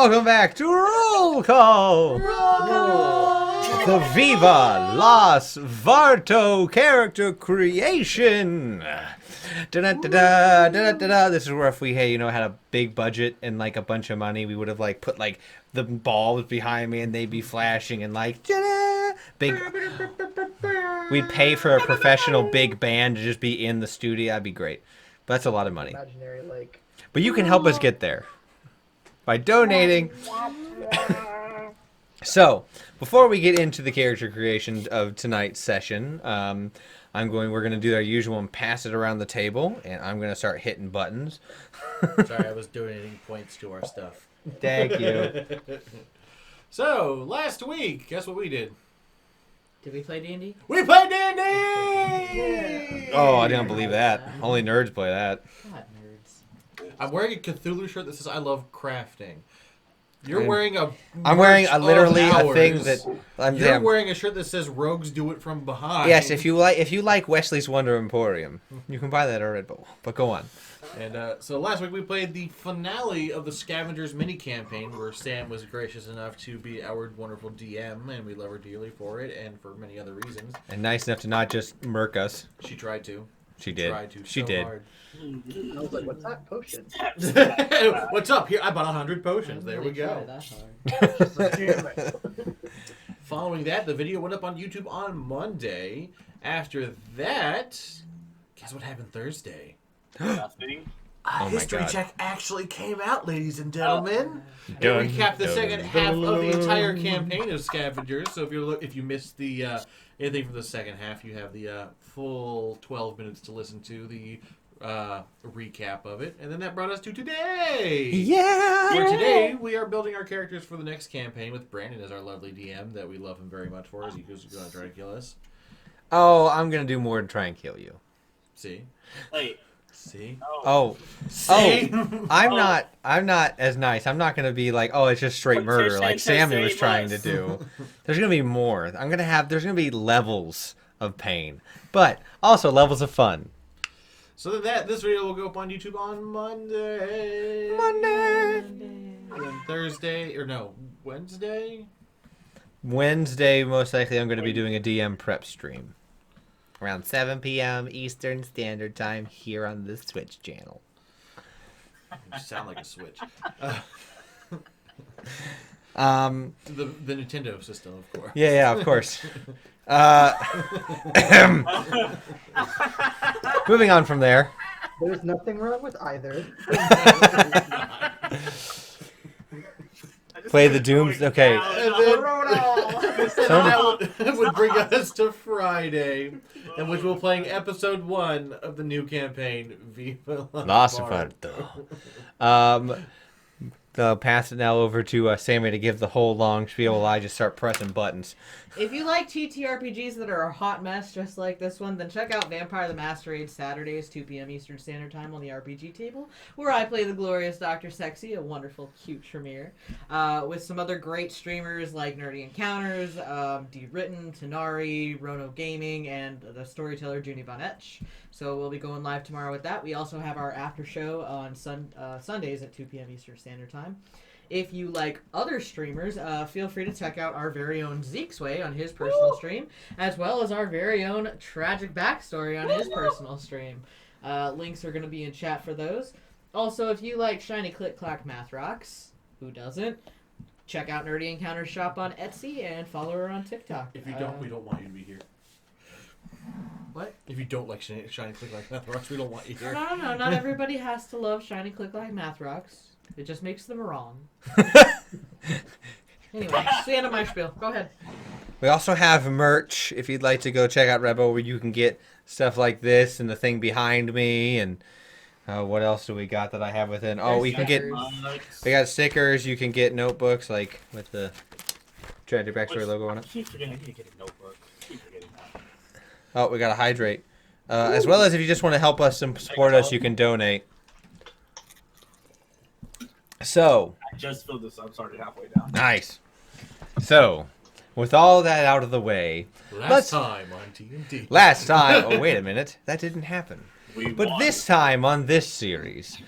welcome back to Roll Call! The Viva Las Varto character creation! Da-da-da-da, da-da-da-da. This is where if we, had a big budget and, like, a bunch of money, we would have, like, put, like, the balls behind me and they'd be flashing and, like, da-da! Big... We'd pay for a professional big band to just be in the studio. That'd be great. But that's a lot of money. Imaginary, like... But you can help us get there by donating. So, before we get into the character creation of tonight's session, we're going to do our usual and pass it around the table, and I'm going to start hitting buttons. Sorry, I was donating points to our stuff. Thank you. So, last week, guess what we did? Did we play D&D? We played D&D! Yeah. Oh, I didn't believe that. Only nerds play that. God, nerds. I'm wearing a Cthulhu shirt that says I love crafting. You're wearing a... I'm wearing literally a ours. thing that... You're wearing a shirt that says Rogues Do It From Behind. Yes, if you like Wesley's Wonder Emporium, you can buy that at Red Bull. But go on. And so last week we played the finale of the Scavengers mini-campaign where Sam was gracious enough to be our wonderful DM, and we love her dearly for it and for many other reasons. And nice enough to not just murk us. She tried to. She did. She did. Hard. I was like, what's that potion? What's up? Here, I bought 100 potions. There we go. Following that, the video went up on YouTube on Monday. After that, guess what happened Thursday? Nothing. History God. check actually came out, ladies and gentlemen. Dun, It recapped the dun, second dun, half of the dun. entire campaign of Scavengers. So if you missed the anything from the second half, you have the full 12 minutes to listen to the recap of it. And then that brought us to today. Yeah! For today, we are building our characters for the next campaign with Brandon as our lovely DM that we love him very much for as he goes to try to kill us. Oh, I'm going to do more to try and kill you. See? Wait. See? Oh. See? Oh, I'm not as nice. I'm not going to be like, oh, it's just straight murder like Sammy was trying to do. There's going to be more. There's going to be levels of pain, but also levels of fun. So this video will go up on YouTube on Monday. And then Thursday, or no, Wednesday? Wednesday, most likely, I'm going to be doing a DM prep stream. Around 7 p.m. Eastern Standard Time here on the Switch channel. You sound like a Switch. The Nintendo system, of course. Yeah, of course. Moving on from there. There's nothing wrong with either. Play the Dooms. Okay. And then, that would bring us to Friday, in which we're playing episode 1 of the new campaign, Viva Las Las Vartos. Varto. I'll pass it now over to Sammy to give the whole long spiel while I just start pressing buttons. If you like TTRPGs that are a hot mess just like this one, then check out Vampire the Masquerade Saturdays, 2 p.m. Eastern Standard Time on the RPG table, where I play the glorious Dr. Sexy, a wonderful, cute Tremere, with some other great streamers like Nerdy Encounters, D. Written, Tanari, Rono Gaming, and the storyteller Junie Von Etch. So we'll be going live tomorrow with that. We also have our after show on Sundays at 2 p.m. Eastern Standard Time. If you like other streamers, feel free to check out our very own Zeak's Way on his personal stream, as well as our very own Tragic Backstory on his personal stream. Links are going to be in chat for those. Also, if you like Shiny Click Clack Math Rocks, who doesn't? Check out Nerdy Encounters shop on Etsy and follow her on TikTok. If you don't, we don't want you to be here. What? If you don't like Shiny Click Like Math Rocks, we don't want you here. No. Not everybody has to love Shiny Click Clack Math Rocks. It just makes them wrong. Anyway, it's the end of my spiel. Go ahead. We also have merch if you'd like to go check out Rebel, where you can get stuff like this and the thing behind me. And what else do we got that I have within? Oh, we can get... We got stickers. You can get notebooks like with the Tragic Backstory logo on it. I keep forgetting I need to get a notebook. I keep forgetting that. Oh, we got to hydrate. As well as if you just want to help us and support us, you can donate. So, I just filled this up. Started halfway down. nice. So, with all that out of the way, Last time on D&D. last time... Oh, wait a minute. That didn't happen. We But won. this time on this series,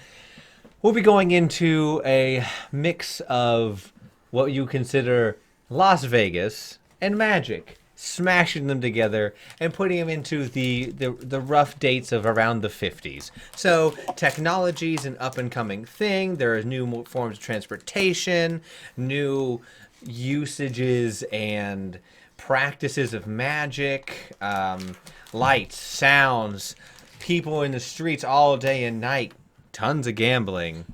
we'll be going into a mix of what you consider Las Vegas and magic, smashing them together and putting them into the rough dates of around the 50s. So technology is an up-and-coming thing. There are new forms of transportation, new usages and practices of magic, lights, sounds, people in the streets all day and night, tons of gambling.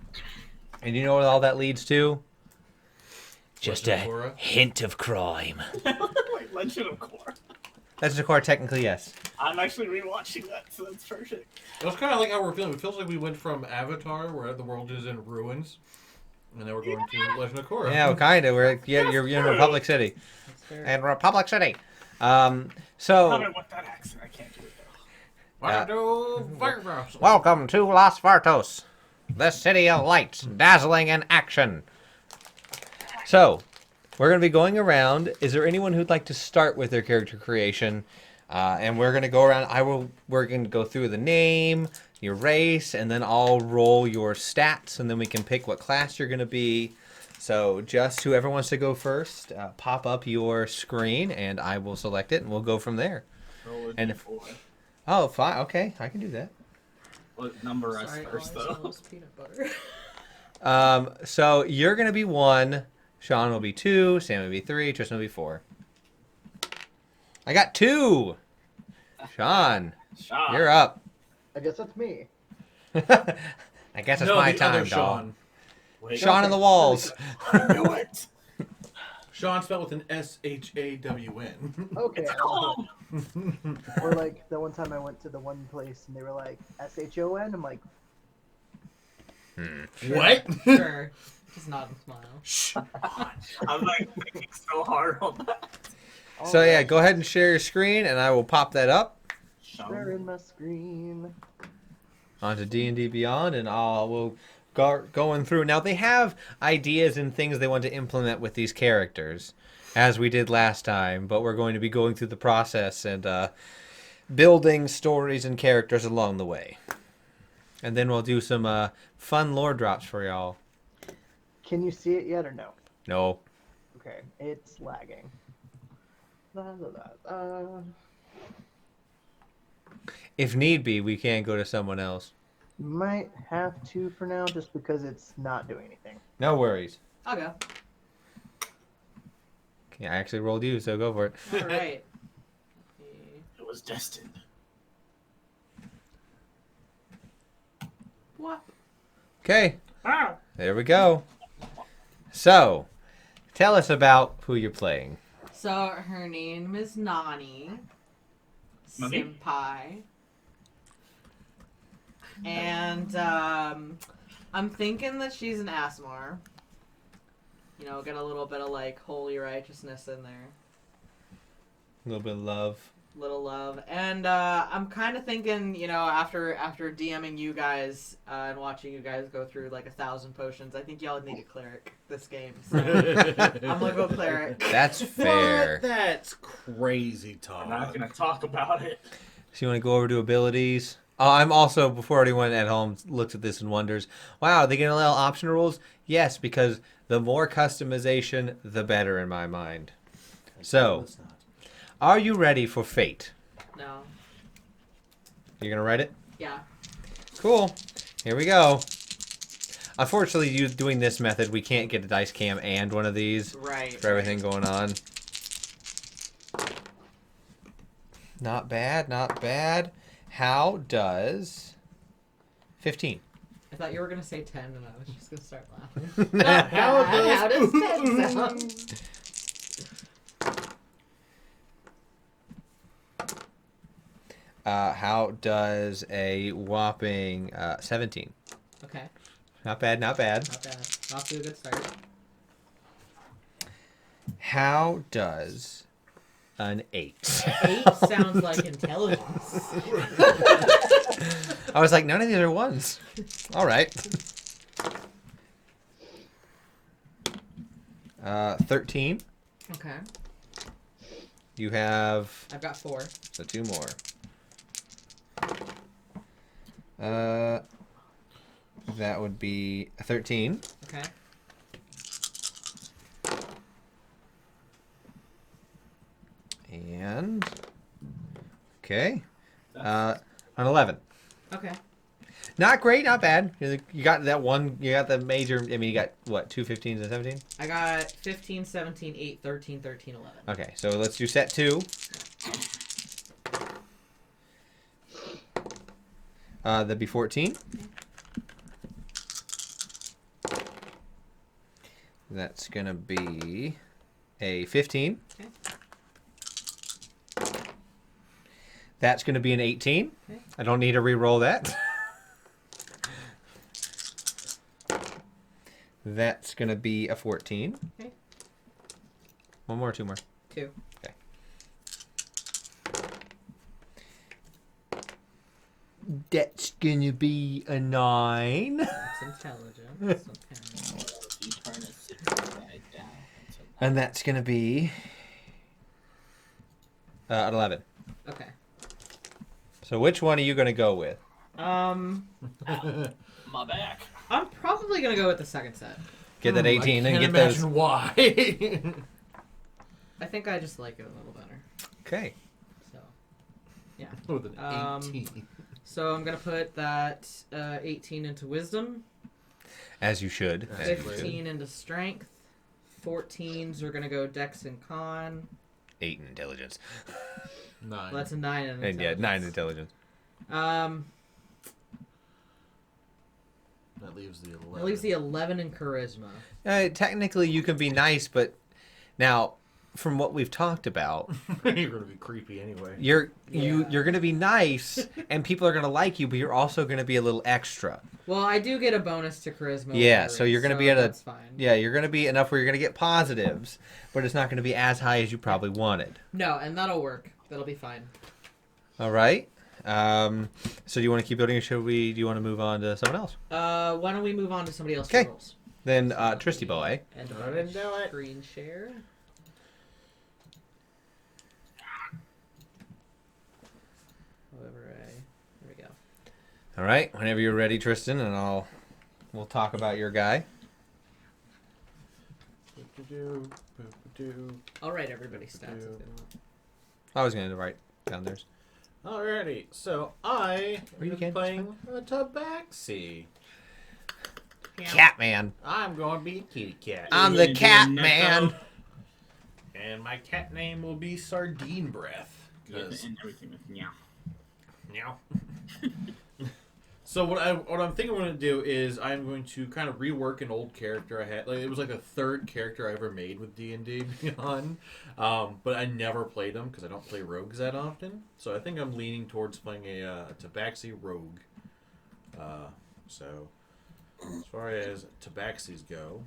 And you know what all that leads to? Just Legend of a Korra? hint of crime. Wait, Legend of Korra. Legend of Korra, technically, yes. I'm actually rewatching that, so that's perfect. It was kind of like how we're feeling. It feels like we went from Avatar, where the world is in ruins, and then we're going to Legend of Korra. Yeah, kind of. You're in Republic City. That's fair. And Republic City. Tell me So, what that accent. I can't do it though. Varto. welcome to Las Vartos, the city of lights, dazzling in action. So, we're going to be going around. Is there anyone who'd like to start with their character creation? And we're going to go around. We're going to go through the name, your race, and then I'll roll your stats, and then we can pick what class you're going to be. So, just whoever wants to go first, pop up your screen, and I will select it, and we'll go from there. Roll a And D4. Oh, fine. Okay, I can do that. What number us Sorry, first all I saw though? was peanut butter. So you're going to be 1, Sean will be 2, Sam will be 3, Tristan will be 4. I got 2! Sean, Sean. you're up. I guess that's me. I guess it's No, my the time, other dog. Sean. Wait, Sean on the walls. I knew it. Sean spelled with an S-H-A-W-N. Okay. It's calm. Or like the one time I went to the one place and they were like SHON. I'm like, What? Sure. Just nod and smile. Shh. I'm like thinking so hard on that. So yeah, go ahead and share your screen, and I will pop that up sharing my screen. onto D&D Beyond, and we'll go going through. Now they have ideas and things they want to implement with these characters, as we did last time. But we're going to be going through the process and building stories and characters along the way, and then we'll do some fun lore drops for y'all. Can you see it yet or no? No. Okay, it's lagging. La, la, la. If need be, we can go to someone else. Might have to for now, just because it's not doing anything. No worries. I'll go. Okay, I actually rolled you, so go for it. All right. It was destined. What? Okay, Ah. there we go. So, tell us about who you're playing. So her name is Nani. Nani? Senpai. And I'm thinking that she's an Asmar. You know, get a little bit of like holy righteousness in there. A little bit of love. Little love. And I'm kind of thinking, you know, after DMing you guys and watching you guys go through like 1,000 potions, I think y'all need a cleric this game. So I'm gonna go cleric. That's fair. What? That's crazy I'm not talk. gonna talk about it. So you want to go over to abilities? Oh, I'm also, before anyone at home looks at this and wonders, wow, are they going to allow optional rules? Yes, because the more customization, the better in my mind. So, It's not. are you ready for Fate? No. You're going to write it? Yeah. Cool. Here we go. Unfortunately, you doing this method, we can't get a dice cam and one of these Right. for everything going on. Not bad, not bad. How does 15? I thought you were gonna say 10, and I was just gonna start laughing. Not How bad. How does 10 sound? How does a whopping 17? Okay. Not bad, not bad. Not bad. Off to a good start. How does an 8? 8 sounds like intelligence. I was like, none of these are ones. All right. 13. Okay. You have I've got 4. so 2 more. That would be a 13. Okay. And okay, an 11. Okay. Not great, not bad. You got that one. You got the major. I mean, you got what? 2 15s and 17. I got 15, 17, 8, 13, 13, 11. Okay, so let's do set 2. That'd be 14. That's gonna be a 15. Okay. That's gonna be an 18. Okay. I don't need to re-roll that. That's gonna be a 14. Okay. One more, 2 more. 2. Okay. That's gonna be a 9. That's intelligence. Okay. You turn a 6 back down. It's a- And that's gonna be an 11. Okay. So which one are you gonna go with? My back. I'm probably gonna go with the second set. Get that 18 I and can't get those. imagine why. I think I just like it a little better. Okay. So, With an Um, 18. so I'm gonna put that 18 into wisdom, As you should. As you should. 15 into strength, 14s are gonna go dex and con. 8 in intelligence. 9. Well, that's a 9 in And yeah, 9 in intelligence. intelligence. That leaves the 11. That leaves the 11 in charisma. Technically, you can be nice, but now, from what we've talked about, You're going to be creepy anyway. you're Yeah. going to be nice, and people are going to like you, but you're also going to be a little extra. Well, I do get a bonus to charisma. with Yeah, my so race, you're gonna be at a- that's fine. Yeah, you're going to be enough where you're going to get positives, but it's not going to be as high as you probably wanted. No, and that'll work. That'll be fine. All right. So do you want to keep building, or do you want to move on to someone else? Why don't we move on to somebody else's 'Kay. rules? Then Tristy boy. And I didn't do it. screen share. However, there we go. All right. Whenever you're ready, Tristan, and we'll talk about your guy. Boop-a-doo, boop-a-doo. I'll write everybody's stats if they want. I was going to write down theirs. Alrighty, so I Read am again. playing a tabaxi. Catman. I'm going to be a kitty cat. I'm You're the gonna do cat a man. Necro And my cat name will be Sardine Breath. Yeah, 'cause- and everything with meow. Meow. So what I'm thinking I'm going to do is I'm going to kind of rework an old character I had. Like, it was like the third character I ever made with D&D Beyond, but I never played them because I don't play rogues that often. So I think I'm leaning towards playing a Tabaxi rogue. So as far as Tabaxis go,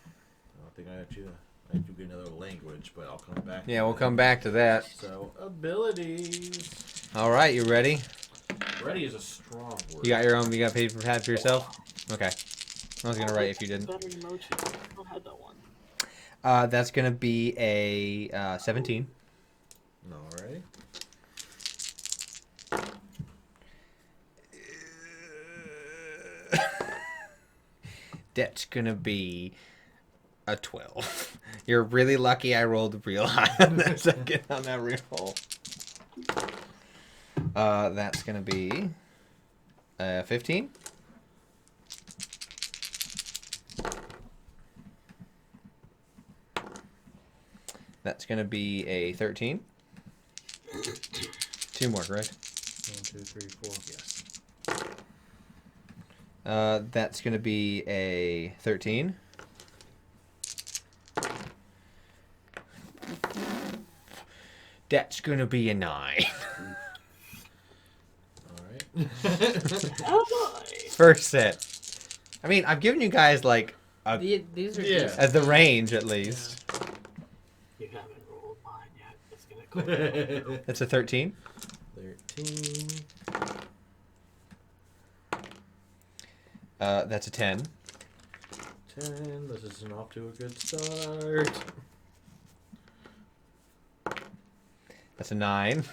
I don't think I have to get another language, but I'll come back. Yeah, to we'll that. come back to that. So abilities. All right, you ready? Ready is a strong word. You got your own. You got pad for yourself. Okay. I was gonna write if you didn't. Better emoji. I don't have that one. That's gonna be a 17. Alright. That's gonna be a 12. You're really lucky I rolled real high on that second on that reroll. That's gonna be 15. That's gonna be a 13. 2 more, correct? 1, 2, 3, 4. Yes. That's gonna be a 13. That's gonna be a 9. Alright. Oh boy. First set. I mean, I've given you guys like These are Yeah. decent. at the range at least. You haven't rolled mine yet. It's gonna go down. It's a 13. 13. That's a 10. 10. This isn't off to a good start. That's a 9.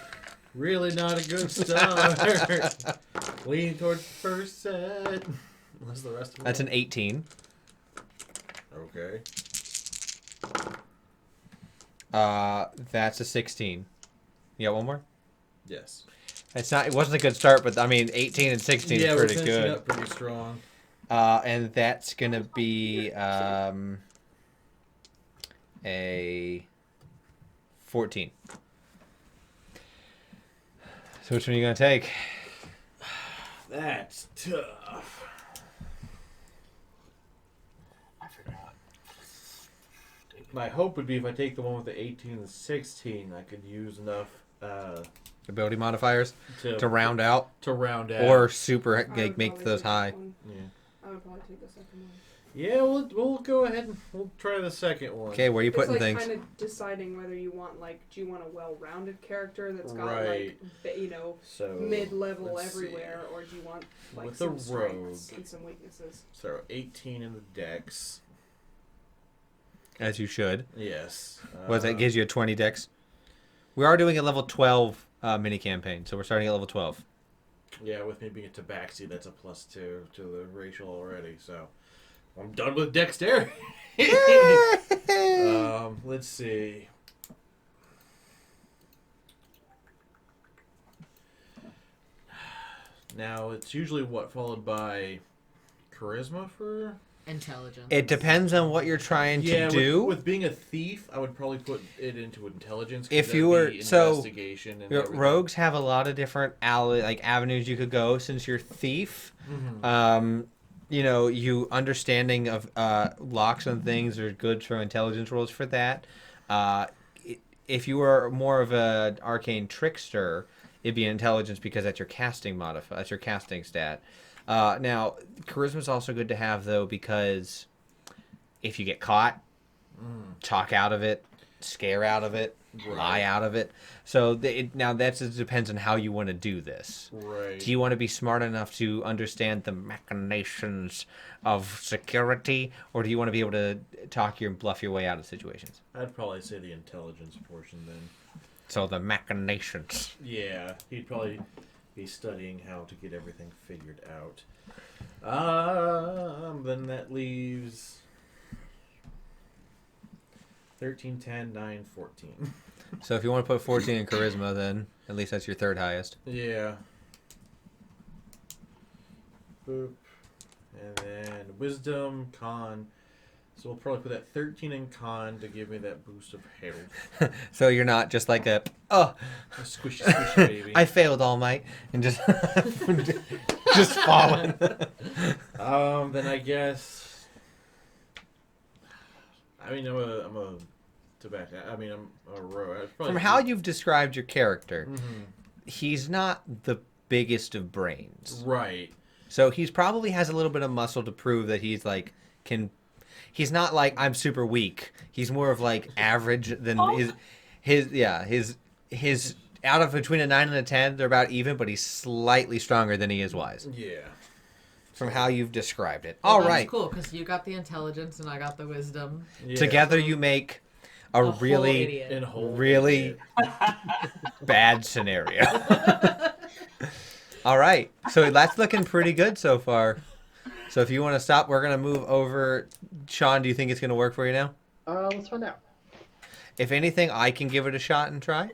Really not a good start. Leaning towards the first set. What's the rest of it? That's an 18. Okay. That's a 16. You got one more? Yes. It's not. It wasn't a good start, but I mean, 18 and 16 is pretty we're good. up pretty strong. And that's gonna be a 14. So which one are you gonna take? That's tough. I forgot. My hope would be if I take the one with the 18 and 16, I could use enough Ability modifiers to to round out, round out. or super I would make probably those take that high. one. Yeah. I would probably take the second one. Yeah, we'll go ahead and we'll try the second one. Okay, where are you putting it's like things? kind of deciding whether you want do you want a well-rounded character that's got Right. So mid-level let's see. everywhere, or do you want With some the strengths rogue. and some weaknesses? So 18 in the dex. As you should. Yes. Was that gives you a 20 dex? We are doing a level 12 mini campaign, so we're starting at level 12. Yeah, with me being a tabaxi, that's a +2 to the racial already. So I'm done with dexterity. Let's see. Now it's usually followed by charisma for. Intelligence. It depends on what you're trying to do. With being a thief, I would probably put it into intelligence. 'Cause If that'd you were- be so, investigation and everything. Rogues have a lot of different avenues you could go. Since you're thief, Mhm. you understanding of locks and things are good for intelligence rolls for that. If you were more of an arcane trickster, it'd be intelligence because that's your casting modifier. That's your casting stat. Now, charisma is also good to have though because if you get caught, talk out of it, scare out of it, lie out of it. So now it depends on how you want to do this. Right. Do you want to be smart enough to understand the machinations of security, or do you want to be able to talk and bluff your way out of situations? I'd probably say the intelligence portion then. So the machinations. Yeah, he'd probably be studying how to get everything figured out. Then that leaves 13, 10, 9, 14. So if you want to put 14 in charisma, then at least that's your third highest. Yeah. Boop. And then wisdom, con. So we'll probably put that 13 in con to give me that boost of health. So you're not just like A squishy, squishy baby. I failed all might and just just falling. Then I guess. I mean, I'm a tobacco. I mean, I'm a rogue. From how you've described your character, Mhm. he's not the biggest of brains. Right. So he's probably has a little bit of muscle to prove that he's like he's not like I'm super weak. He's more of like average than his out of between a 9 and a 10, they're about even, but he's slightly stronger than he is wise. Yeah. From how you've described it. Well, All that's right. cool because you got the intelligence and I got the wisdom. Yeah. Together you make a whole really idiot. And whole really bad scenario. All right. So that's looking pretty good so far. So if you want to stop, we're going to move over. Sean, do you think it's going to work for you now? Let's find out. If anything, I can give it a shot and try.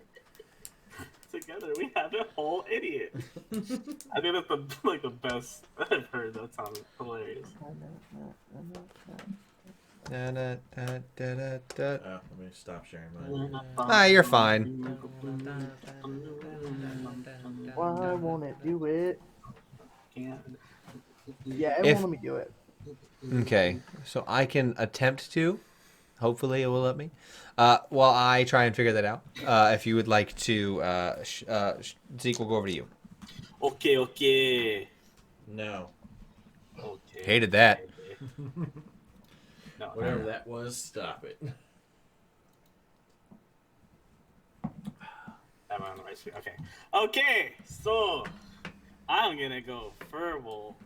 Together we had a whole idiot. I think that's the best I've heard. That sounds hilarious. Da, da, da, da, da, da. Let me stop sharing mine. Ah, you're fine. Why won't it do it? Can't. Yeah, it If- won't let me do it. Okay. So I can attempt to. Hopefully it will let me. While I try and figure that out. If you would like to, Zeke will go over to you. Okay. No. Okay. Hated that. No, Whatever that was, stop it. I'm on the right screen. Okay, so I'm gonna go furball.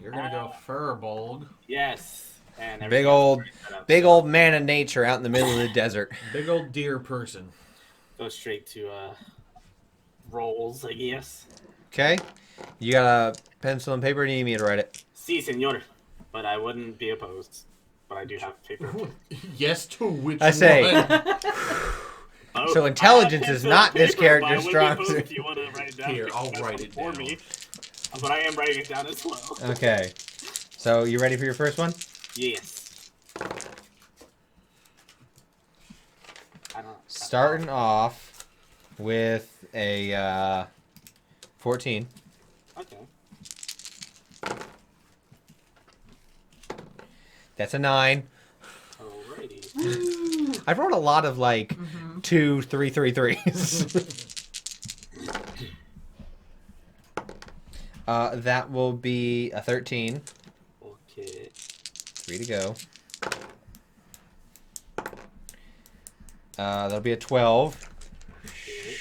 You're gonna go Furbolg. Yes. And Big everything else old, is set up. big old man of nature out in the middle of the desert. Big old deer person. Go straight to rolls, I guess. Okay. You got a pencil and paper, and you need me to write it. Si, senor. But I wouldn't be opposed. But I do have paper. Yes to which I say. one? Oh, So intelligence is not this character's strong suit. suit. If you want to write it down, Here, I'll write it for down. me. But I am writing it down as well. Okay. So you ready for your first one? Yes. Starting off with a 14. Okay. That's a 9. Alrighty. I've rolled a lot of like 2, 3, 3, 3s. That will be a 13. Okay. 3 to go. That'll be a 12. Okay.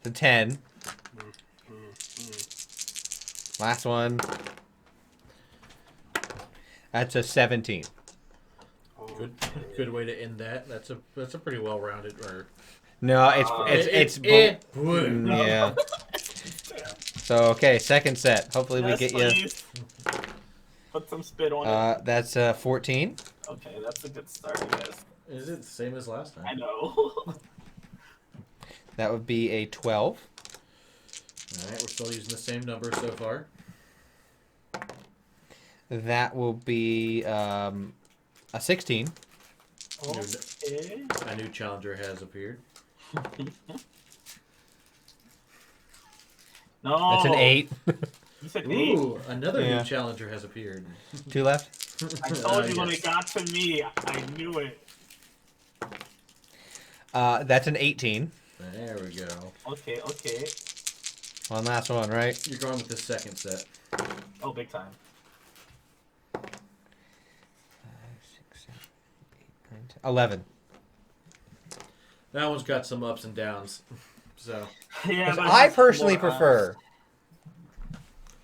The 10. Last one. That's a 17. Good way to end that. That's a pretty well rounded. Or No, it's yeah. So okay, second set. Hopefully we get you. Please. Put some spit on it. That's 14. Okay, that's a good start, I guess. is it the same as last time? I know. That would be a 12. All right, we're still using the same number so far. That will be a 16. Okay. A new challenger has appeared. No. That's an 8. You said 8. Ooh, another Yeah. new challenger has appeared. 2 left. I told you when Yes. it got to me, I knew it. That's an 18. There we go. Okay, okay. One last one, right? You're going with the second set. Oh, big time. 5, 6, 7, 8, 9, 10, 11. That one's got some ups and downs. So Yeah, but I it's personally more prefer.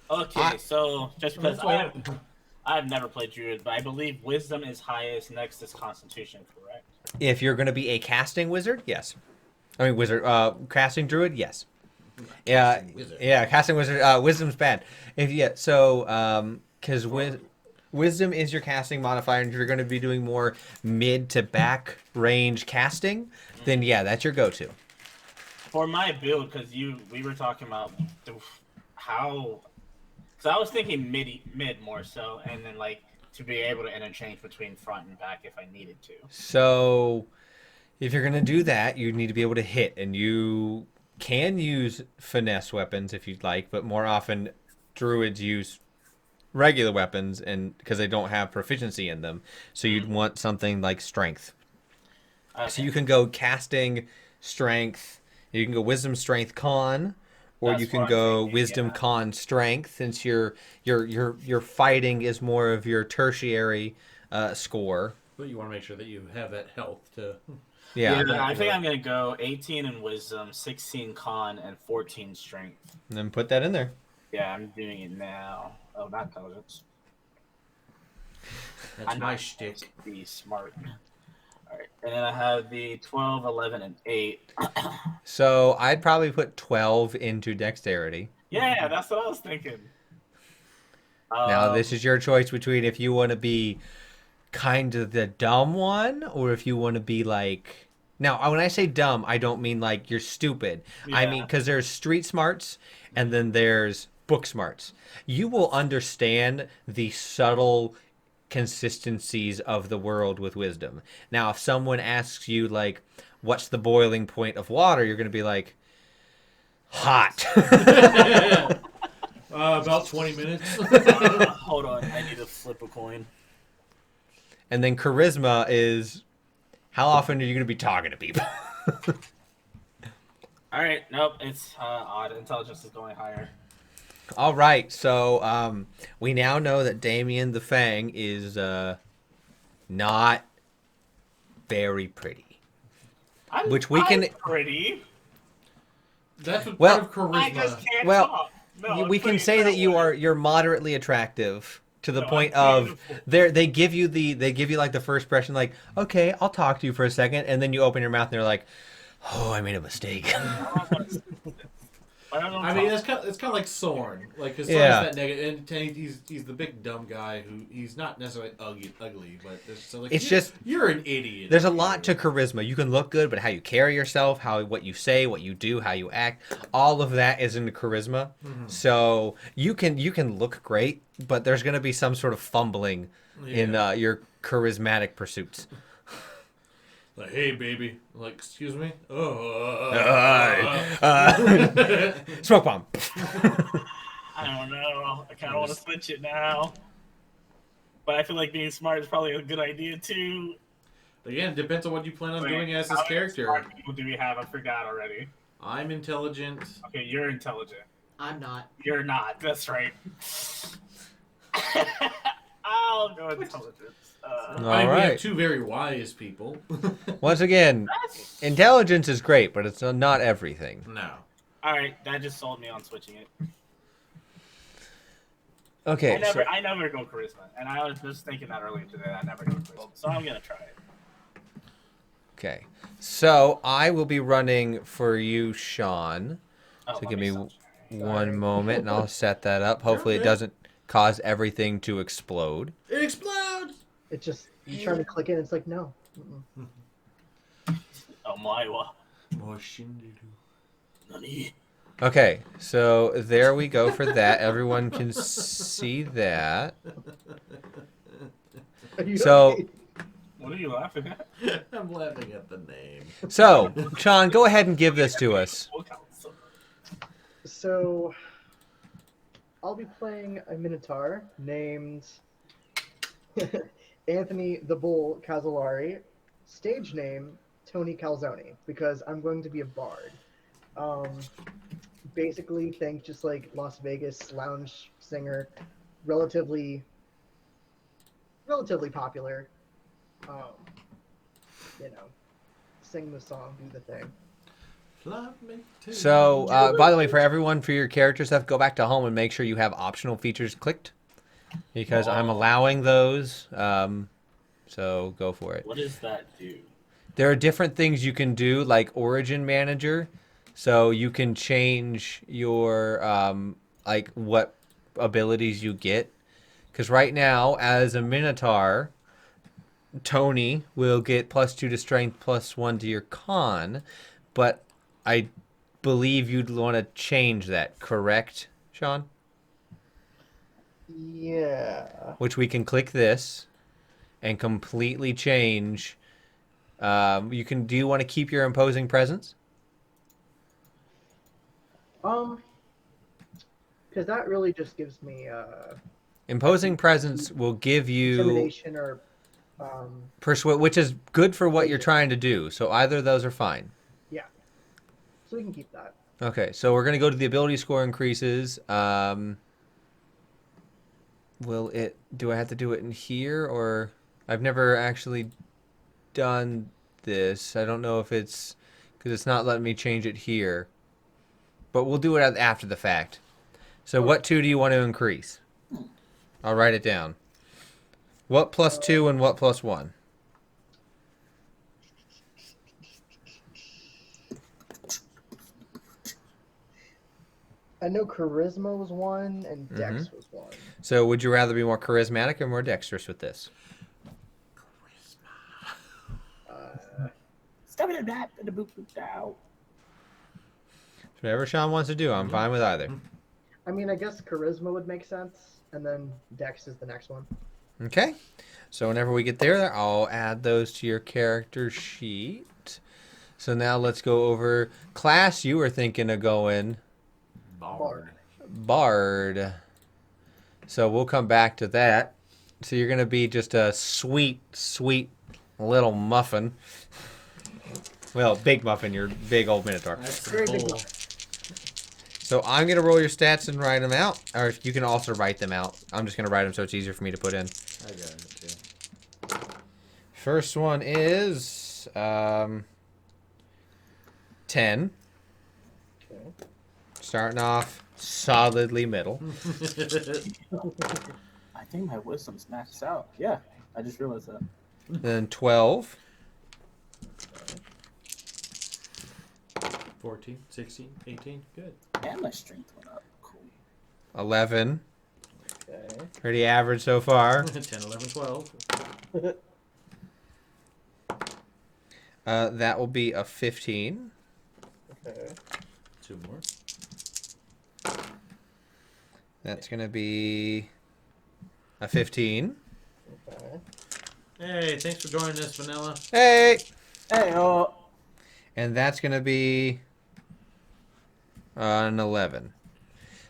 Okay, so just because That's why I've never played Druid, but I believe Wisdom is highest, next is Constitution, correct? If you're going to be a casting wizard, yes. I mean wizard. Casting druid, yes. Yeah, Casting wizard. yeah. Casting wizard. Wisdom's bad. Because wisdom is your casting modifier, and if you're going to be doing more mid to back range casting, then yeah, that's your go-to. For my build, because we were talking about how, so I was thinking mid more so, and then like to be able to interchange between front and back if I needed to. So, if you're going to do that, you need to be able to hit, and you can use finesse weapons if you'd like, but more often druids use regular weapons and because they don't have proficiency in them. So you'd want something like strength. Okay. So you can go casting, strength. You can go wisdom, strength, con, or That's you can what I'm go thinking, wisdom, yeah. con, strength. Since your fighting is more of your tertiary score. but you want to make sure that you have that health to. Yeah. I think I'm gonna go 18 in Wisdom, 16 Con, and 14 Strength. And then put that in there. Yeah, I'm doing it now. Oh, not intelligence. That's I'm my not shtick. supposed to be smart. All right, and then I have the 12, 11, and 8. So I'd probably put 12 into dexterity. Yeah, that's what I was thinking. Now this is your choice between if you want to be kind of the dumb one or if you want to be like. Now, when I say dumb, I don't mean like you're stupid. I Yeah. mean because there's street smarts and then there's book smarts. You will understand the subtle consistencies of the world with wisdom. Now, if someone asks you like, "What's the boiling point of water?" you're going to be like, "Hot." About 20 minutes. Hold on, I need to flip a coin. And then charisma is how often are you going to be talking to people? All right, nope, it's odd. Intelligence is going higher. All right, so we now know that Damien the Fang is not very pretty. I'm, Which we can- I'm pretty. That's what Well, part of I just charisma. can't Well, talk. No, we I'm can pretty say that that way. you're moderately attractive to the No, point I'm of beautiful. they give you like the first impression like, okay, I'll talk to you for a second, and then you open your mouth and they're like, Oh, I made a mistake. I don't know. I mean, it's kind of like Sorn. Like, because Yeah. Sorn's that negative, and he's the big dumb guy who he's not necessarily ugly, but there's so like It's just you're an idiot. there's a lot to charisma. You can look good, but how you carry yourself, what you say, what you do, how you act, all of that is into charisma. So you can look great, but there's going to be some sort of fumbling in your charismatic pursuits. Like, hey, baby. Like, excuse me? Smoke bomb. I don't know. I kind of want to switch it now. But I feel like being smart is probably a good idea, too. Again, it depends on what you plan on doing as this how many character. smart people do we have? I forgot already. I'm intelligent. Okay, you're intelligent. I'm not. You're not. That's right. I'll go intelligence. I All mean, we right. have two very wise people. Once again, intelligence is great, but it's not everything. No. Alright, that just sold me on switching it. Okay. I never go charisma. And I was just thinking that earlier today. I never go charisma. So I'm going to try it. Okay. So I will be running for you, Sean. Oh, So let give me stop sharing. one moment, and I'll set that up. Hopefully, it Okay. doesn't cause everything to explode. It explodes! It just you try to click it, and it's like no. Mm-mm. Oh, my wa. Nani? Okay, so there we go for that. Everyone can see that. Are you So- okay? What are you laughing at? I'm laughing at the name. So, Sean, go ahead and give this to us. So, I'll be playing a Minotaur named Anthony the Bull Casolari. Stage name Tony Calzone, because I'm going to be a bard. Basically, think just like Las Vegas lounge singer, relatively popular. You know, sing the song, do the thing. So, by the way, for everyone, for your character stuff, go back to home and make sure you have optional features clicked, because I'm allowing those. So go for it. What does that do? There are different things you can do, like Origin Manager, so you can change your like what abilities you get. Because right now, as a Minotaur, Tony will get +2 to Strength, +1 to your Con, but I believe you'd want to change that, correct, Sean? Yeah. Which we can click this and completely change. You can. Do you want to keep your imposing presence? Because that really just gives me Imposing presence will give you intimidation or persuade, which is good for what you're trying to do. So either of those are fine. yeah. So we can keep that. Okay, so we're gonna go to the ability score increases. Will it? Do I have to do it in here, or I've never actually done this. I don't know if it's because it's not letting me change it here. But we'll do it after the fact. So what 2 do you want to increase? I'll write it down. What +2 and what +1? I know charisma was 1 and dex was 1. So would you rather be more charismatic or more dexterous with this? Stop it, that and the boop boop out. Whatever Sean wants to do, I'm fine with either. I mean, I guess charisma would make sense, and then dex is the next one. Okay. So whenever we get there, I'll add those to your character sheet. So now let's go over class. You were thinking of going Bard. Bard. So we'll come back to that. So you're going to be just a sweet, sweet little muffin. Well, big muffin, you're big old Minotaur. That's Very the big bull. one. So I'm going to roll your stats and write them out. Or you can also write them out. I'm just going to write them so it's easier for me to put in. I got it, too. First one is 10. Okay. Starting off solidly middle. I think my wisdom smashes out. Yeah, I just realized that. Then 12. 14, 16, 18. Good. And my strength went up. Cool. 11. Okay. Pretty average so far. 10, 11, 12. That will be a 15. Okay. 2 more. That's going to be a 15. Okay. Hey, thanks for joining us, Vanilla. Hey! Hey, And that's going to be an 11.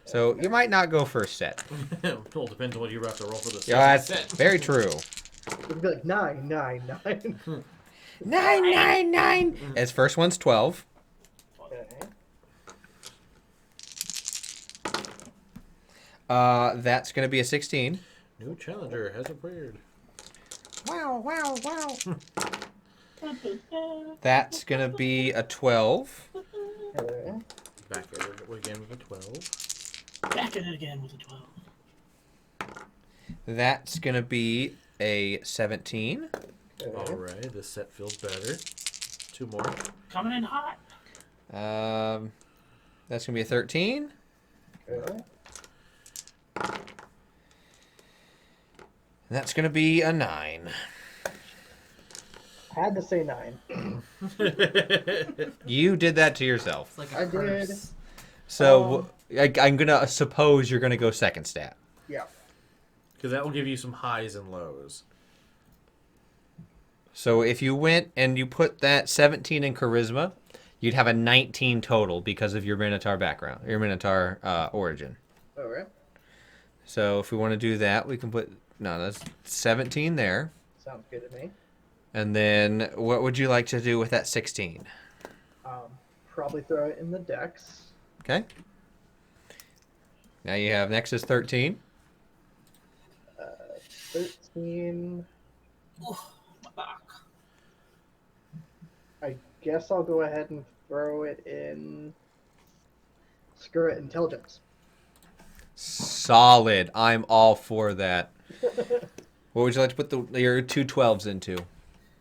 So you might not go first set. Well, depends on what you're about to roll for the Yeah, second that's set. very true. It'd be like 9, 9, 9. 9. His first one's 12. Okay. That's going to be a 16. New challenger has appeared. Wow. That's going to be a 12. Okay. Back at it again with a 12. back at it again with a 12. That's going to be a 17. Okay. All right, this set feels better. 2 more. Coming in hot. That's going to be a 13. Okay. That's going to be a 9. Had to say 9. You did that to yourself. It's like a I did. curse. So I'm going to suppose you're going to go second stat. Yeah. Because that will give you some highs and lows. So if you went and you put that 17 in charisma, you'd have a 19 total because of your Minotaur background, your Minotaur origin. Alright. So if we want to do that, we can put, no, that's 17 there. Sounds good to me. And then what would you like to do with that 16? Probably throw it in the decks. Okay. Now you have next is 13. 13. Oh, my back. I guess I'll go ahead and throw it in. Screw it, intelligence. Solid. I'm all for that. What would you like to put your 2 12s into?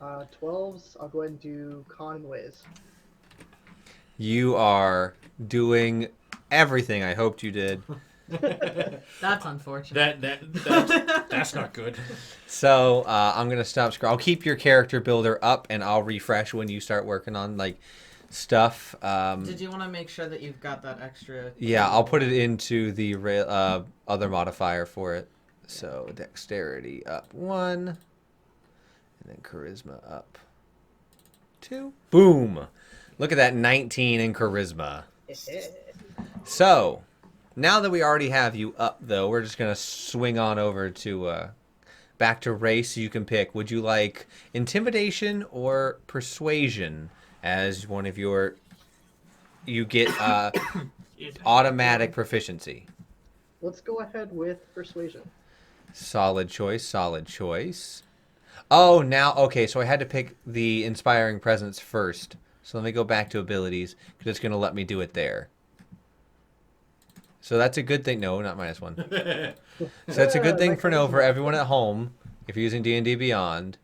12s, I'll go ahead and do con and ways. You are doing everything I hoped you did. That's unfortunate. That's not good. So I'm gonna stop scroll. I'll keep your character builder up, and I'll refresh when you start working on like stuff. Did you want to make sure that you've got that extra? Yeah, I'll put it into the other modifier for it. So dexterity up 1, and then charisma up 2. Boom! Look at that 19 in charisma. So now that we already have you up, though, we're just gonna swing on over to back to race. You can pick. Would you like intimidation or persuasion as one of your? You get automatic proficiency. Let's go ahead with persuasion. Solid choice. Solid choice. Oh, now okay. So I had to pick the inspiring presence first. So let me go back to abilities because it's gonna let me do it there. So that's a good thing. No, not -1. So that's a good thing for everyone at home. If you're using D&D Beyond,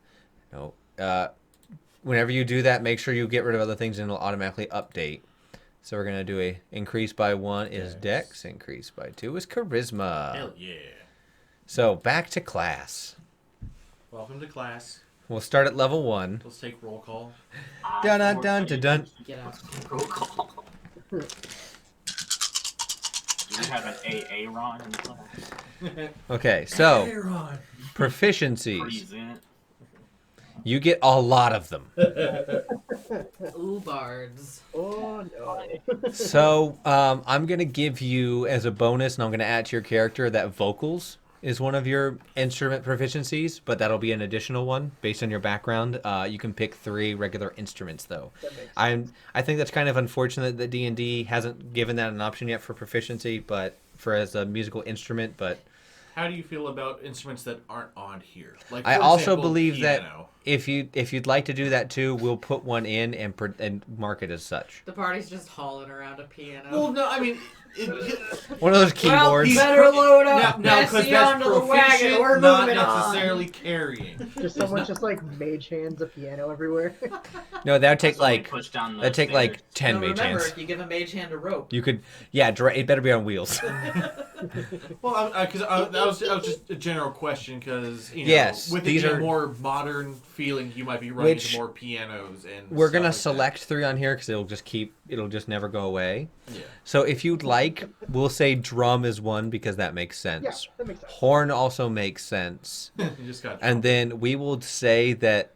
whenever you do that, make sure you get rid of other things and it'll automatically update. So we're gonna do a increase by 1 is Dex, increase by 2 is Charisma. Hell yeah. So back to class. Welcome to class. We'll start at level 1. Let's take roll call. Dun dun dun dun dun. Get out. Roll call. You have an AA Ron in class. Okay, so Aaron. proficiencies. Present. You get a lot of them. Ooh, bards. Oh no. So I'm going to give you as a bonus, and I'm going to add to your character that vocals is one of your instrument proficiencies, but that'll be an additional one based on your background. You can pick 3 regular instruments, though. That makes sense. I think that's kind of unfortunate that D&D hasn't given that an option yet for proficiency, but for as a musical instrument. But How do you feel about instruments that aren't on here? Like, I for also example, believe piano. that if you'd like to do that too, we'll put one in and mark it as such. The party's just hauling around a piano. Well, no, I mean, One of those Well, keyboards. better load up now, because Bessie that's onto the wagon. proficient, We're not moving necessarily carrying. Just someone just like mage hands a piano everywhere. No, that would take That's when we like push down the that'd take like stairs. 10 No, mage remember, hands. you give a mage hand a rope. You could, yeah, it better be on wheels. Well, because that was just a general question, because Yes, with these it being are- a more modern feeling, you might be running Which- into more pianos and. We're stuff gonna like select 3 on here because it'll just never go away. That. Yeah. So if you'd like, we'll say drum is 1 because that makes sense. Yeah, that makes sense. Horn also makes sense. You just got. And then we will say that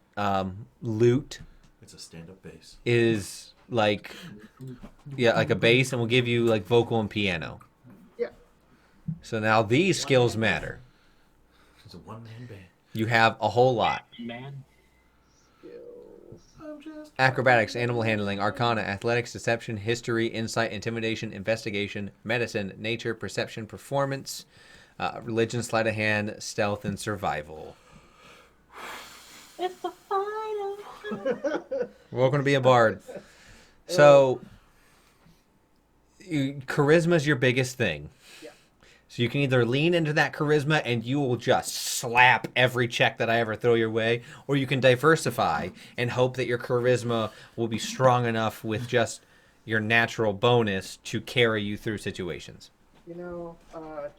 lute It's a stand-up bass. is like, yeah, like a bass, and we'll give you like vocal and piano. Yeah. So now these skills matter. It's a one-man band. You have a whole lot. Man. Skills. I'm just. Acrobatics, animal handling, arcana, athletics, deception, history, insight, intimidation, investigation, medicine, nature, perception, performance, religion, sleight of hand, stealth, and survival. It's the final. Welcome to be a bard. So, charisma's your biggest thing. Yeah. So you can either lean into that charisma and you will just slap every check that I ever throw your way, or you can diversify and hope that your charisma will be strong enough with just your natural bonus to carry you through situations.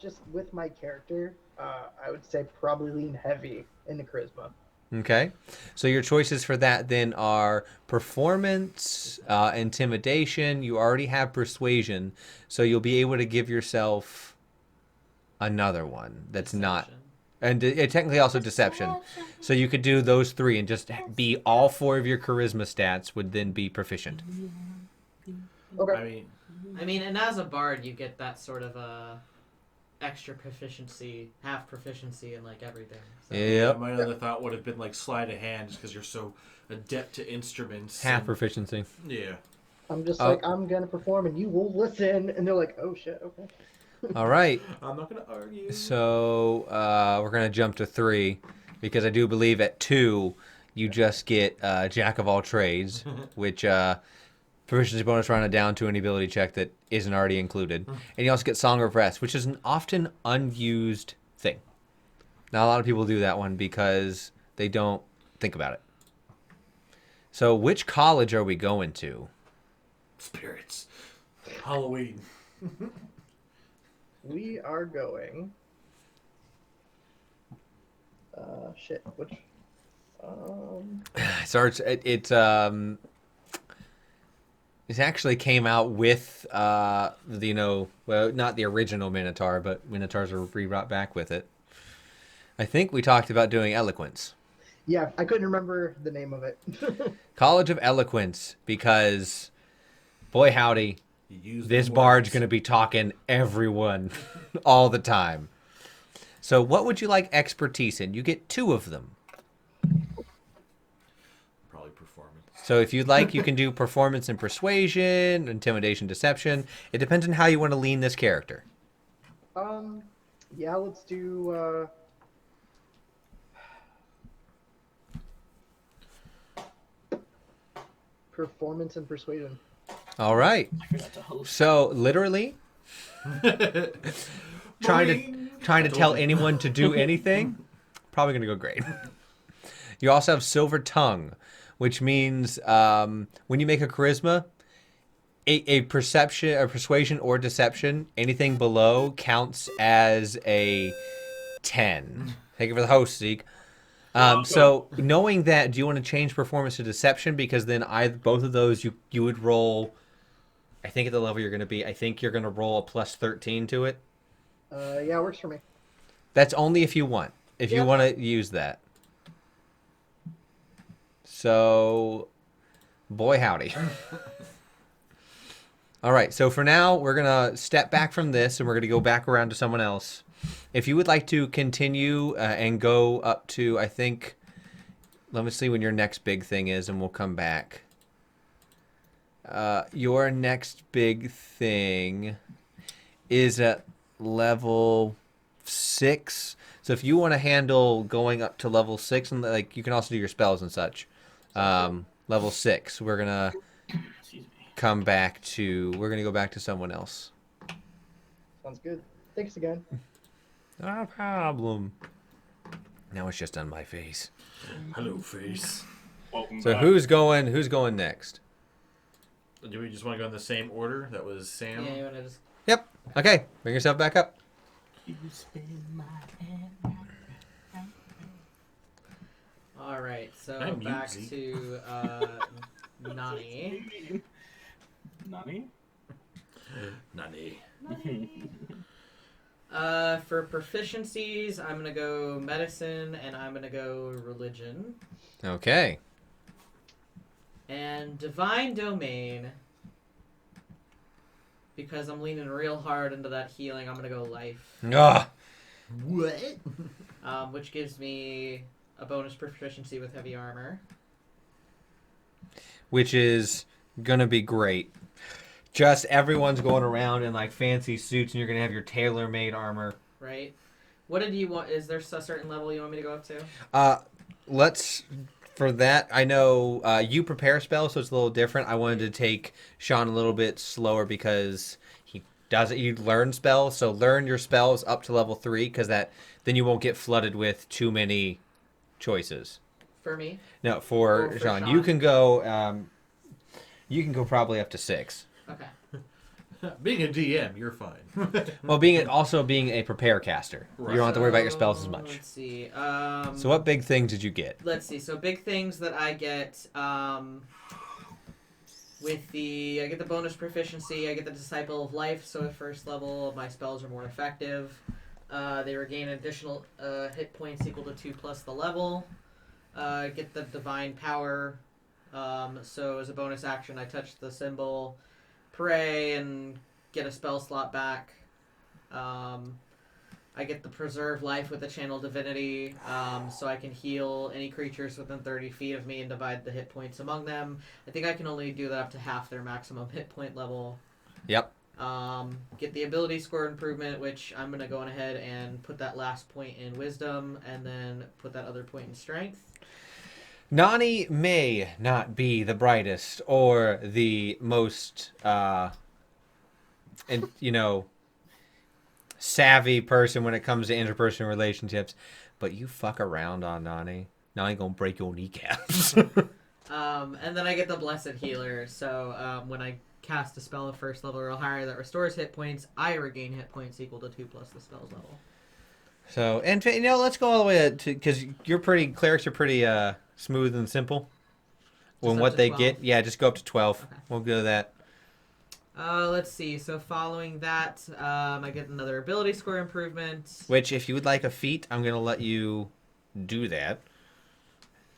Just with my character, I would say probably lean heavy into charisma. Okay, so your choices for that then are performance, intimidation. You already have persuasion, so you'll be able to give yourself another one that's not, and technically also deception. So you could do those 3 and just be all 4 of your charisma stats would then be proficient. Okay. I mean, and as a bard, you get that sort of extra proficiency, half proficiency in like everything. So. Yep, my other thought would have been like sleight of hand, just because you're so adept to instruments. half and- proficiency. Yeah. I'm just like, I'm gonna perform and you will listen. And they're like, oh shit, okay. All right. I'm not gonna argue. So we're gonna jump to 3 because I do believe at 2 you just get Jack of all trades, which proficiency bonus rounded down to any ability check that isn't already included, and you also get Song of Rest, which is an often unused thing. Not a lot of people do that one because they don't think about it. So which college are we going to? Spirits. Halloween. We are going. Which? It actually came out with, well, not the original Minotaur, but Minotaurs were re-brought back with it. I think we talked about doing Eloquence. Yeah, I couldn't remember the name of it. College of Eloquence, because, boy howdy, You use this the bard's words. going to be talking everyone all the time. So what would you like expertise in? You get 2 of them. Probably performance. So if you'd like, you can do performance and persuasion, intimidation, deception. It depends on how you want to lean this character. Yeah, let's do. Performance and persuasion. All right. I forgot to host. So literally, trying to tell anyone to do anything, probably gonna go great. You also have Silver Tongue, which means when you make a charisma, a perception, a persuasion, or deception, anything below counts as a 10. Thank you for the host, Zeak. So knowing that, do you want to change performance to deception? Because then both of those you would roll. I think at the level you're going to be, I think you're going to roll a plus 13 to it. Yeah, works for me. That's only if you want. If you Yeah. want to use that. So, boy howdy. All right, so for now, we're going to step back from this and we're going to go back around to someone else. If you would like to continue and go up to, I think, let me see when your next big thing is and we'll come back. Your next big thing is at level 6. So if you want to handle going up to level 6, and like you can also do your spells and such. Level 6, we're going to Excuse me. come back to, we're going to go back to someone else. Sounds good. Thanks again. No problem. Now it's just on my face. Hello, face. Welcome So back. who's going next? Do we just want to go in the same order? That was Sam. Yeah, you want to just. Yep. Okay. Bring yourself back up. All right, so I'm back Yuzi. to Nani. Nani? Nani. For proficiencies, I'm gonna go medicine and I'm gonna go religion. Okay. And divine domain, because I'm leaning real hard into that healing, I'm gonna go life, Ah. What? which gives me a bonus proficiency with heavy armor. Which is gonna be great. Just everyone's going around in like fancy suits, and you're gonna have your tailor-made armor. Right? What did you want? Is there a certain level you want me to go up to? Let's for that. I know you prepare spells, so it's a little different. I wanted to take Sean a little bit slower because he doesn't. You learn spells, so learn your spells up to level 3, because then you won't get flooded with too many choices. For me? No, for, For Sean, Sean. you can go. You can go probably up to 6. Okay. Being a DM, you're fine. Well, being a prepare caster, you don't have to worry about your spells as much. Let's see. So, what big things did you get? Let's see. So big things that I get I get the bonus proficiency. I get the Disciple of Life. So at first level, my spells are more effective. They regain additional hit points equal to 2 plus the level. Get the Divine Power. So as a bonus action, I touch the symbol, pray, and get a spell slot back. I get the Preserve Life with the Channel Divinity, so I can heal any creatures within 30 feet of me and divide the hit points among them. I think I can only do that up to half their maximum hit point level. Yep. Get the ability score improvement, which I'm going to go on ahead and put that last point in Wisdom, and then put that other point in Strength. Nani may not be the brightest or the most, savvy person when it comes to interpersonal relationships, but you fuck around on Nani. Nani gonna break your kneecaps. And then I get the Blessed Healer, so when I cast a spell of first level or higher that restores hit points, I regain hit points equal to 2 plus the spell's level. So, and let's go all the way to, because clerics are pretty smooth and simple. When up what to they 12? get, yeah, just go up to 12. Okay. We'll go to that. Let's see. So following that, I get another ability score improvement. Which, if you would like a feat, I'm gonna let you do that.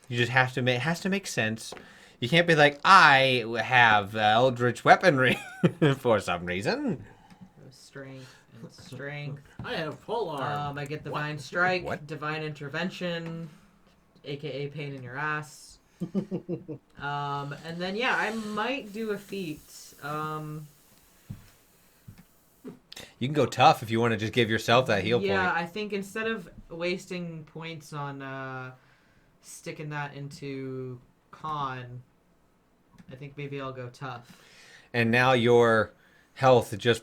You just have to it has to make sense. You can't be like, I have eldritch weaponry for some reason. Strength and strength. I have full arm. I get Divine Strike, What? Divine Intervention, aka Pain in Your Ass. And then yeah, I might do a feat. You can go tough if you want to just give yourself that heal Yeah, point. I think instead of wasting points on sticking that into con, I think maybe I'll go tough. And now your health just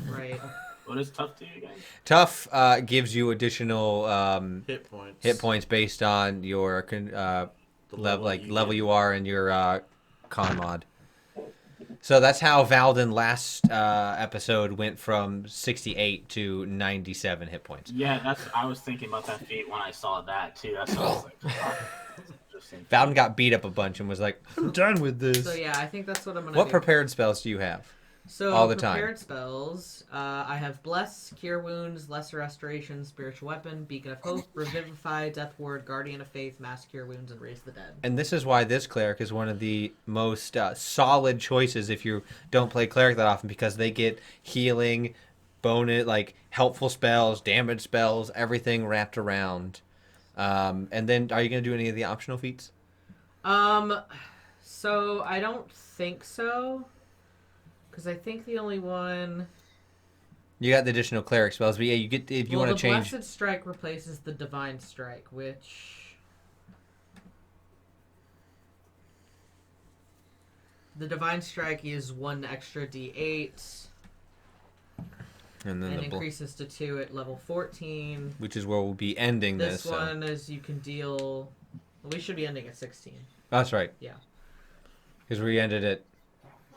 Right. What is tough to you guys? tough gives you additional Hit points. hit points based on your The level you are in your con mod. So that's how Valden last episode went from 68 to 97 hit points. Yeah, I was thinking about that feat when I saw that too. That's what I was like. Interesting. Valden got beat up a bunch and was like, I'm done with this. So yeah, I think that's what I'm gonna What do. prepared spells do you have? So all the time? prepared spells. I have Bless, Cure Wounds, Lesser Restoration, Spiritual Weapon, Beacon of Hope, Revivify, Death Ward, Guardian of Faith, Mass Cure Wounds, and Raise the Dead. And this is why this cleric is one of the most solid choices if you don't play cleric that often, because they get healing, bonus, like helpful spells, damage spells, everything wrapped around. And then, are you going to do any of the optional feats? So I don't think so, because I think the only one. You got the additional cleric spells, but yeah, you get if you want to change. The Blessed Strike replaces the Divine Strike, which. The Divine Strike is 1 extra d8. And then and the increases to 2 at level 14. which is where we'll be ending This this. one is you can deal. Well, we should be ending at 16. That's right. Yeah. Because we ended at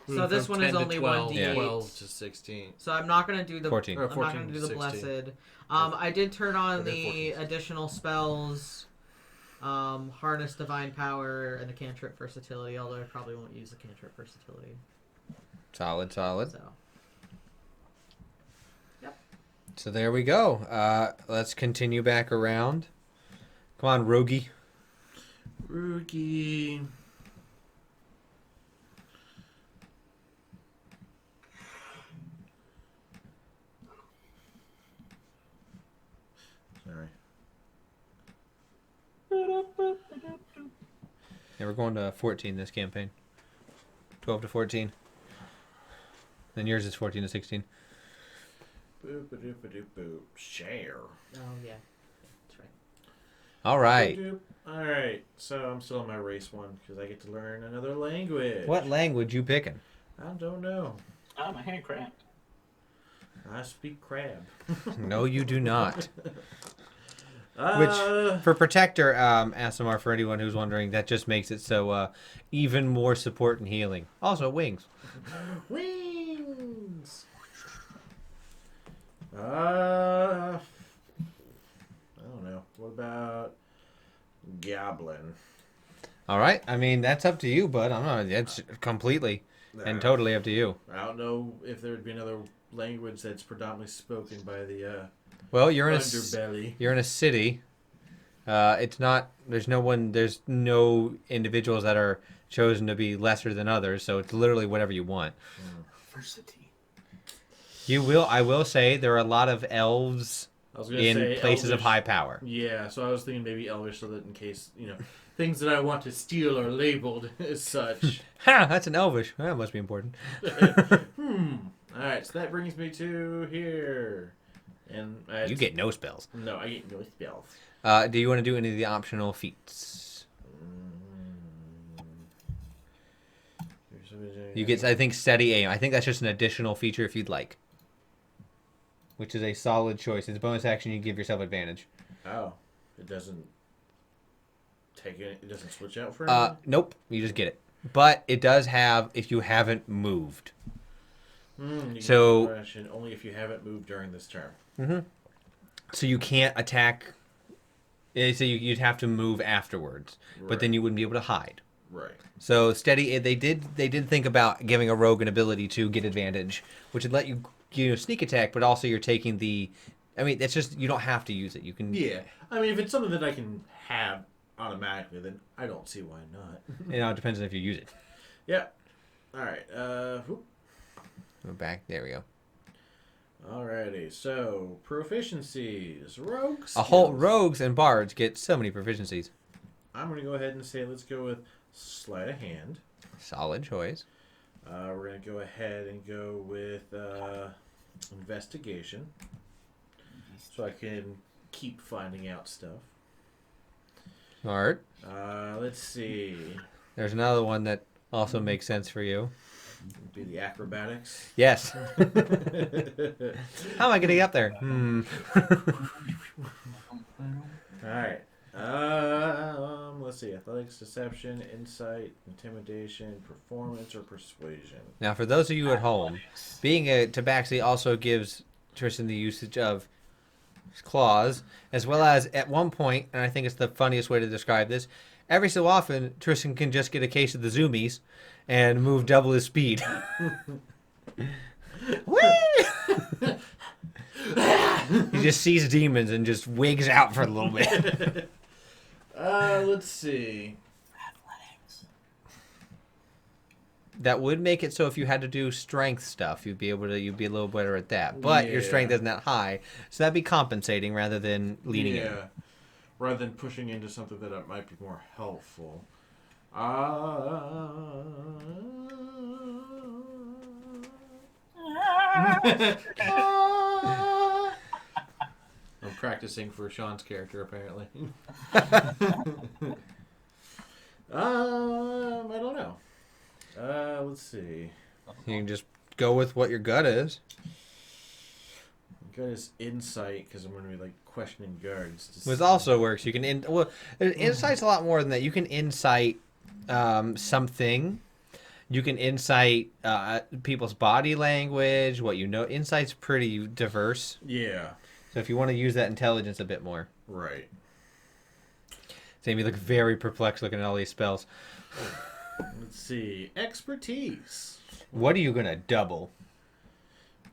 So this From one is 10 to only 12, 1d8. 12 to 16. So I'm not gonna do the 14. Or I'm not gonna 14 do to the 16. blessed. I did turn on And then the 14. additional spells, harness divine power and the cantrip versatility. Although I probably won't use the cantrip versatility. solid. So So there we go. Let's continue back around. Come on, Rogie. Rookie. Sorry. Yeah, we're going to 14 this campaign. 12 to 14. Then yours is 14 to 16. Boop, boop, boop, boop. Share. oh yeah, that's right. All right. Boop, boop. All right. So I'm still on my race one because I get to learn another language. What language you picking? I don't know. Oh, my hand cramped. I speak crab. No, you do not. Uh, For Protector, ASMR, for anyone who's wondering, that just makes it so even more support and healing. Also, wings. Wings. I don't know. What about goblin? All right. I mean, that's up to you, bud. I'm not. It's completely and totally up to you. I don't know if there would be another language that's predominantly spoken by the Well, you're in underbelly. you're in a city. It's not. There's no one. There's no individuals that are chosen to be lesser than others. So it's literally whatever you want. Diversity. You will. I will say there are a lot of elves I was gonna in say places of Elvish. high power. Yeah, so I was thinking maybe Elvish, so that in case things that I want to steal are labeled as such. Ha! That's an elvish. That must be important. All right, so that brings me to here, and You get no spells. no. I get no spells. Do you want to do any of the optional feats? You get, I think, steady aim. I think that's just an additional feature if you'd like. Which is a solid choice. It's a bonus action. You give yourself advantage. Oh, it doesn't take it. It doesn't switch out for anything? Nope. You just get it. But it does have if you haven't moved. You so- get action only if you haven't moved during this turn. So you can't attack. So you'd have to move afterwards. But then you wouldn't be able to hide. Right. So steady. They did think about giving a rogue an ability to get advantage, which would let you sneak attack, but also you're taking the. I mean, it's just you don't have to use it. You can. Yeah, I mean, if it's something that I can have automatically, then I don't see why not. It depends on if you use it. Yeah. All right. Whoop. Go back. There we go. Alrighty. So proficiencies, rogues. Rogues and bards get so many proficiencies. I'm gonna go ahead and say let's go with sleight of hand. Solid choice. We're gonna go ahead and go with investigation, so I can keep finding out stuff. Smart. Let's see. There's another one that also makes sense for you. Be the acrobatics. Yes. How am I going to get up there? All right. Let's see. Athletics, deception, insight, intimidation, performance, or persuasion. Now, for those of you at home, being a tabaxi also gives Tristan the usage of his claws, as well as at one point, and I think it's the funniest way to describe this, every so often, Tristan can just get a case of the zoomies and move double his speed. He just sees demons and just wigs out for a little bit. Let's see. That would make it so if you had to do strength stuff, you'd be a little better at that. But your strength isn't that high, so that'd be compensating rather than leading it. Yeah. Rather than pushing into something that might be more helpful. I'm practicing for Sean's character, apparently. I don't know. Let's see. You can just go with what your gut is. Got his insight because I'm going to be like questioning guards. Which also works. You can insight's a lot more than that. You can insight something. You can insight people's body language, what you know. Insight's pretty diverse. Yeah. So if you want to use that intelligence a bit more. Right. Same, you look very perplexed looking at all these spells. Let's see. Expertise. What are you going to double?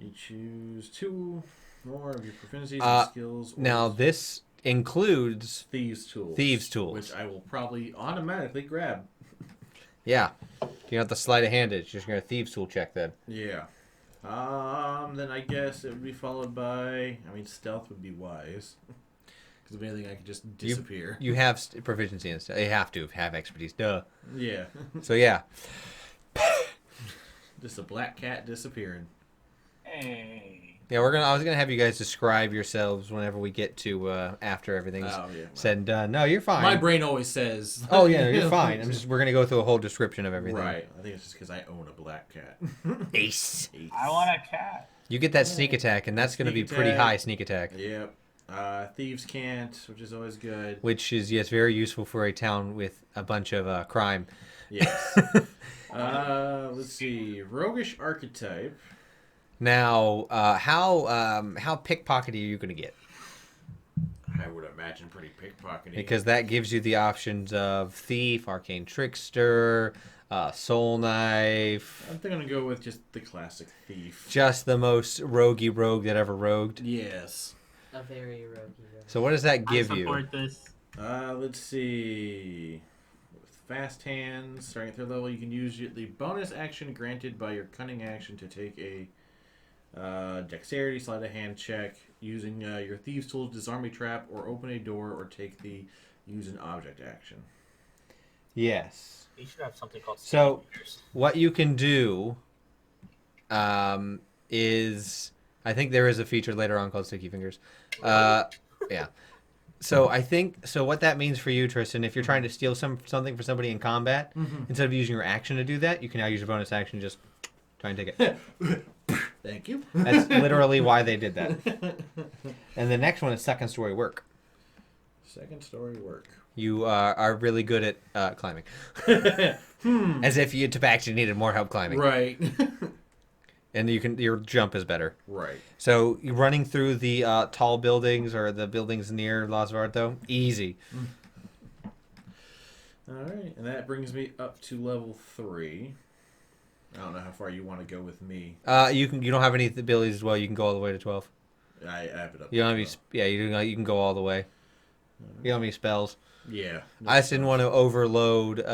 You choose 2 more of your proficiencies and skills. Now, this includes Thieves' Tools. Thieves' Tools. Which I will probably automatically grab. Yeah. You don't have to sleight of hand it. You're just going to Thieves' Tool check then. Yeah. Then I guess it would be followed by... I mean, stealth would be wise. Because if anything, I could just disappear. You have proficiency in stealth. You have to have expertise. Duh. Yeah. So, yeah. Just a black cat disappearing. Hey. Yeah, I was gonna have you guys describe yourselves whenever we get to after everything's said and done. No, you're fine. My brain always says. Oh yeah, you're fine. We're gonna go through a whole description of everything. Right. I think it's just because I own a black cat. Ace. I want a cat. You get that sneak attack, and that's gonna be Sneak pretty attack. high sneak attack. Yep. Thieves can't, which is always good. Which is very useful for a town with a bunch of crime. Yes. Let's see. Roguish archetype. Now, how pickpockety are you gonna get? I would imagine pretty pickpocketing. Because that gives you the options of thief, arcane trickster, soul knife. I'm going to go with just the classic thief. Just the most roguey rogue that ever rogued. Yes. A very roguey. So what does that give I you? support this. Let's see. With fast hands, starting at 3rd level, you can use the bonus action granted by your cunning action to take a dexterity sleight of hand check using your thieves tools, disarm a trap, or open a door, or take the use an object action. You Yes. should have something called So, fingers. what you can do is... I think there is a feature later on called Sticky Fingers. Yeah. So what that means for you, Tristan, if you're trying to steal something for somebody in combat, instead of using your action to do that, you can now use your bonus action to just try and take it. Thank you. That's literally why they did that. And the next one is second story work. Second story work. You are really good at climbing. As if you actually needed more help climbing. Right. And your jump is better. Right. So you're running through the tall buildings or the buildings near Las Varto, easy. All right, and that brings me up to level 3. I don't know how far you want to go with me. You don't have any abilities as well. You can go all the way to 12. I have it up. You don't have any, you can go all the way. You don't have any spells. Yeah. I just didn't want to overload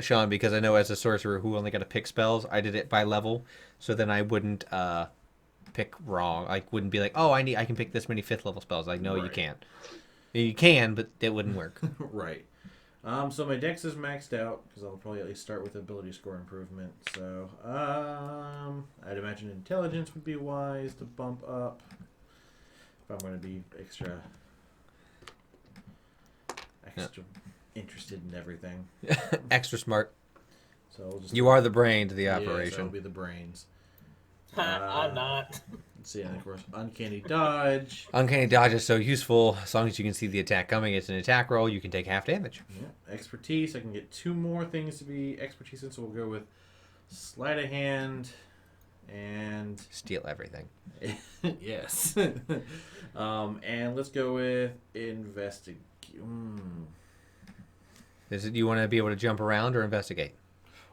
Sean because I know as a sorcerer who only got to pick spells, I did it by level, so then I wouldn't pick wrong. I wouldn't be like, oh, I can pick this many 5th level spells. Like, no, you Right. can't. You can, but it wouldn't work. Right. So my dex is maxed out because I'll probably at least start with ability score improvement. So I'd imagine intelligence would be wise to bump up if I'm going to be extra interested in everything. Extra smart. So we'll just You are the brain to the Yeah, so operation. it'll be the brains. I'm not. Let's see, and of course, uncanny dodge. Uncanny dodge is so useful. As long as you can see the attack coming, it's an attack roll. You can take half damage. Yeah. Expertise. I can get 2 more things to be expertise in, so we'll go with sleight of hand and Steal everything. yes. And let's go with investigate. Do you want to be able to jump around or investigate?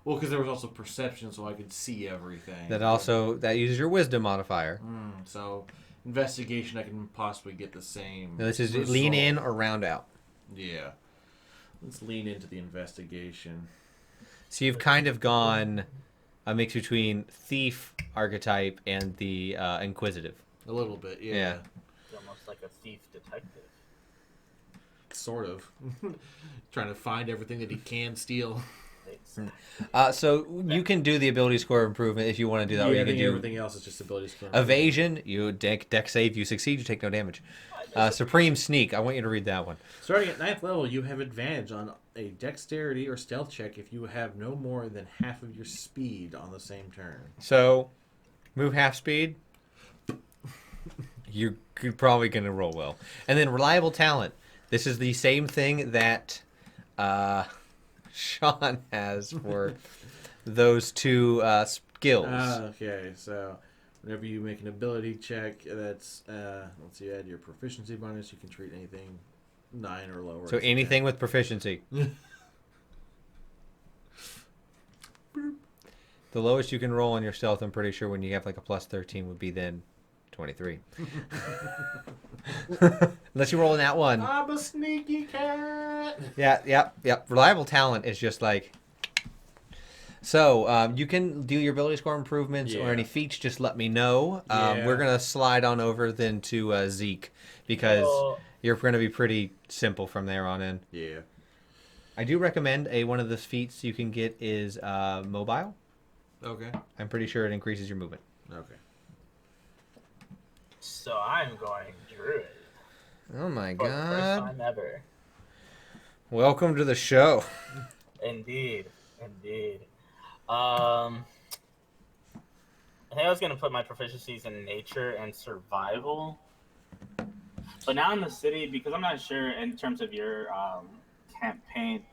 Well, because there was also perception, so I could see everything. That uses your wisdom modifier. So investigation, I can possibly get the same. Now, this is result. lean in or round out. Yeah. Let's lean into the investigation. So you've kind of gone a mix between thief archetype and the inquisitive. A little bit, yeah. Yeah. It's almost like a thief detective. Sort of. Trying to find everything that he can steal. So you can do the ability score improvement if you want to do that. Or Yeah, you I can think do everything else is just ability score. evasion. You deck save. You succeed. You take no damage. Supreme sneak. I want you to read that one. Starting at 9th level, you have advantage on a dexterity or stealth check if you have no more than half of your speed on the same turn. So move half speed. you're probably going to roll well. And then reliable talent. This is the same thing that Sean has for those two skills. Okay, so whenever you make an ability check, that's let's see, add your proficiency bonus. You can treat anything 9 or lower. So as a anything 10. with proficiency. The lowest you can roll on your stealth, I'm pretty sure, when you have like a plus 13 would be then 23. Unless you roll in that one. I'm a sneaky cat. Yeah. Reliable talent is just like... So, you can do your ability score improvements or Yeah. any feats, just let me know. Yeah. We're going to slide on over then to Zeak, because you're going to be pretty simple from there on in. Yeah. I do recommend one of the feats you can get is mobile. Okay. I'm pretty sure it increases your movement. Okay. So I'm going Druid. Oh my For the first god. time ever. Welcome to the show. Indeed. I think I was gonna put my proficiencies in nature and survival, but now in the city, because I'm not sure in terms of your campaign,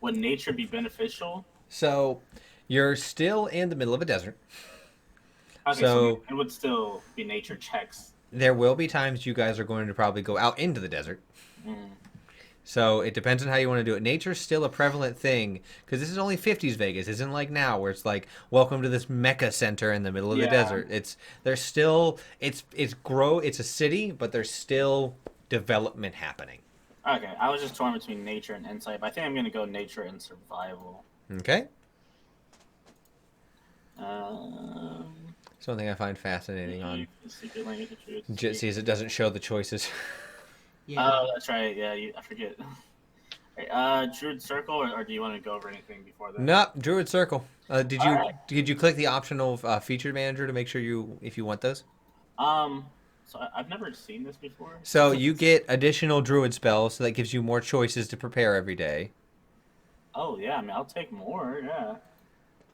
would nature be beneficial? So, you're still in the middle of a desert. Okay, So- it would still be nature checks. There will be times you guys are going to probably go out into the desert. Mm. So it depends on how you want to do it. Nature's still a prevalent thing, because this is only 50s Vegas. It isn't like now where it's like, welcome to this mecca center in the middle of the Yeah. desert. There's still it's a city, but there's still development happening. Okay, I was just torn between nature and insight, but I think I'm gonna go nature and survival. Okay. Um, Something I find fascinating on secret language of truth. Jitsi is it doesn't show the choices. Yeah. Oh, that's right. Yeah, I forget. Right, Druid Circle, or do you want to go over anything before that? Nope, Druid Circle. Did you Alright. did you click the optional featured manager to make sure if you want those? So I've never seen this before. So you get additional Druid spells, so that gives you more choices to prepare every day. Oh yeah, I mean I'll take more. Yeah.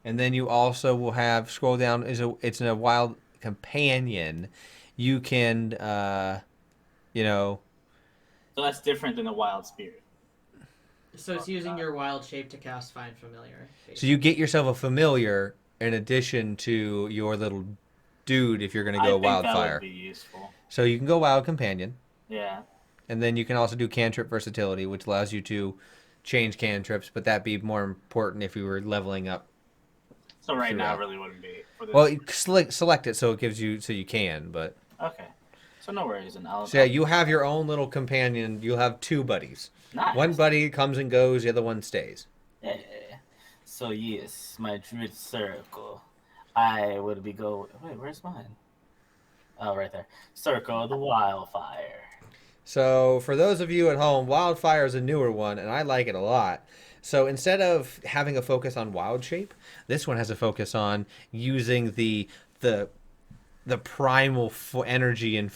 And then you also will have scroll down. It's in a wild companion. You can, So that's different than a wild spirit. So it's using your wild shape to cast Find Familiar. so you get yourself a familiar in addition to your little dude if you're going to go I think that wildfire. would be useful. So you can go wild companion, Yeah. and then you can also do cantrip versatility, which allows you to change cantrips. But that'd be more important if you were leveling up. So right Throughout. now it really wouldn't be for this. Well, you select it so it gives you so you can, but. Okay. So no worries, and I'll. So yeah, you have your own little companion. You'll have two buddies. Nice. One buddy comes and goes, the other one stays. Yeah. So yes, my Druid Circle. I would be go. Wait, where's mine? Oh, right there. Circle of the Wildfire. So for those of you at home, Wildfire is a newer one, and I like it a lot. So instead of having a focus on wild shape, this one has a focus on using the primal energy and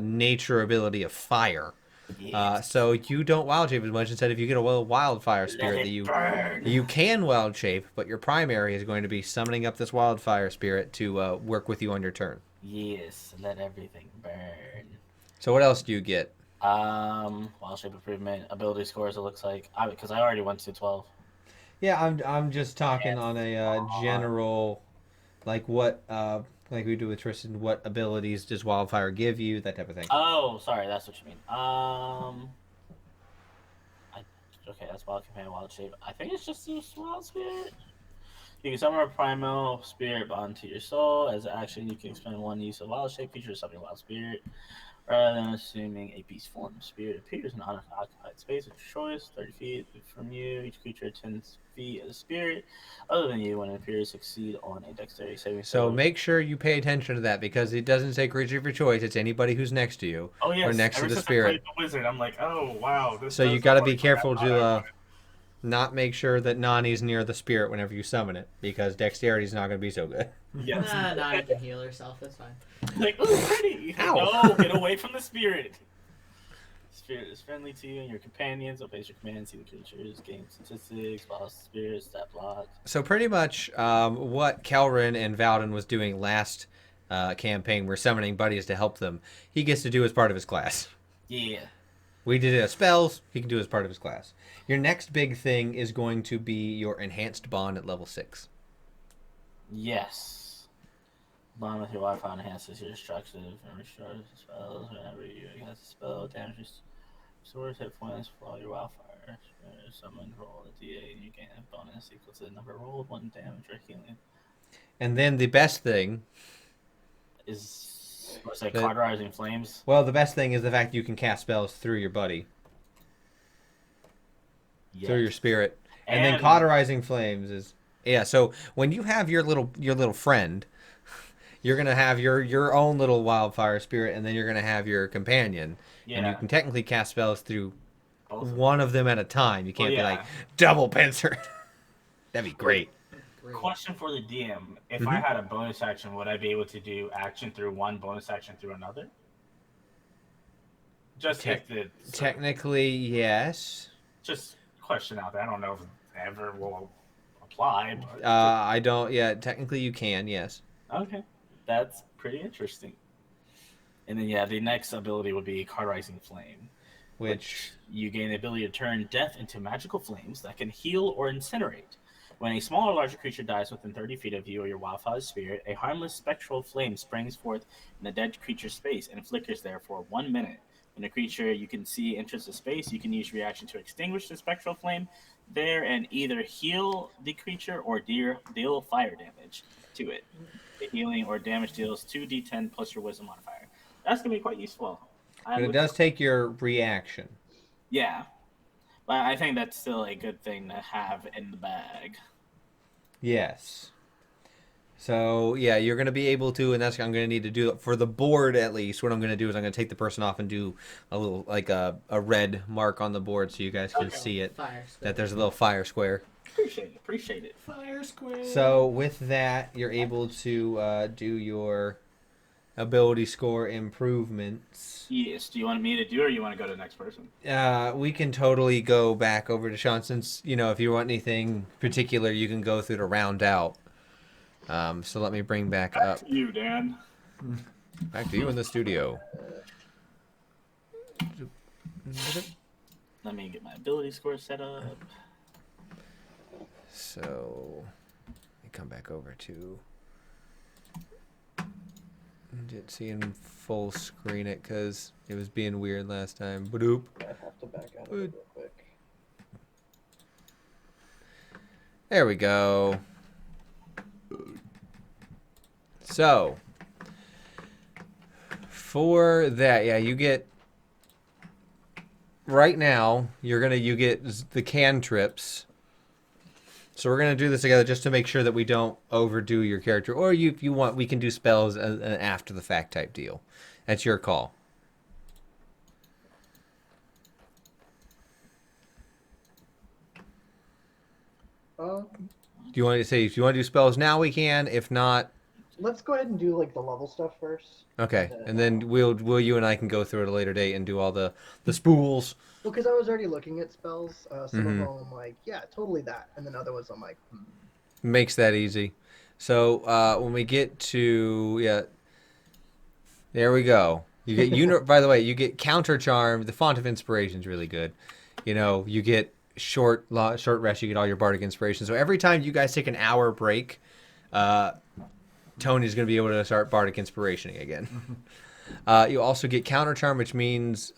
nature ability of fire. Yes. So you don't wild shape as much. Instead, if you get a wildfire spirit Let that it burn. you can wild shape, but your primary is going to be summoning up this wildfire spirit to work with you on your turn. Yes, let everything burn. So what else do you get? Wild shape improvement, ability scores. It looks like because I already went to 12. Yeah, I'm just talking on a general, like what like we do with Tristin. What abilities does wildfire give you? That type of thing. Oh, sorry, that's what you mean. Okay, that's wild companion, wild shape. I think it's just a wild spirit. You can summon a primal spirit onto your soul. As an action, you can expend one use of wild shape feature to summon a wild spirit. Rather than assuming a beast form spirit appears in an unoccupied space of your choice, 30 feet from you, each creature 10 feet as a spirit, other than you, when it appears, succeed on a dexterity saving So throw. make sure you pay attention to that because it doesn't say creature of your choice. It's anybody who's next to you Oh yes, or next to ever the since I spirit. played the wizard, I'm like, oh wow. This So you does got to look be like careful I thought I to wanted. not make sure that Nani's near the spirit whenever you summon it because dexterity is not going to be so good. Yes. Nani can heal herself. That's fine. Like, oh, pretty. Ow. No, get away from the spirit. Spirit is friendly to you and your companions. Obeys your commands. See the creatures. Game statistics. Boss spirit. Stat block. So pretty much what Kelrin and Valdin was doing last campaign, we're summoning buddies to help them. He gets to do as part of his class. Yeah. We did it as spells. He can do it as part of his class. Your next big thing is going to be your enhanced bond at level 6. Yes. Bond with your Wi-Fi enhances your destructive and restores spells whenever you cast a spell. Damages restores hit points for all your wildfire. Someone roll a d8 and you gain a bonus equal to the number rolled, 1 damage or healing. And then the best thing Is what's that? Cauterizing flames. Well, the best thing is the fact you can cast spells through your buddy, through your spirit, and then cauterizing flames is So when you have your little friend, you're gonna have your own little wildfire spirit, and then you're gonna have your companion, and you can technically cast spells through one of them at a time. You can't be like double pincer. That'd be great. Question for the DM: if I had a bonus action, would I be able to do action through one, bonus action through another? Just technically, yes. Just question out there. I don't know if it ever will apply. But I don't. Yeah, technically you can. Yes. Okay, that's pretty interesting. And then the next ability would be Cauterizing Flame, which you gain the ability to turn death into magical flames that can heal or incinerate. When a small or larger creature dies within 30 feet of you or your wildfire spirit, a harmless spectral flame springs forth in the dead creature's space and flickers there for 1 minute. When a creature you can see enters the space, you can use reaction to extinguish the spectral flame there and either heal the creature or deal fire damage to it. The healing or damage deals 2d10 plus your wisdom modifier. That's going to be quite useful. But it does take your reaction. Yeah. But I think that's still a good thing to have in the bag. Yes. So, you're going to be able to, and that's what I'm going to need to do for the board at least. What I'm going to do is I'm going to take the person off and do a little, like a red mark on the board so you guys can see it. That there's a little fire square. Appreciate it. Fire square. So, with that, you're able to do your ability score improvements. Yes. Do you want me to do it or you want to go to the next person? We can totally go back over to Sean since, if you want anything particular, you can go through to round out. So let me bring back up. Back to you, Dan. Back to you in the studio. Let me get my ability score set up. So, let me come back over to... Didn't see in full screen it because it was being weird last time. Badoop. I have to back out of it real quick. There we go. So, for that, you get... Right now, you get the cantrips. So we're going to do this together just to make sure that we don't overdo your character. Or if you want, we can do spells as an after-the-fact type deal. That's your call. Do you want to say, if you want to do spells now, we can. If not... Let's go ahead and do, the level stuff first. Okay, and then you and I can go through at a later date and do all the spools. Well, because I was already looking at spells. Some of them I'm like, yeah, totally that. And then other ones I'm like, Makes that easy. So when we get to, there we go. You get, by the way, you get Counter Charm. The Font of Inspiration is really good. You get short rest, you get all your Bardic Inspiration. So every time you guys take an hour break, Tony's going to be able to start Bardic Inspiration again. You also get Counter Charm, which means...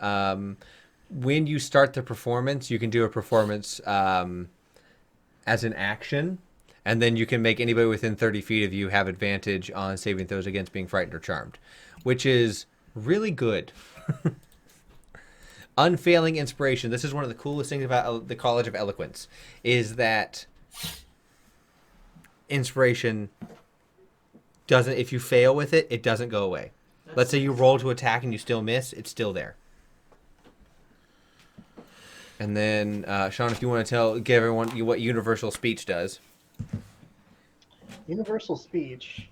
when you start the performance, you can do a performance as an action, and then you can make anybody within 30 feet of you have advantage on saving throws against being frightened or charmed, which is really good. Unfailing Inspiration. This is one of the coolest things about the College of Eloquence, is that inspiration doesn't, if you fail with it, it doesn't go away. Let's say you roll to attack and you still miss, it's still there. And then, Sean, if you want to give everyone what Universal Speech does. Universal Speech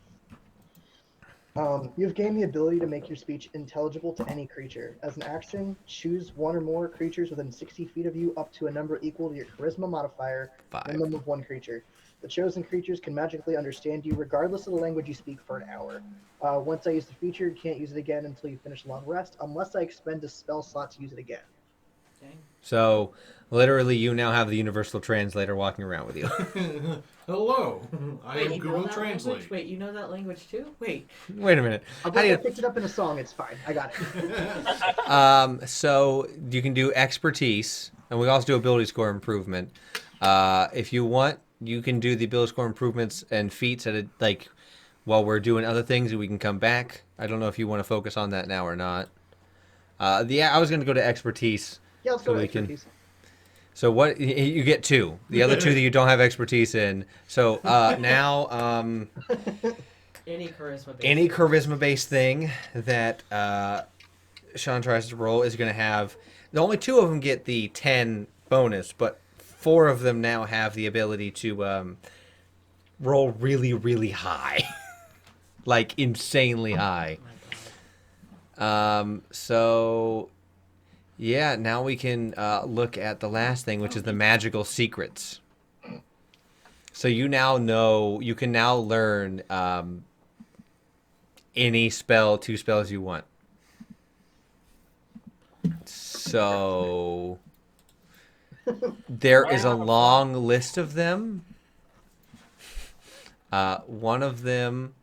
You've gained the ability to make your speech intelligible to any creature. As an action, choose one or more creatures within 60 feet of you up to a number equal to your charisma modifier, 5. minimum of one creature. The chosen creatures can magically understand you regardless of the language you speak for an hour. Once I use the feature, you can't use it again until you finish a long rest, unless I expend a spell slot to use it again. Dang. So, literally, you now have the universal translator walking around with you. Hello, I Wait, am you know Google that Translate. language? Wait, you know that language too? Wait. Wait a minute. I'll How go do I picked it up in a song. It's fine. I got it. So you can do expertise, and we also do ability score improvement. If you want, you can do the ability score improvements and feats at while we're doing other things, we can come back. I don't know if you want to focus on that now or not. I was going to go to expertise. Yeah, let's So go to we can- expertise. So what you get 2. The other 2 that you don't have expertise in. So now Any charisma. any charisma-based thing that Sean tries to roll is going to have. The only 2 of them get the 10 bonus, but 4 of them now have the ability to roll really, really high, like insanely high. Oh my God. So yeah, now we can look at the last thing, which is the magical secrets. So you now know, you can now learn any spell, 2 spells you want. So there is a long list of them. One of them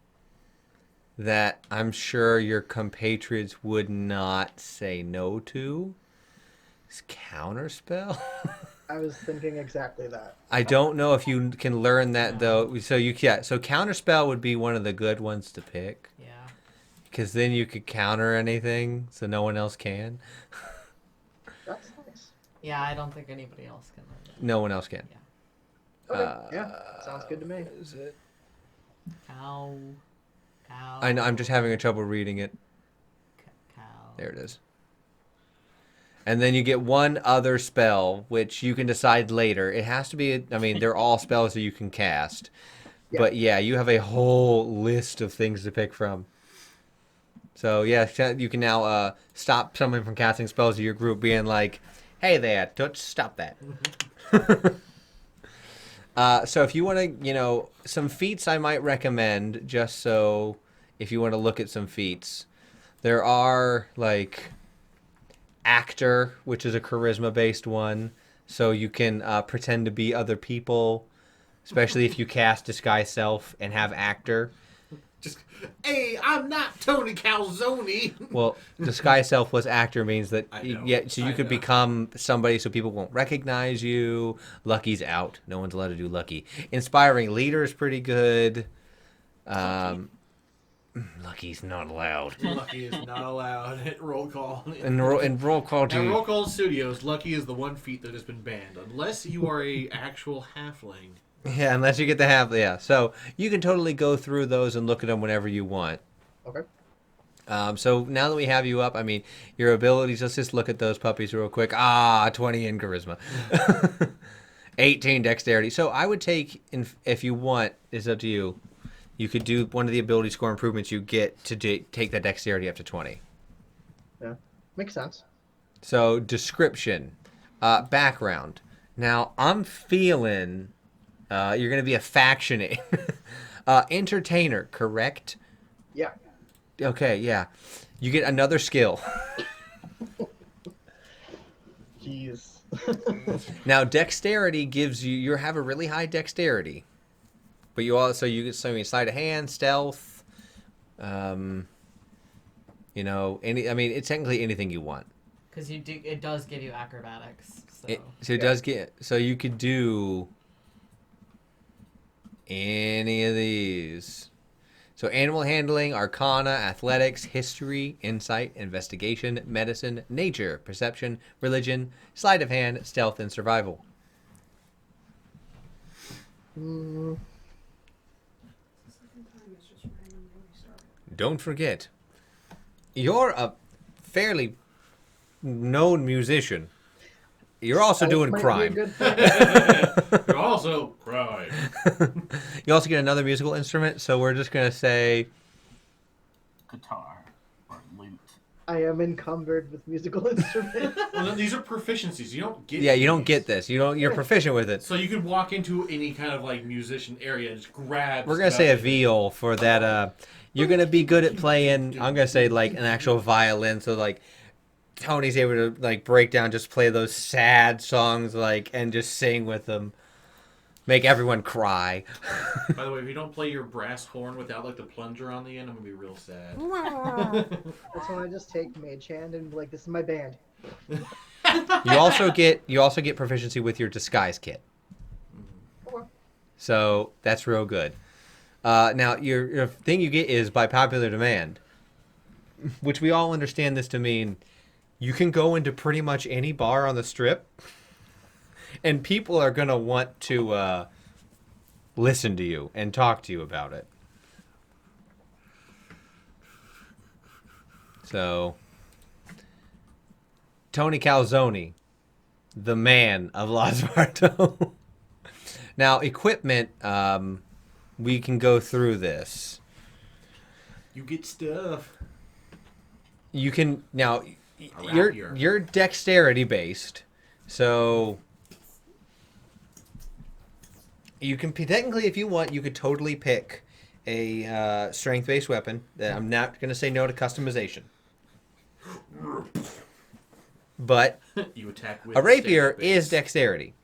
that I'm sure your compatriots would not say no to is counterspell. I was thinking exactly that. I don't know if you can learn that though. So so counterspell would be one of the good ones to pick. Yeah. Because then you could counter anything, so no one else can. That's nice. Yeah, I don't think anybody else can learn that. No one else can. Okay, yeah, sounds good to me. Is it? Cow. Cow. I know, I'm just having a trouble reading it. Cow. There it is. And then you get one other spell, which you can decide later. It has to be, I mean, they're all spells that you can cast. Yeah. But yeah, you have a whole list of things to pick from. So yeah, you can now stop someone from casting spells to your group being like, hey there, Toots, stop that. So if you want to, some feats I might recommend, just so if you want to look at some feats. There are, actor, which is a charisma-based one. So you can pretend to be other people, especially if you cast Disguise Self and have actor. Just, hey, I'm not Tony Calzone. Well, Disguise Self plus actor means that, I know, so you I could know. become somebody so people won't recognize you. Lucky's out. No one's allowed to do Lucky. Inspiring Leader is pretty good. Lucky's not allowed. Lucky is not allowed at roll call. In roll call At too. Roll Call Studios, Lucky is the one feat that has been banned, unless you are a actual halfling. Yeah, unless you get the half. Yeah, so you can totally go through those and look at them whenever you want. Okay. So now that we have you up, I mean, your abilities, let's just look at those puppies real quick. 20 in charisma. 18 dexterity. So I would take, if you want, it's up to you. You could do one of the ability score improvements you get to take that dexterity up to 20. Yeah, makes sense. So description, background. Now I'm feeling you're going to be a factioning. Entertainer, correct? Yeah. Okay, yeah. You get another skill. Jeez. Now dexterity gives you have a really high dexterity. But you also sleight of hand, stealth, it's technically anything you want. Because it does give you acrobatics. So. It does get, so you could do any of these. So animal handling, arcana, athletics, history, insight, investigation, medicine, nature, perception, religion, sleight of hand, stealth, and survival. Don't forget, you're a fairly known musician. You're also doing Might be a crime. good thing. You're also crime. You also get another musical instrument, so we're just going to say guitar or lute? I am encumbered with musical instruments. Well, these are proficiencies. You don't get. Yeah, you don't these. get this. You're proficient with it. So you could walk into any kind of like musician area and just grab. We're gonna say a stuff. viol for that. You're gonna be good at playing. I'm gonna say like an actual violin. So like Tony's able to like break down, just play those sad songs like and just sing with them, make everyone cry. By the way, if you don't play your brass horn without like the plunger on the end, I'm gonna be real sad. That's when I just take Mage Hand and be like, this is my band. You also get proficiency with your disguise kit. Okay. So that's real good. Now your thing you get is by popular demand, which we all understand this to mean you can go into pretty much any bar on the strip, and people are gonna want to listen to you and talk to you about it. So, Tony Calzone, the man of Las Varto. Now, equipment, we can go through this. You get stuff. You can now. A You're rapier. dexterity based, so you can technically, if you want, you could totally pick a strength based weapon. I'm not going to say no to customization, but You attack with a rapier stick base. is dexterity.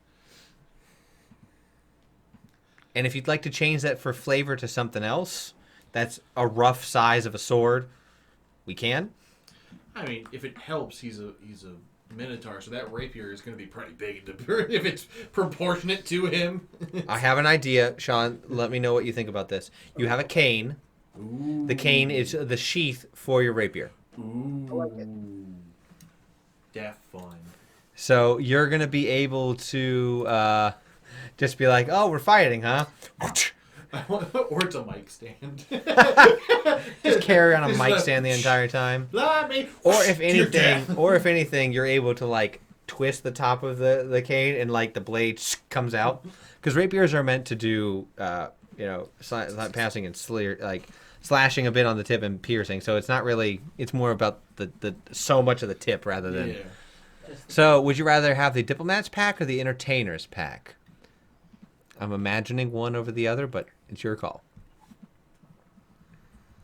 And if you'd like to change that for flavor to something else, that's a rough size of a sword, we can. I mean, if it helps, he's a minotaur, so that rapier is going to be pretty big if it's proportionate to him. I have an idea, Sean. Let me know what you think about this. You have a cane. Ooh. The cane is the sheath for your rapier. Ooh. I like it. Def fun. So you're going to be able to just be like, oh, we're fighting, huh? Or it's a mic stand. Just carry on a Just mic like, stand the entire time. Let me. Or if You're dead. anything, you're able to like twist the top of the cane and like the blade comes out. Because rapiers are meant to do, passing and slashing a bit on the tip and piercing. So it's not really. It's more about the so much of the tip rather than. Yeah. So would you rather have the Diplomat's pack or the Entertainer's pack? I'm imagining one over the other, but it's your call.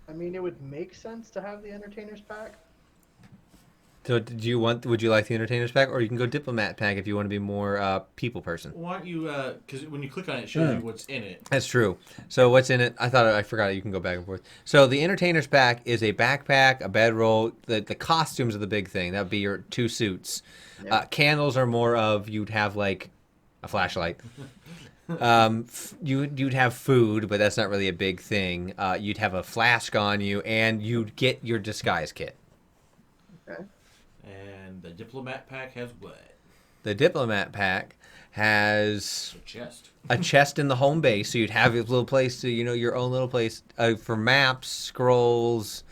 I mean, it would make sense to have the Entertainer's Pack. So would you like the Entertainer's pack, or you can go Diplomat pack if you want to be more people person? Why don't you? Because when you click on it, it shows you what's in it. That's true. So what's in it? I forgot. You can go back and forth. So the Entertainer's pack is a backpack, a bedroll. The costumes are the big thing. That would be your 2 suits. Yeah. Candles are more of you'd have like a flashlight. You'd have food, but that's not really a big thing. You'd have a flask on you, and you'd get your disguise kit. Okay. And the diplomat pack has what? The Diplomat pack has A chest. a chest in the home base, so you'd have your little place to, your own little place for maps, scrolls.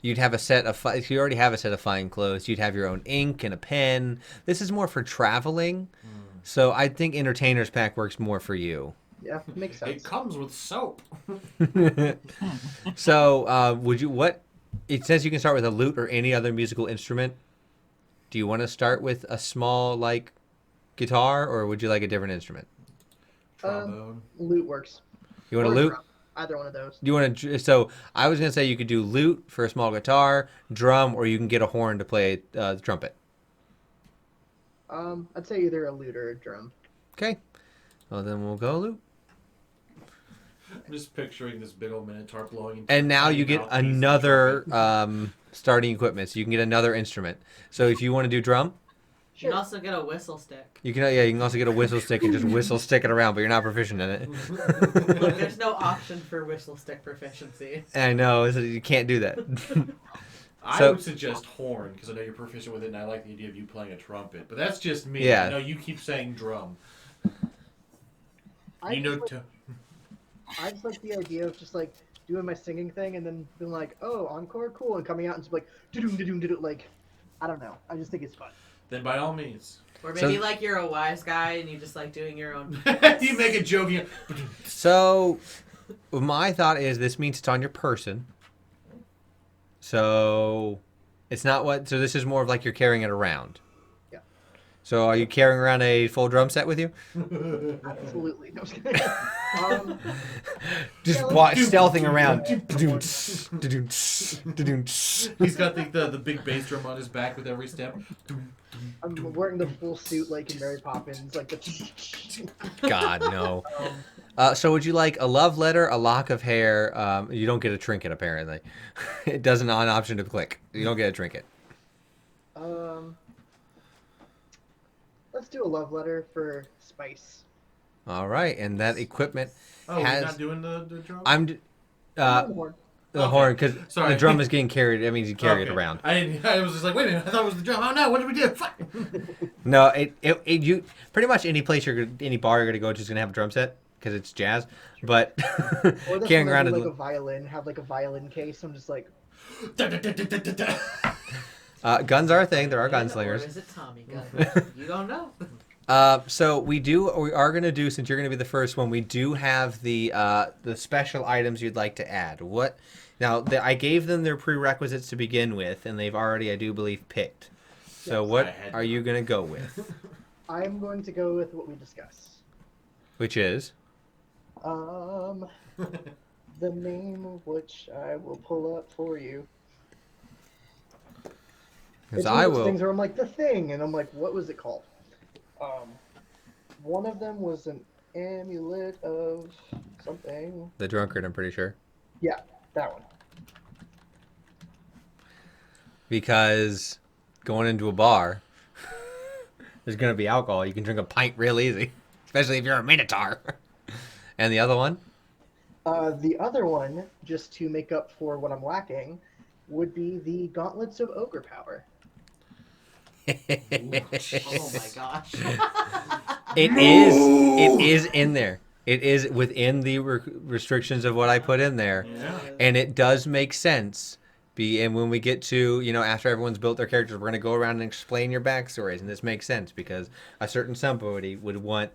You'd have a set of, if you already have a set of fine clothes, you'd have your own ink and a pen. This is more for traveling, so I think Entertainer's pack works more for you. Yeah, makes sense. It comes with soap. So, it says you can start with a lute or any other musical instrument. Do you want to start with a small, like, guitar, or would you like a different instrument? Trombone. Lute works. You want a Or lute? drum. Either one of those. You want to? So I was gonna say you could do lute for a small guitar, drum, or you can get a horn to play the trumpet. I'd say either a lute or a drum. Okay. Well, then we'll go lute. I'm just picturing this big old minotaur blowing. Into And a now tiny you get mouthpiece of another trumpet. starting equipment, so you can get another instrument. So if you want to do drum, You can also get a whistle stick. you can also get a whistle stick and just whistle stick it around, but you're not proficient in it. Look, there's no option for whistle stick proficiency. I know you can't do that. I So- would suggest horn because I know you're proficient with it, and I like the idea of you playing a trumpet. But that's just me. Yeah. I know you keep saying drum. I You know, just like the idea of just like doing my singing thing and then being like, oh, encore, cool, and coming out and just like, do like, I don't know. I just think it's fun. then by all means, Or So- maybe like you're a wise guy and you just like doing your own. you make a joke. You So my thought is this means it's on your person. So it's not what. So this is more of like you're carrying it around. Yeah. So are you carrying around a full drum set with you? Absolutely. No, I'm just kidding. Just Yeah, watch like- stealthing around. He's got the big bass drum on his back with every step. I'm wearing the full suit like in Mary Poppins, like the. God no. So would you like a love letter, a lock of hair? You don't get a trinket apparently. It doesn't an option to click. You don't get a trinket. Let's do a love letter for Spice. All right, and that equipment Oh, you're has. not doing the drum? I'm. Down the horn. The Okay. horn, because Sorry. the drum is getting carried. That means you carry it Okay. around. I was just like, wait a minute, I thought it was the drum. Oh no, what did we do? Fuck. No, you pretty much any place any bar you're gonna go to is gonna have a drum set because it's jazz. But Or that's carrying when I around do, a like a violin, have like a violin case. I'm just like, guns are a thing. There are Or gunslingers. is it Tommy gun? You don't know. So we are gonna do, since you're gonna be the first one, we do have the special items you'd like to add. What? Now I gave them their prerequisites to begin with, and they've already, I do believe, picked. So Yes. what I had are you gonna go with? I'm going to go with what we discussed. Which is? The name of which I will pull up for you. Because It's one I of those will. things where I'm like, the thing, and I'm like, what was it called? One of them was an amulet of something. The drunkard, I'm pretty sure. Yeah, that one. Because going into a bar, there's gonna be alcohol. You can drink a pint real easy, especially if you're a minotaur. And the other one? The other one, just to make up for what I'm lacking, would be the Gauntlets of Ogre Power. Oh my gosh. It is in there. It is within the restrictions of what I put in there, Yeah. and it does make sense. And when we get to, after everyone's built their characters, we're gonna go around and explain your backstories, and this makes sense because a certain somebody would want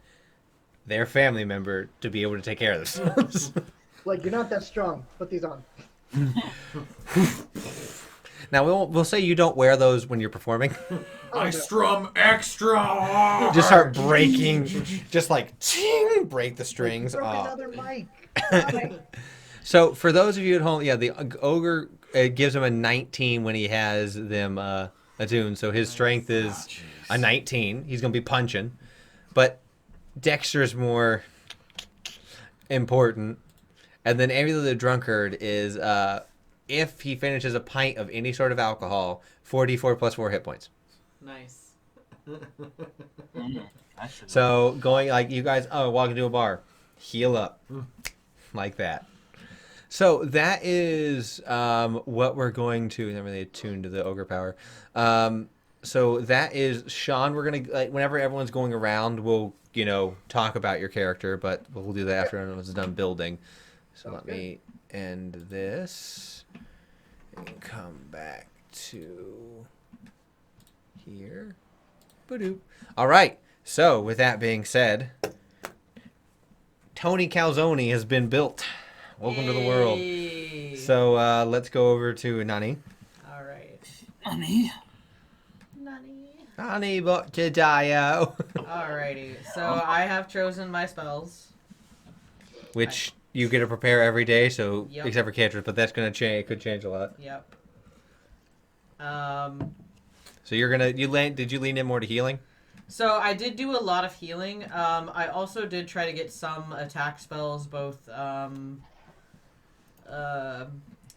their family member to be able to take care of themselves. Like, you're not that strong. Put these on. Now we'll say you don't wear those when you're performing. I strum extra hard. Just start breaking, just like ting, break the strings. Broke Oh. another mic. So for those of you at home, yeah, the ogre gives him a 19 when he has them attuned. So his strength is a 19. He's gonna be punching, but Dexter's more important. And then Amulet of the Drunkard is if he finishes a pint of any sort of alcohol, 4d4 plus 4 hit points. Nice. So going like you guys, walk into a bar, heal up, like that. So that is what we're going to. Not really attuned to the ogre power. So that is Sean. We're gonna whenever everyone's going around, we'll talk about your character, but we'll do that after everyone's done building. So let me end this and come back to here. Ba-doop. All right. So with that being said, Tony Calzone has been built. Welcome to the world. Yay. So let's go over to Nani. All right. Honey. Nani Botadio. Alrighty. So I have chosen my spells. Which you get to prepare every day, so Yep. except for cantrips, but that's gonna change. It could change a lot. Yep. So you're gonna did you lean in more to healing? So I did do a lot of healing. I also did try to get some attack spells, both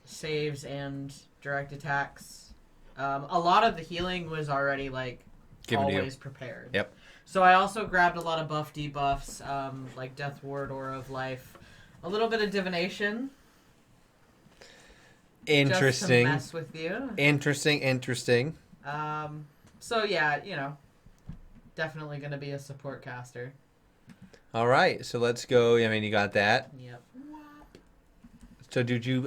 saves and direct attacks. A lot of the healing was already Given to you. always prepared. Yep. So I also grabbed a lot of buff debuffs, like Death Ward, Aura of Life, a little bit of divination. Interesting. Just to mess with you. Interesting. So yeah, definitely gonna be a support caster. All right, so let's go. I mean, you got that. Yep. So did you?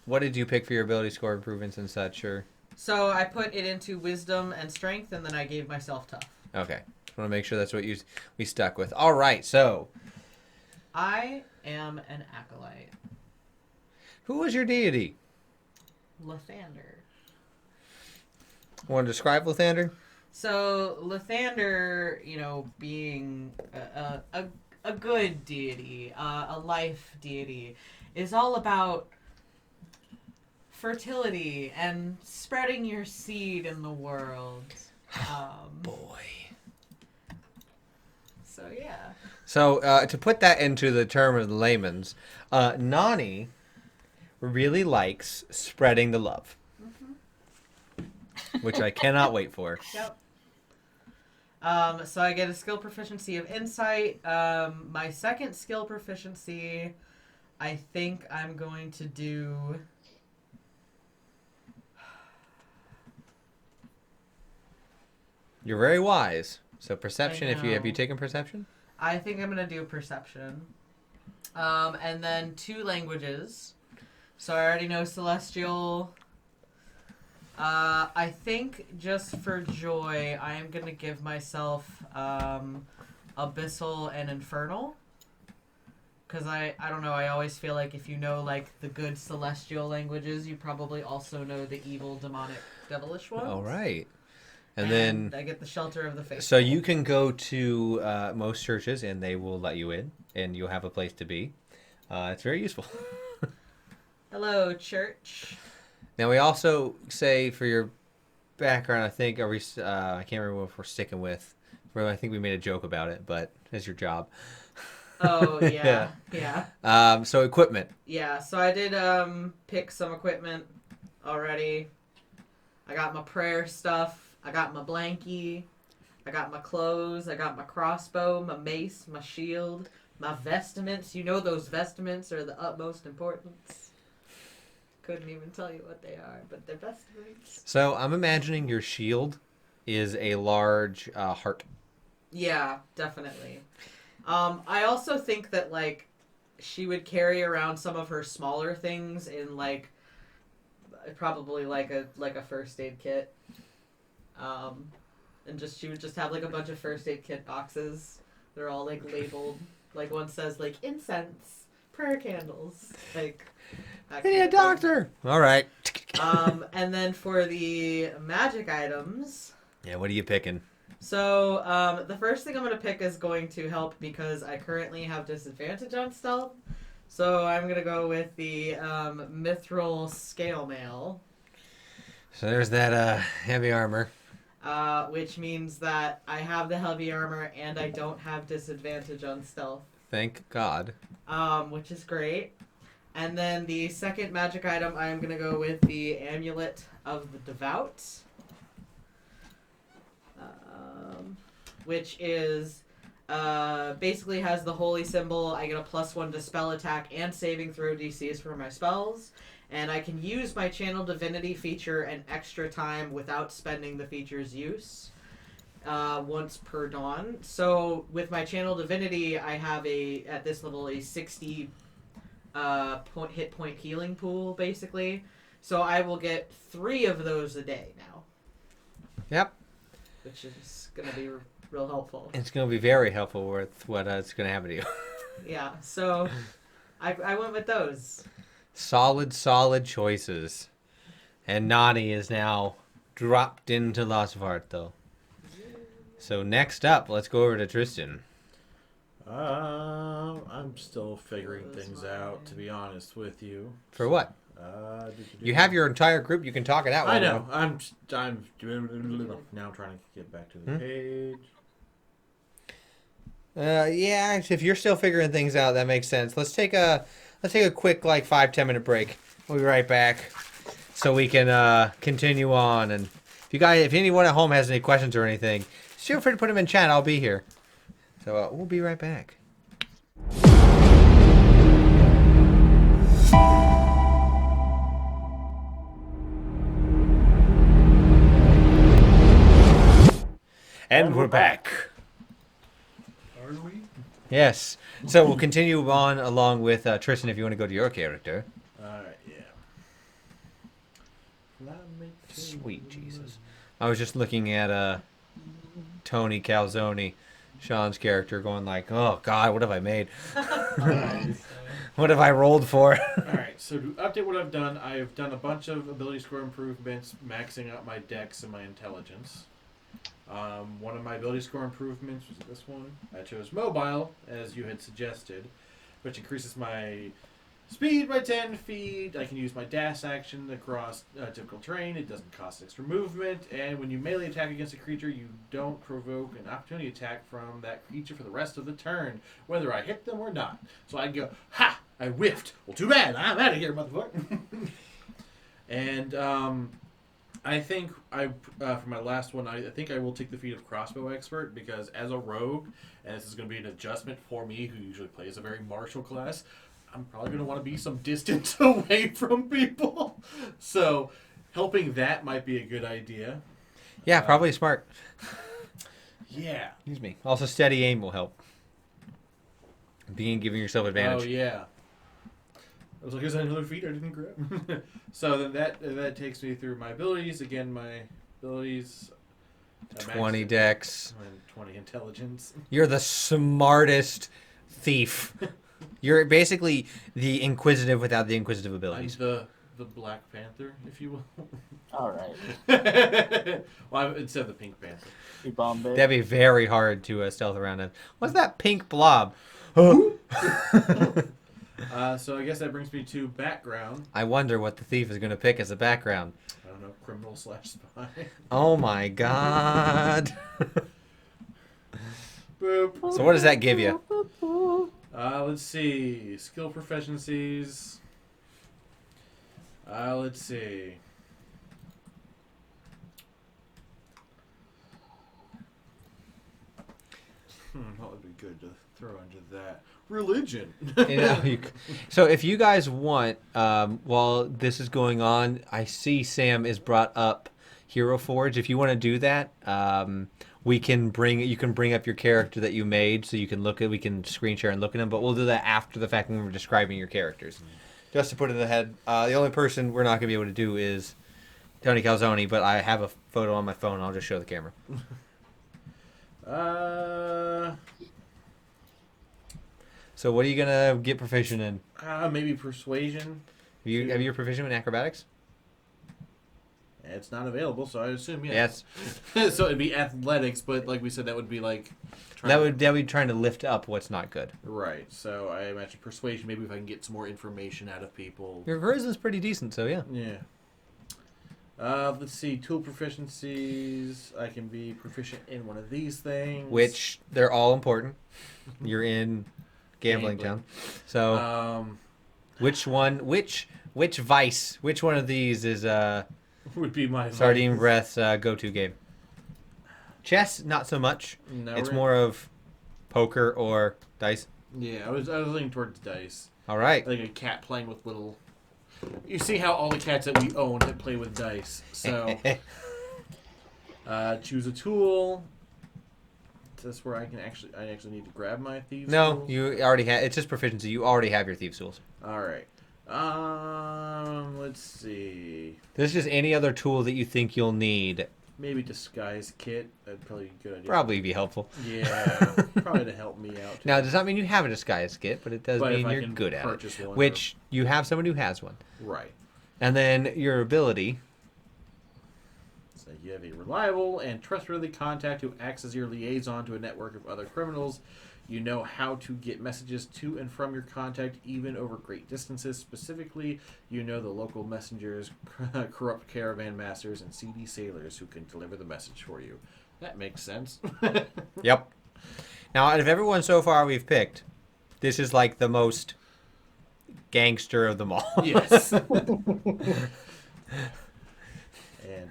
What did you pick for your ability score improvements and such? Or So I put it into wisdom and strength, and then I gave myself tough. okay, just want to make sure that's what we stuck with. All right, so I am an acolyte. who was your deity? Lathander. Want to describe Lathander? So Lathander, being a good deity, a life deity, is all about fertility and spreading your seed in the world. Boy. So yeah. So to put that into the term of the layman's, Nani really likes spreading the love, which I cannot wait for. Yep. So I get a skill proficiency of insight. My second skill proficiency, I think I'm going to do. You're very wise. So perception. I If you have you know. taken perception? I think I'm gonna do perception. And then 2 languages. So I already know Celestial. I think just for joy, I am gonna give myself Abyssal and Infernal. Because I don't know, I always feel like if you know like the good Celestial languages, you probably also know the evil, demonic, devilish ones. All right. And And then, I get the Shelter of the Faithful. so you can go to most churches and they will let you in, and you'll have a place to be. It's very useful. Hello, church. Now we also say for your background, I think, I can't remember what we're sticking with. I think we made a joke about it, but it's your job. Oh, yeah. Yeah. So equipment. Yeah, so I did pick some equipment already. I got my prayer stuff. I got my blankie. I got my clothes. I got my crossbow, my mace, my shield, my vestments. You know those vestments are the utmost importance. Couldn't even tell you what they are, but they're vestments. So I'm imagining your shield is a large heart. Yeah, definitely. I also think that like she would carry around some of her smaller things in like probably like a first aid kit. And she would just have like a bunch of first aid kit boxes. They're all like labeled. Like one says like incense, prayer candles, like. I need a doctor. All right. And then for the magic items. Yeah, what are you picking? So the first thing I'm going to pick is going to help because I currently have disadvantage on stealth. So I'm going to go with the mithril scale mail. So there's that heavy armor. Which means that I have the heavy armor and I don't have disadvantage on stealth. Thank God. Which is great. And then the second magic item, I'm going to go with the Amulet of the Devout. Which is basically has the holy symbol. I get a +1 to spell attack and saving throw DCs for my spells. And I can use my Channel Divinity feature an extra time without spending the feature's use once per dawn. So with my Channel Divinity, I have at this level, a 60 hit point healing pool, basically. So I will get 3 of those a day now. Yep. Which is going to be real helpful. It's going to be very helpful with what it's going to happen to you. Yeah, so I went with those. Solid choices. And Nani is now dropped into Las Varto. So next up, let's go over to Tristin. I'm still figuring things out, to be honest with you. For what? You have your entire group. You can talk it out. I know. I'm now I'm trying to get back to the page. Yeah, if you're still figuring things out, that makes sense. Let's take a quick 5-10 minute break. We'll be right back so we can continue on. And if anyone at home has any questions or anything, feel free to put them in chat. I'll be here. So we'll be right back. And we're back. Are we? Yes. So we'll continue on along with Tristan if you want to go to your character. Alright, yeah. Sweet Jesus. I was just looking at Tony Calzone Sean's character going like, "Oh God, what have I made? What have I rolled for?" Alright, so to update what I've done a bunch of ability score improvements, maxing out my dex and my intelligence. One of my ability score improvements was this one. I chose mobile, as you had suggested, which increases my speed by 10 feet. I can use my dash action across typical terrain. It doesn't cost extra movement. And when you melee attack against a creature, you don't provoke an opportunity attack from that creature for the rest of the turn, whether I hit them or not. So I go, ha! I whiffed. Well, too bad. I'm out of here, motherfucker. And I think for my last one, I think I will take the feat of crossbow expert because as a rogue, and this is going to be an adjustment for me, who usually plays a very martial class, I'm probably going to want to be some distance away from people. So helping that might be a good idea. Yeah, probably smart. Yeah. Excuse me. Also, steady aim will help. Giving yourself advantage. Oh, yeah. I was like, is that another feat I didn't grab? So then that takes me through my abilities. Again, my abilities. 20 dex. And 20 intelligence. You're the smartest thief. You're basically the inquisitive without the inquisitive I'm abilities. the Black Panther, if you will. All right. Well, instead of the Pink Panther. You Bombay. That'd be very hard to stealth around in. What's that pink blob? So I guess that brings me to background. I wonder what the thief is going to pick as a background. I don't know, criminal / spy. Oh my God. Boop. So what does that give you? Let's see. Skill proficiencies. Let's see. What would be good to throw into that? Religion. So if you guys want, while this is going on, I see Sam is brought up Hero Forge. If you want to do that, you can bring up your character that you made, so you can we can screen share and look at them. But we'll do that after the fact when we're describing your characters, just to put it in the head. The only person we're not gonna be able to do is Tony Calzone, but I have a photo on my phone. I'll just show the camera. So what are you gonna get proficient in? Maybe persuasion. Have you proficient in acrobatics? It's not available, so I assume yes. So it'd be athletics, but like we said, that would be like That would be trying to lift up what's not good. right. So I imagine persuasion. Maybe if I can get some more information out of people. Your charisma's pretty decent, so yeah. Yeah. Let's see. Tool proficiencies. I can be proficient in one of these things. Which they're all important. You're in gambling town, so which vice? Which one of these is would be my Sardine Breath's go-to game? Chess, not so much. No, It's more of poker or dice. Yeah, I was leaning towards dice. All right. Like a cat playing with little. You see how all the cats that we own that play with dice. So choose a tool. That's where I actually need to grab my thieves. No, tools. you already have. It's just proficiency. You already have your thieves tools. All right. Let's see. There's just any other tool that you think you'll need. Maybe disguise kit. That'd probably be a good idea. Probably be helpful. Yeah, probably to help me out. Now, it does not mean you have a disguise kit, but it does But if mean I you're can good at it. purchase one, Which you have someone who has one. Right. And then your ability. So you have a reliable and trustworthy contact who acts as your liaison to a network of other criminals. You know how to get messages to and from your contact, even over great distances. Specifically, you know the local messengers, corrupt caravan masters, and seedy sailors who can deliver the message for you. That makes sense. Yep. Now, out of everyone so far we've picked, this is like the most gangster of them all. Yes. And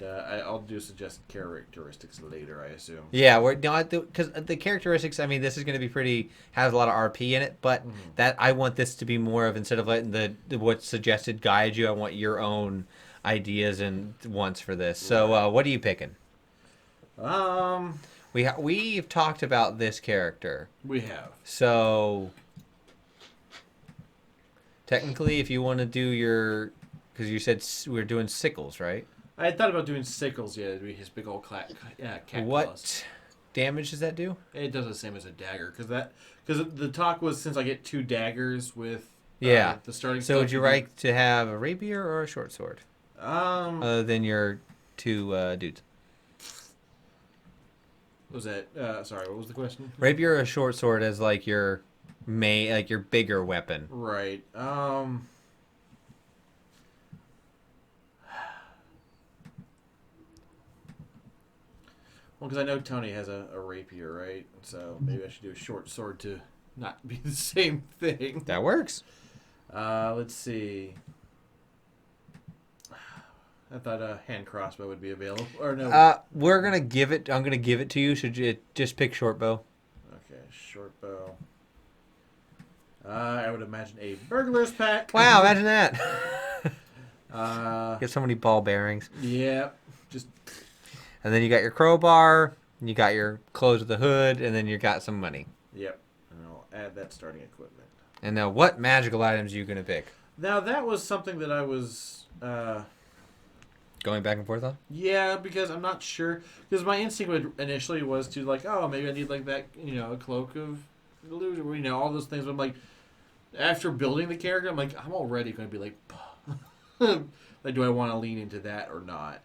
I'll do suggested characteristics later, I assume. Yeah, because the characteristics. I mean, this is going to be pretty. Has a lot of RP in it, but that I want this to be more of, instead of letting the what's suggested guide you, I want your own ideas and wants for this. So, what are you picking? We've talked about this character. We have. So technically, if you want to do because you said we're doing sickles, right? I had thought about doing sickles, yeah, it'd be his big old cat claws. damage does that do? It does the same as a dagger because the talk was since I get 2 daggers with Yeah. the starting. So stuff, would you like to have a rapier or a short sword? What Other than your 2 dudes. was that? Sorry, what was the question? Rapier or a short sword as like your main, like your bigger weapon. Right. Well, because I know Tony has a rapier, right? So maybe I should do a short sword to not be the same thing. That works. Let's see. I thought a hand crossbow would be available, or no? We're gonna give it. I'm gonna give it to you. Should you just pick short bow? Okay, short bow. I would imagine a burglar's pack. Wow, imagine that. Uh, You have so many ball bearings, yeah, just and then you got your crowbar. You got your clothes with the hood, and then you got some money. yep. And I'll add that starting equipment. And now, what magical items are you gonna pick? Now that was something that I was. Going back and forth on? Yeah, because I'm not sure. Because my instinct initially was to like, oh, maybe I need like that, a cloak of illusion, all those things. But I'm like, after building the character, I'm like, I'm already going to be like, like, do I want to lean into that or not?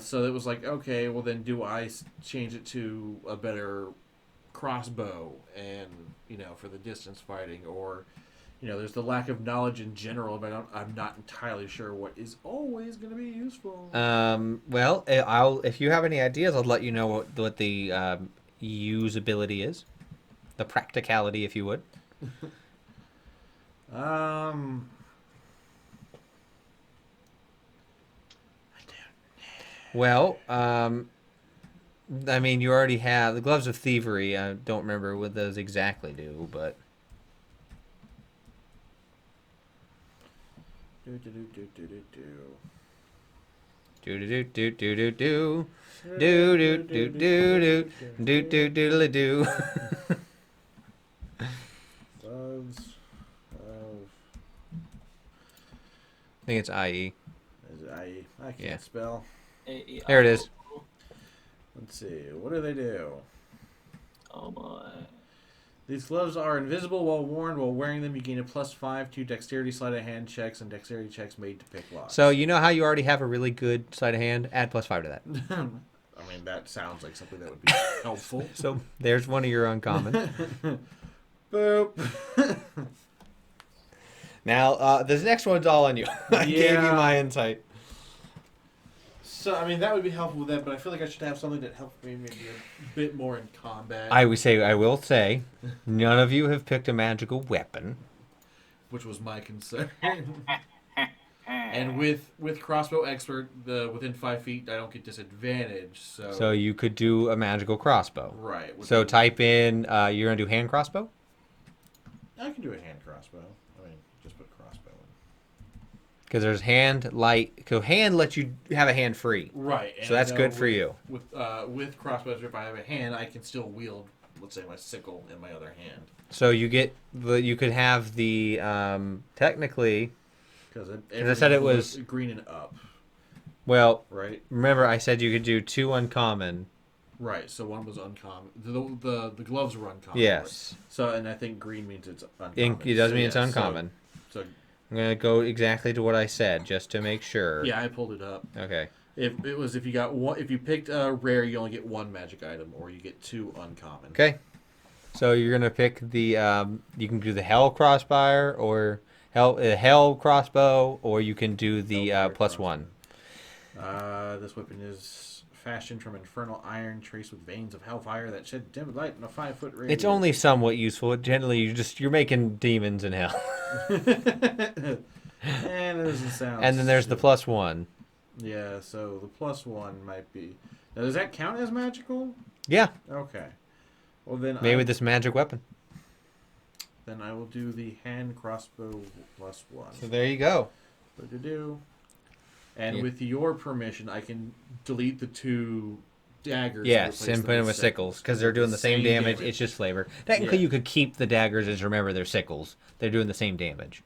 So it was like, okay, well then, do I change it to a better crossbow and for the distance fighting, or there's the lack of knowledge in general, but I'm not entirely sure what is always going to be useful. Well, if you have any ideas, I'll let you know what the usability is, the practicality, if you would. Well, I mean, you already have the gloves of thievery. I don't remember what those exactly do, but. Do do do do do do do do do do do do do do do do do do do do. Gloves of. I think it's IE. Is it IE? I can't Yeah. spell. There it is. Let's see. What do they do? Oh boy. These gloves are invisible while worn. While wearing them, you gain a +5 to dexterity sleight of hand checks and dexterity checks made to pick locks. So you know how you already have a really good sleight of hand? Add +5 to that. I mean, that sounds like something that would be helpful. So there's one of your uncommon. Boop. Now, this next one's all on you. I gave you Yeah. my insight. So, I mean, that would be helpful with that, but I feel like I should have something that helps me maybe a bit more in combat. I will say, none of you have picked a magical weapon. Which was my concern. And with crossbow expert, within 5 feet, I don't get disadvantage. So you could do a magical crossbow. Right. So type in, you're going to do hand crossbow? I can do a hand crossbow. I mean, just put crossbow in. Because there's hand, light. So hand lets you have a hand free. Right. So that's good for you. With crossbows, if I have a hand, I can still wield, let's say, my sickle in my other hand. So you could have the, technically, Because I said it was green and up. Well, right. Remember I said you could do 2 uncommon. Right. So one was uncommon. The gloves were uncommon. Yes. Right? So and I think green means it's uncommon. It does so, mean it's uncommon. So I'm gonna go exactly to what I said just to make sure. yeah, I pulled it up. Okay. If you picked a rare, you only get 1 magic item, or you get 2 uncommon. Okay. So you're gonna pick the you can do the hell crossfire or hell crossbow, or you can do the +1. This weapon is fashioned from infernal iron, traced with veins of hellfire that shed dim light in a 5-foot radius. It's only somewhat useful. Generally, you're making demons in hell. And it doesn't sound. And then there's the +1. Yeah, so the +1 might be. Now, does that count as magical? Yeah. Okay. Well then. Maybe with this magic weapon. Then I will do the hand crossbow +1. So there you go. Do. And Yeah. with your permission, I can delete the 2 daggers. Yes, and put them with sickles because they're doing the same damage. It's just flavor. Technically, Yeah. you could keep the daggers and remember they're sickles. They're doing the same damage.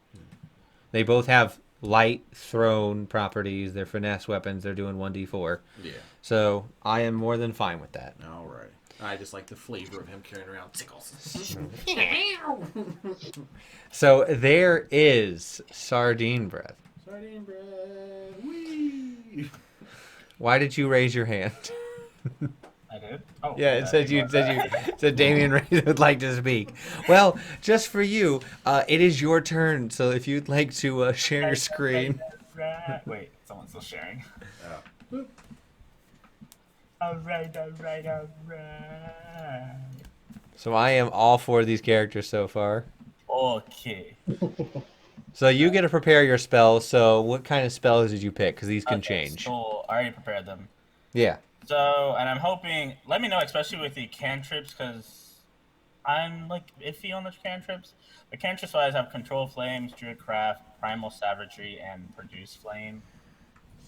They both have light thrown properties. They're finesse weapons. They're doing 1d4. Yeah. So I am more than fine with that. All right. I just like the flavor of him carrying around sickles. So there is sardine breath. Sardine bread. Whee! Why did you raise your hand? I did. Oh, Yeah, it said you said Damien Ray would like to speak. Well, just for you, it is your turn. So if you'd like to share your screen. Wait, someone's still sharing. Oh. All right. So I am all for these characters so far. Okay. So you get to prepare your spells. So what kind of spells did you pick? Because these can change. So I already prepared them. Yeah. So, and I'm hoping, let me know, especially with the cantrips, because I'm like iffy on the cantrips. The cantrips wise have Control Flames, Druidcraft, Primal Savagery, and Produce Flame.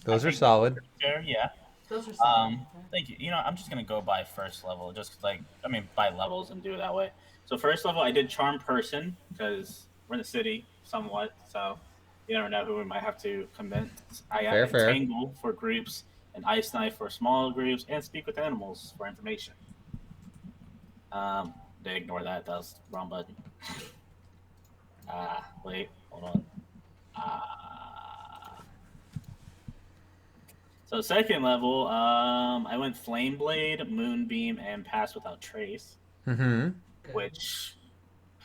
Those I are think solid. they're- Yeah. Those are solid. Thank you. You know, I'm just gonna go by first level, just like by levels and do it that way. So first level, I did Charm Person because we're in the city somewhat, so you never know who we might have to convince. I Fair, got fair. Entangle for groups, and Ice Knife for small groups, and Speak with Animals for information. They ignore that. That was the wrong button. Wait, hold on. So second level, I went Flame Blade, Moonbeam, and Pass Without Trace. Mm-hmm. Which,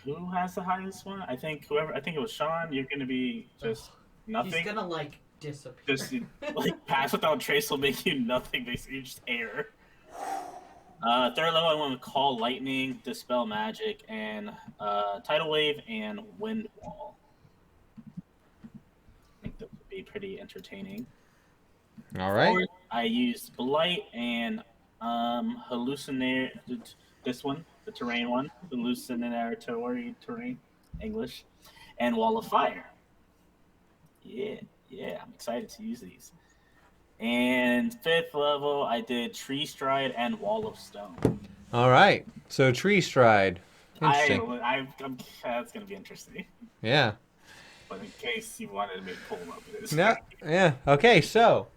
who has the highest one? I think it was Sean. You're gonna be just nothing. He's gonna like disappear. Just like Pass Without Trace will make you nothing. Basically, you just air. Third level, I went with Call Lightning, Dispel Magic, and Tidal Wave and Wind Wall. I think that would be pretty entertaining. All right. Fourth, I used Blight and Hallucinate. This one, the terrain one, Hallucinatory terrain, English, and Wall of Fire. Yeah, I'm excited to use these. And fifth level, I did Tree Stride and Wall of Stone. All right. So Tree Stride. Interesting. That's gonna be interesting. Yeah. But in case you wanted me to pull them up, it is. No. Yeah. Okay. So.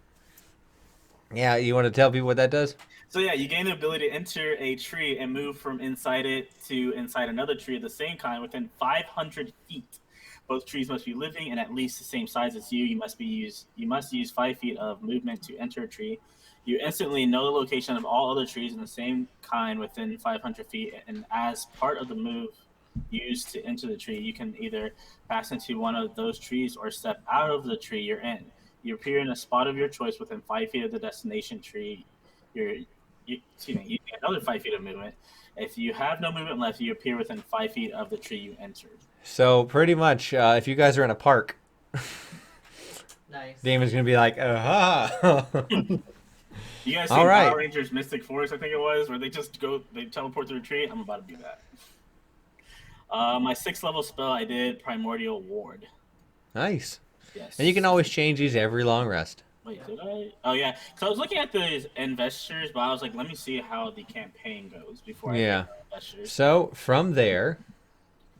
Yeah, you want to tell people what that does? So yeah, you gain the ability to enter a tree and move from inside it to inside another tree of the same kind within 500 feet. Both trees must be living and at least the same size as you. You must use 5 feet of movement to enter a tree. You instantly know the location of all other trees in the same kind within 500 feet, and as part of the move used to enter the tree, you can either pass into one of those trees or step out of the tree you're in. You appear in a spot of your choice within 5 feet of the destination tree. You get another 5 feet of movement. If you have no movement left, you appear within 5 feet of the tree you entered. So pretty much, if you guys are in a park, Nice. Damon's gonna be like, aha. You guys see All right. Power Rangers Mystic Force, I think it was, where they teleport to a tree? I'm about to do that. My 6th level spell, I did Primordial Ward. Nice. Yes. And you can always change these every long rest. Wait, did I? Oh, yeah. So I was looking at the investors, but I was like, let me see how the campaign goes before I Yeah. get the investors. So from there,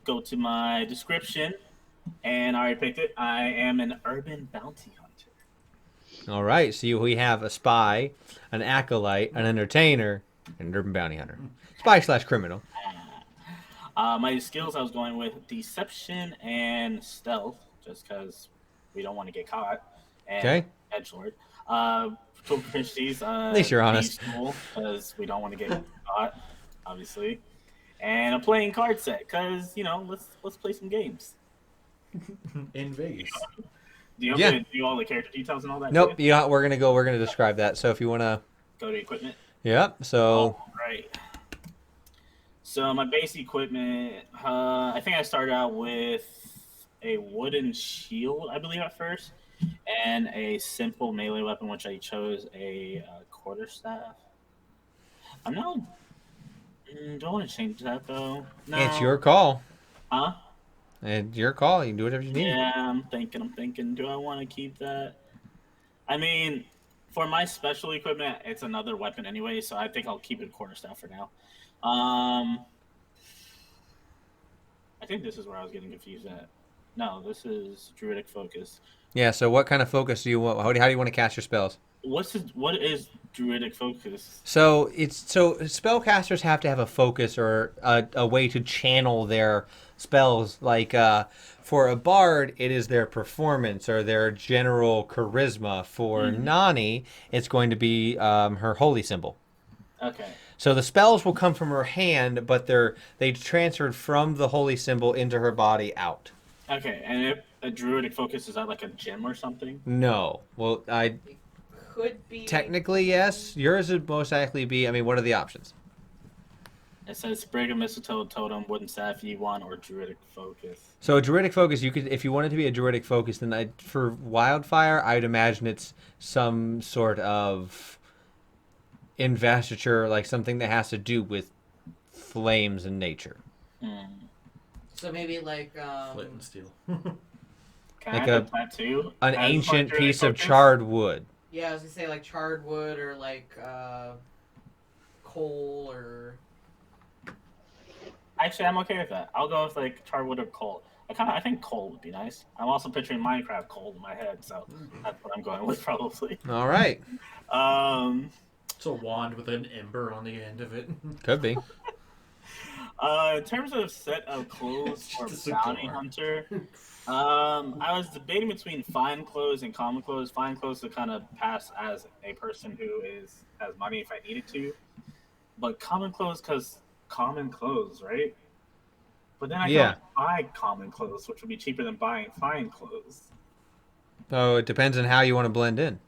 Go to my description, and I already picked it. I am an urban bounty hunter. all right. So we have a spy, an acolyte, an entertainer, and an urban bounty hunter. Spy/criminal. My skills, I was going with deception and stealth, just because we don't want to get caught. And Okay. edgelord. Tool proficiencies. At least you're honest. Because we don't want to get caught, obviously. And a playing card set, because let's play some games. In Vegas. Do you want me to do all the character details and all that? Nope. too? Yeah, we're gonna describe that. So if you wanna. Go to equipment. Yep. So. All right. So my base equipment, I think I started out with a wooden shield, I believe at first, and a simple melee weapon, which I chose a quarterstaff. I'm not. Do I want to change that though? No. It's your call. Huh? It's your call. You can do whatever you need. Yeah, I'm thinking. Do I want to keep that? I mean, for my special equipment, it's another weapon anyway, so I think I'll keep it a quarterstaff for now. I think this is where I was getting confused at. No, this is druidic focus. Yeah. So what kind of focus do you want? How do you want to cast your spells? what is druidic focus? So spellcasters have to have a focus or a way to channel their spells. Like for a bard, it is their performance or their general charisma. For Nani, it's going to be her holy symbol. Okay. So the spells will come from her hand, but they transferred from the holy symbol into her body out. Okay, and if a druidic focus, is that like a gem or something? No, well, Could be. technically yes. Yours would most likely be. I mean, what are the options? It says sprig of mistletoe, totem, wooden staff, E1, or druidic focus. So a druidic focus, you could, if you wanted to be a druidic focus, then for wildfire, I'd imagine it's some sort of investiture, like something that has to do with flames and nature. So maybe like Flint and steel. Can Like I have a tattoo? An as ancient druidic piece of focus? charred wood. yeah, I was gonna say like charred wood or like coal or. Actually, I'm okay with that. I'll go with like charred wood or coal. I think coal would be nice. I'm also picturing Minecraft coal in my head, so that's what I'm going with probably. All right, It's a wand with an ember on the end of it. could be. In terms of set of clothes for Just a bounty car. hunter, I was debating between fine clothes and common clothes. Fine clothes to kind of pass as a person who has money if I needed to, but common clothes because common clothes, right? But then I Yeah. can't buy common clothes, which would be cheaper than buying fine clothes. So it depends on how you want to blend in.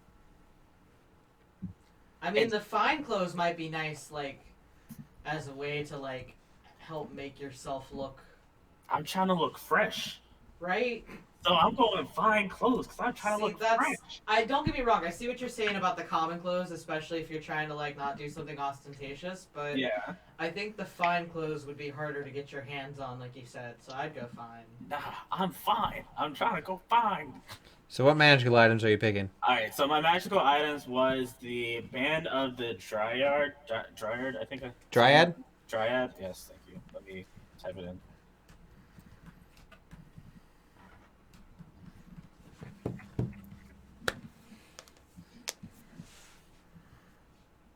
I mean, the fine clothes might be nice, like, as a way to like help make yourself look I'm trying to look fresh, right. so I'm going fine clothes because I'm trying to See, look that's. fresh. I don't get me wrong. I see what you're saying about the common clothes, especially if you're trying to like not do something ostentatious. But Yeah, I think the fine clothes would be harder to get your hands on, like you said. So I'd go fine. nah, I'm fine. I'm trying to go fine. So what magical items are you picking? All right, so my magical items was the band of the Dryad. Dryad, I think. Dryad? Dryad. Yes, thank you. Let me type it in.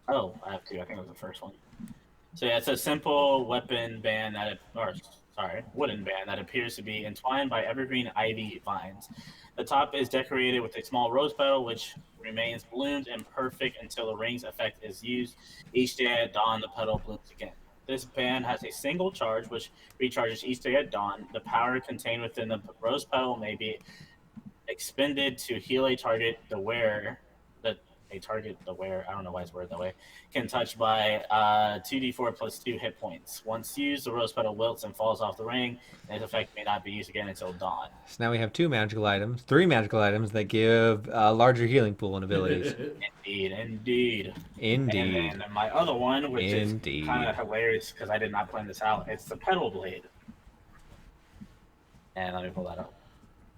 Oh, I have two. I think it was the first one. So yeah, it's a simple weapon band wooden band that appears to be entwined by evergreen ivy vines. The top is decorated with a small rose petal, which remains bloomed and perfect until the ring's effect is used. Each day at dawn, the petal blooms again. This band has a single charge, which recharges each day at dawn. The power contained within the rose petal may be expended to heal a target. I don't know why it's worded that way, can touch by 2d4 plus 2 hit points. Once used, the rose petal wilts and falls off the ring, and its effect may not be used again until dawn. So now we have three magical items that give a larger healing pool and abilities. Indeed. Indeed. And then my other one, which Indeed. is kind of hilarious because I did not plan this out, it's the petal blade. And let me pull that up.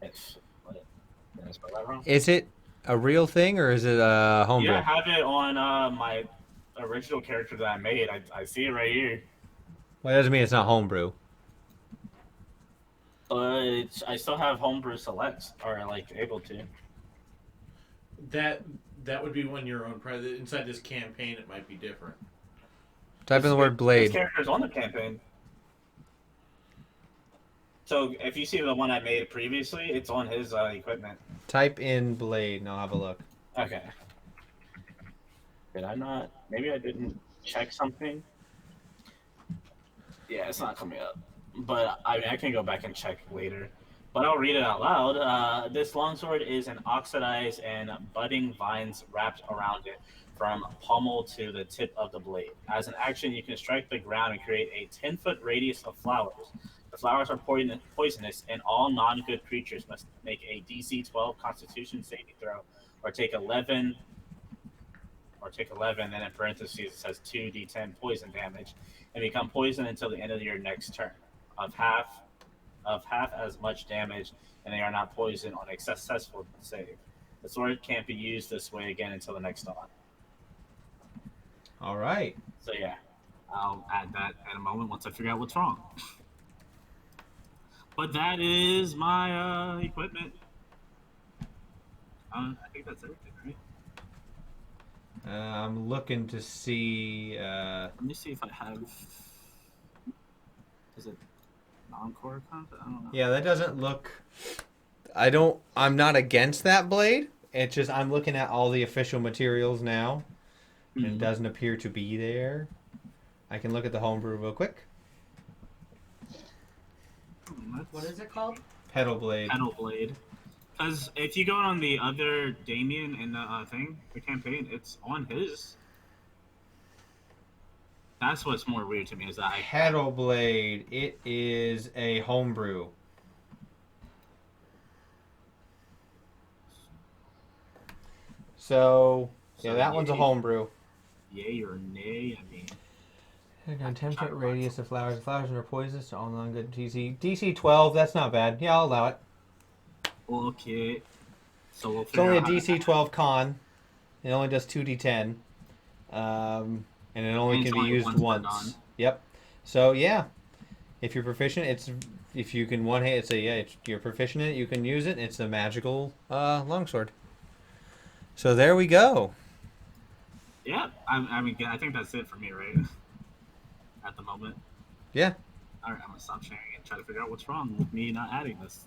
Did I spell that wrong? Is it a real thing or is it a homebrew? Yeah, I have it on my original character that I made. I see it right here. Well, that doesn't mean it's not homebrew. But I still have homebrew selects, or like able to. That would be when you're on inside this campaign. It might be different. Type in the word This blade. character's on the campaign. So if you see the one I made previously, it's on his equipment. Type in blade and I'll have a look. Okay. Did I not? Maybe I didn't check something. Yeah, it's not coming up. But I can go back and check later. But I'll read it out loud. This longsword is an oxidized and budding vines wrapped around it from pommel to the tip of the blade. As an action, you can strike the ground and create a 10-foot radius of flowers. The flowers are poisonous, and all non-good creatures must make a DC 12 Constitution saving throw, or take 11, and in parentheses it says 2d10 poison damage, and become poisoned until the end of your next turn, of half as much damage, and they are not poisoned on a successful save. The sword can't be used this way again until the next dawn. All right. So yeah, I'll add that in a moment once I figure out what's wrong. But that is my equipment. I think that's everything, right? I'm looking to see. Let me see if I have. Is it non-core content? I don't know. Yeah, that doesn't look. I'm not against that blade. It's just I'm looking at all the official materials now, and it doesn't appear to be there. I can look at the homebrew real quick. What is it called? Pedal blade. Pedal blade. Because if you go on the other Damien in the thing, the campaign, it's on his. That's what's more weird to me is that Pedal blade. It is a homebrew. So yeah, that one's a homebrew. Yay or nay? I mean, Temperature radius of flowers. Flowers are poisonous to all non-good DC. DC 12. That's not bad. Yeah, I'll allow it. okay. So we'll It's only a figure out DC 12 con. It only does 2d10. And it only And can it's be only used once per once. dawn. Yep. So yeah, if you're proficient, if you can one hand, you're proficient in it, you can use it. It's a magical longsword. So there we go. Yeah, I mean, I think that's it for me, right? At the moment. Yeah. All right, I'm gonna stop sharing and try to figure out what's wrong with me not adding this.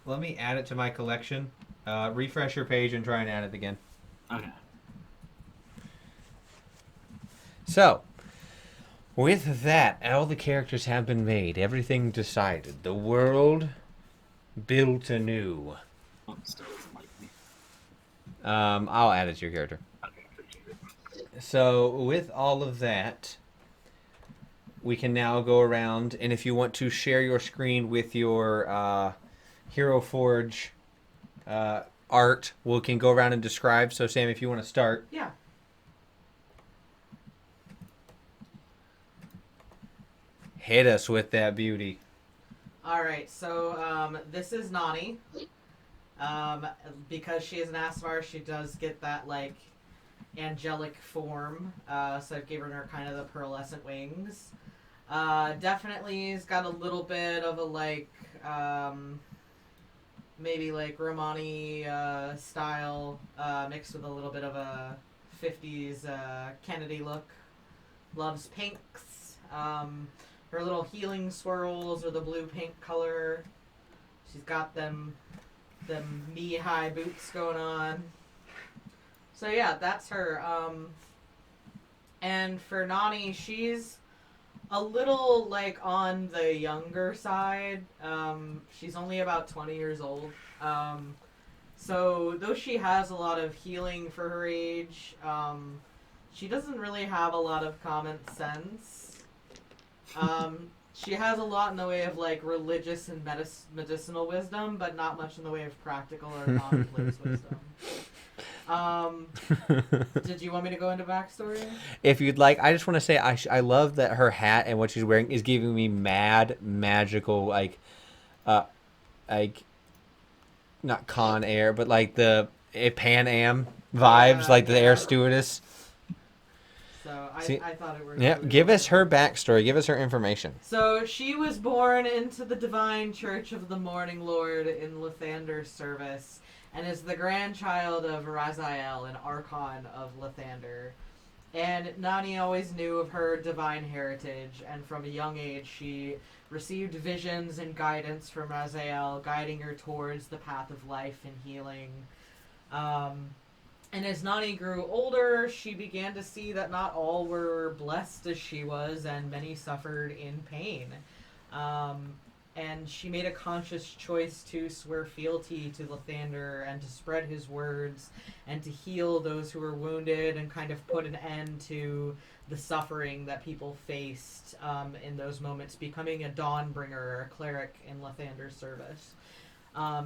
Let me add it to my collection. Refresh your page and try and add it again. Okay. So, with that, all the characters have been made. Everything decided. The world built anew. Oh, still doesn't like me. I'll add it to your character. Okay, appreciate it. So, with all of that, we can now go around, and if you want to share your screen with your Hero Forge art, we can go around and describe. So, Sam, if you want to start. Yeah. Hit us with that beauty. All right, so this is Nani. Because she is an Asvar, she does get that like angelic form. So I've given her kind of the pearlescent wings. Definitely has got a little bit of a like maybe like Romani style mixed with a little bit of a 50s Kennedy look. Loves pinks. Her little healing swirls are the blue-pink color. She's got them knee-high boots going on. So yeah, that's her. And for Nani, she's a little like on the younger side. She's only about 20 years old. So though she has a lot of healing for her age, she doesn't really have a lot of common sense. She has a lot in the way of like religious and medicinal wisdom, but not much in the way of practical or commonplace wisdom. Did you want me to go into backstory? If you'd like, I just want to say I love that her hat and what she's wearing is giving me mad magical like not Con Air, but like the Pan Am vibes, like the air stewardess. So I thought it worked. Yeah, really give well. us her backstory. Give us her information. So she was born into the Divine Church of the Morning Lord in Lathander's service, and is the grandchild of Raziel, an Archon of Lathander. And Nani always knew of her divine heritage, and from a young age she received visions and guidance from Raziel, guiding her towards the path of life and healing. And as Nani grew older, she began to see that not all were blessed as she was, and many suffered in pain. And she made a conscious choice to swear fealty to Lathander and to spread his words and to heal those who were wounded and kind of put an end to the suffering that people faced in those moments, becoming a Dawnbringer or a cleric in Lathander's service.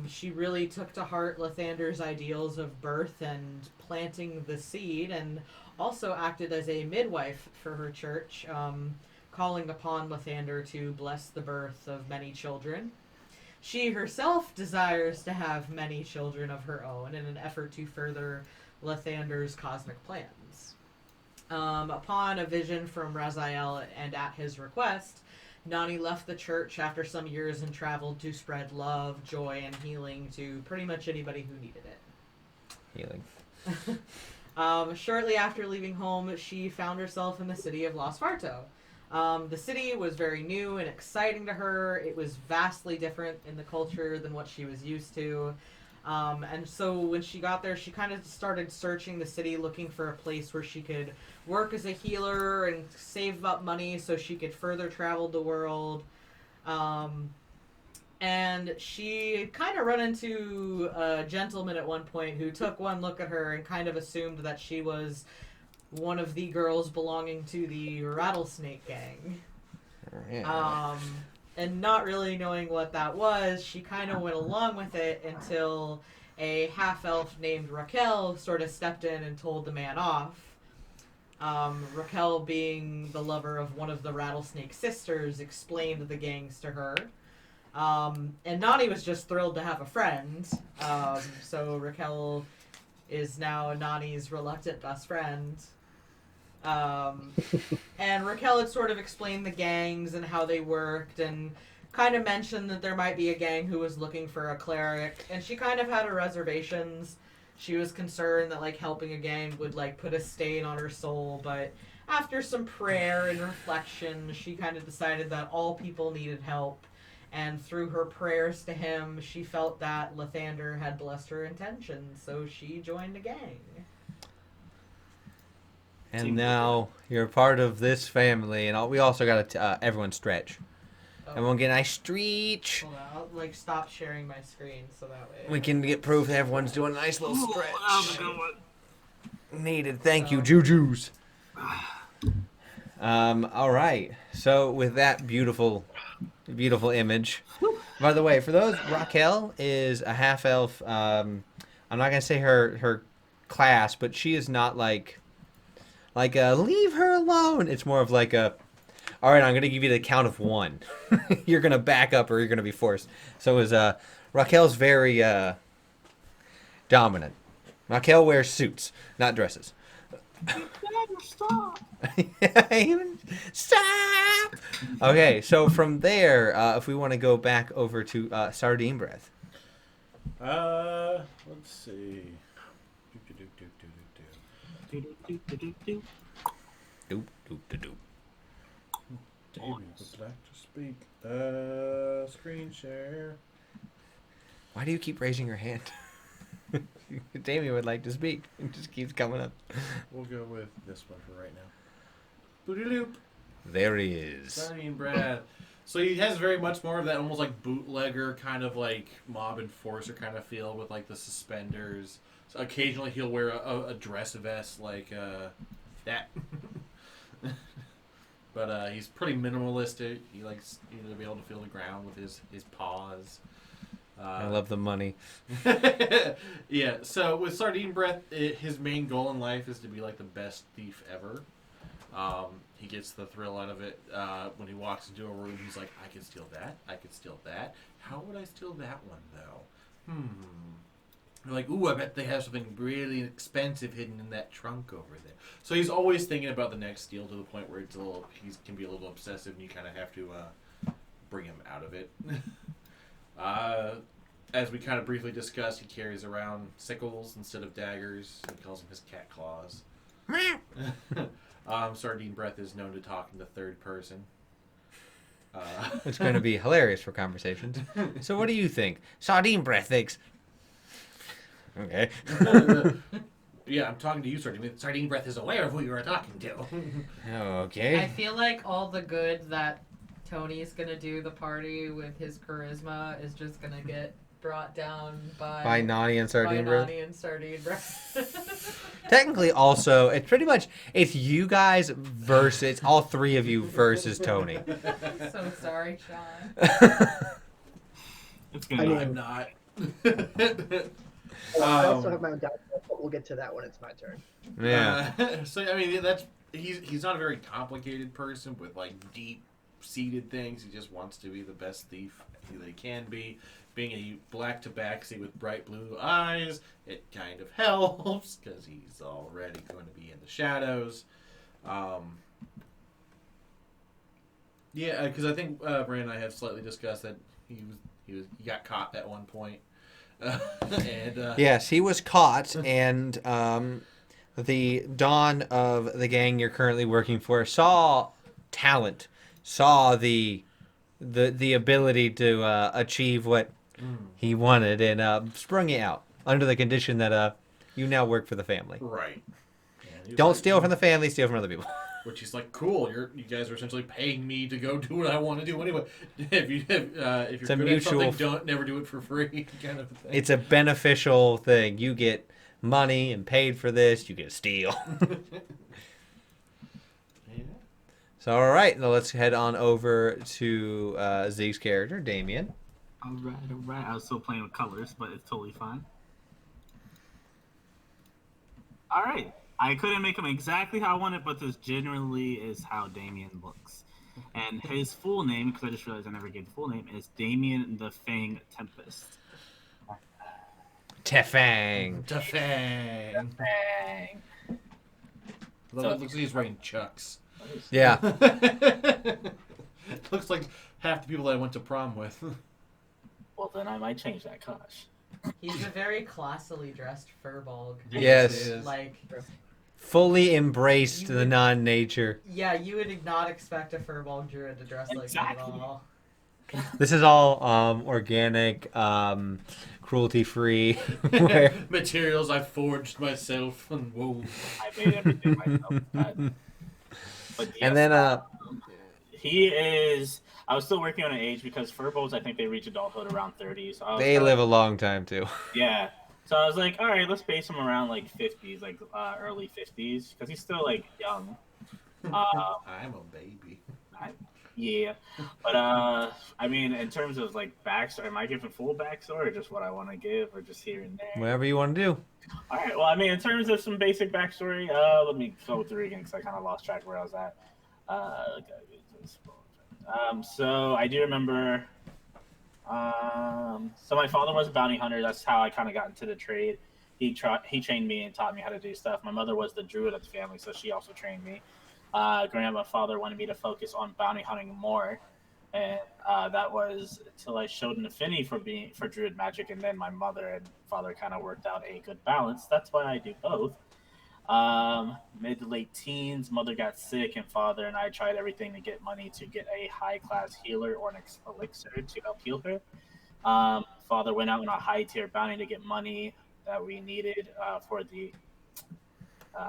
She really took to heart Lathander's ideals of birth and planting the seed, and also acted as a midwife for her church, calling upon Lathander to bless the birth of many children. She herself desires to have many children of her own in an effort to further Lathander's cosmic plans. Upon a vision from Raziel and at his request, Nani left the church after some years and traveled to spread love, joy, and healing to pretty much anybody who needed it. Healing. Shortly after leaving home, she found herself in the city of Las Varto. The city was very new and exciting to her. It was vastly different in the culture than what she was used to. And so when she got there, she kind of started searching the city, looking for a place where she could work as a healer and save up money so she could further travel the world. And she kind of run into a gentleman at one point who took one look at her and kind of assumed that she was one of the girls belonging to the Rattlesnake Gang. Yeah. And not really knowing what that was, she kind of went along with it until a half-elf named Raquel sort of stepped in and told the man off. Raquel, being the lover of one of the Rattlesnake sisters, explained the gangs to her. And Nani was just thrilled to have a friend. So Raquel is now Nani's reluctant best friend. And Raquel had sort of explained the gangs and how they worked and kind of mentioned that there might be a gang who was looking for a cleric. And she kind of had her reservations. She was concerned that, like, helping a gang would, like, put a stain on her soul. But after some prayer and reflection, she kind of decided that all people needed help. And through her prayers to him, she felt that Lathander had blessed her intentions. So she joined a gang. And now you're part of this family, and we also got to everyone stretch. Oh. Everyone get a nice stretch. Hold on, I'll, like, stop sharing my screen so that way. We can get proof that everyone's doing a nice little That was a stretch. good one. Needed. Thank you, Juju's. All right. So with that beautiful image. By the way, for those, Raquel is a half elf. I'm not gonna say her class, but she is not like a leave her alone. It's more of like a, all right, I'm gonna give you the count of one. You're gonna back up or you're gonna be forced. So is Raquel's very dominant. Raquel wears suits, not dresses. Stop. Stop. Okay, so from there, if we want to go back over to Sardine Breath. Let's see. Doop, doop, da, doop. Damien would like to speak. Screen share. Why do you keep raising your hand? Damien would like to speak. It just keeps coming up. We'll go with this one for right now. Booty-loop. There he is. Sardine Brad. So he has very much more of that almost like bootlegger kind of like mob enforcer kind of feel with like the suspenders. So occasionally he'll wear a dress vest like that. But he's pretty minimalistic. He likes to be able to feel the ground with his paws. I love the money. Yeah, so with Sardine Breath, his main goal in life is to be like the best thief ever. He gets the thrill out of it when he walks into a room. He's like, I could steal that. I could steal that. How would I steal that one, though? They're like, ooh, I bet they have something really expensive hidden in that trunk over there. So he's always thinking about the next steal to the point where it's he can be a little obsessive, and you kind of have to bring him out of it. As we kind of briefly discussed, he carries around sickles instead of daggers. He calls them his cat claws. Sardine Breath is known to talk in the third person. It's going to be hilarious for conversations. So what do you think? Sardine Breath thinks. Okay. Yeah, I'm talking to you, Sardine. Sardine Breath is aware of who you are talking to. Okay. I feel like all the good that Tony's gonna do the party with his charisma is just gonna get brought down by Nani and Sardine Breath. Nani and Sardine Breath. Technically, also, it's pretty much it's you guys versus all three of you versus Tony. So sorry, Sean. It's I gonna mean, I'm not. I also have my own doubts, but we'll get to that when it's my turn. Yeah. So I mean, he's not a very complicated person with like deep-seated things. He just wants to be the best thief that he can be. Being a black tabaxi with bright blue eyes, it kind of helps because he's already going to be in the shadows. Yeah, because I think Brandon and I have slightly discussed that he got caught at one point. Yes, he was caught, and the Dawn of the gang you're currently working for saw talent, saw the ability to achieve what he wanted, and sprung it out under the condition that you now work for the family. Right. And he was Don't like, steal from the family, steal from other people. Which he's like, cool. You guys are essentially paying me to go do what I want to do anyway. If you're a good mutual at something, never do it for free, kind of a thing. It's a beneficial thing. You get money and paid for this. You get to steal. Yeah. So all right, now let's head on over to Zeke's character, Damien. All right. I was still playing with colors, but it's totally fine. All right. I couldn't make him exactly how I wanted, but this generally is how Damien looks. And his full name, because I just realized I never gave the full name, is Damien the Fang Tempest. Tefang. Tefang. Fang. Looks like he's wearing Chucks. Yeah. Looks like half the people that I went to prom with. Well, then I might change that, gosh. He's a very classily dressed furball. Yes. Like, Fully embraced the non-nature. yeah, you would not expect a furball druid to dress like that at Exactly. all. This is all organic, cruelty-free. Materials I forged myself, and whoa. I made everything myself. But yes, And then he is. I was still working on an age because furballs, I think they reach adulthood around 30. So I was they live a long time too. Yeah. So I was like, all right, let's base him around like 50s, like early 50s, because he's still like young. I'm a baby. Yeah. But I mean, in terms of like backstory, am I giving full backstory or just what I want to give, or just here and there? Whatever you want to do. All right. Well, I mean, in terms of some basic backstory, let me go through again because I kind of lost track of where I was at. So I do remember. So my father was a bounty hunter. That's how I kind of got into the trade. He trained me and taught me how to do stuff. My mother was the druid of the family, so she also trained me. Growing up, my father wanted me to focus on bounty hunting more, and that was until I showed an affinity for druid magic, and then my mother and father kind of worked out a good balance. That's why I do both. Mid to late teens, mother got sick, and father and I tried everything to get money to get a high class healer or an elixir to help heal her. Father went out on a high tier bounty to get money that we needed for the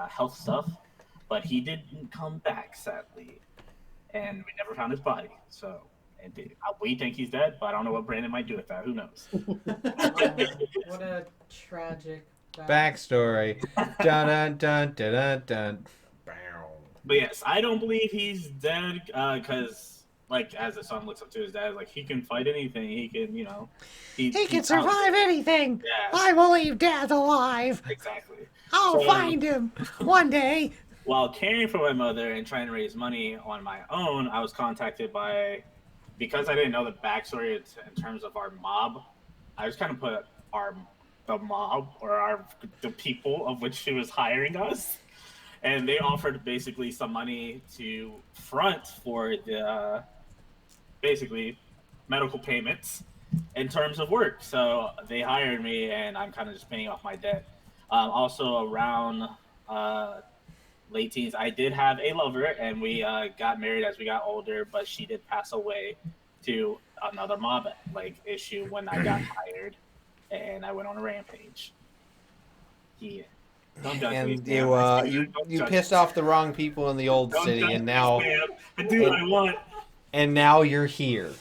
health stuff, but he didn't come back, sadly, and we never found his body. So we think he's dead, but I don't know what Brandon might do with that. Who knows? What a tragic Backstory. Dun dun dun dun dun dun. But yes, I don't believe he's dead because, like, as the son looks up to his dad, like, he can fight anything. He can, He can survive anything. Yeah. I believe Dad's alive. Exactly. I'll So- find him one day. While caring for my mother and trying to raise money on my own, I was contacted because I didn't know the backstory in terms of our mob, I just kind of put the mob or the people of which she was hiring us. And they offered basically some money to front for the basically medical payments in terms of work. So they hired me, and I'm kind of just paying off my debt. Also, around late teens, I did have a lover, and we got married as we got older, but she did pass away to another mob issue when I got hired, and I went on a rampage. Yeah. Don't judge me. And Damn, you pissed off the wrong people in the old Don't city, judge and me, now man. I do what I want. and now you're here.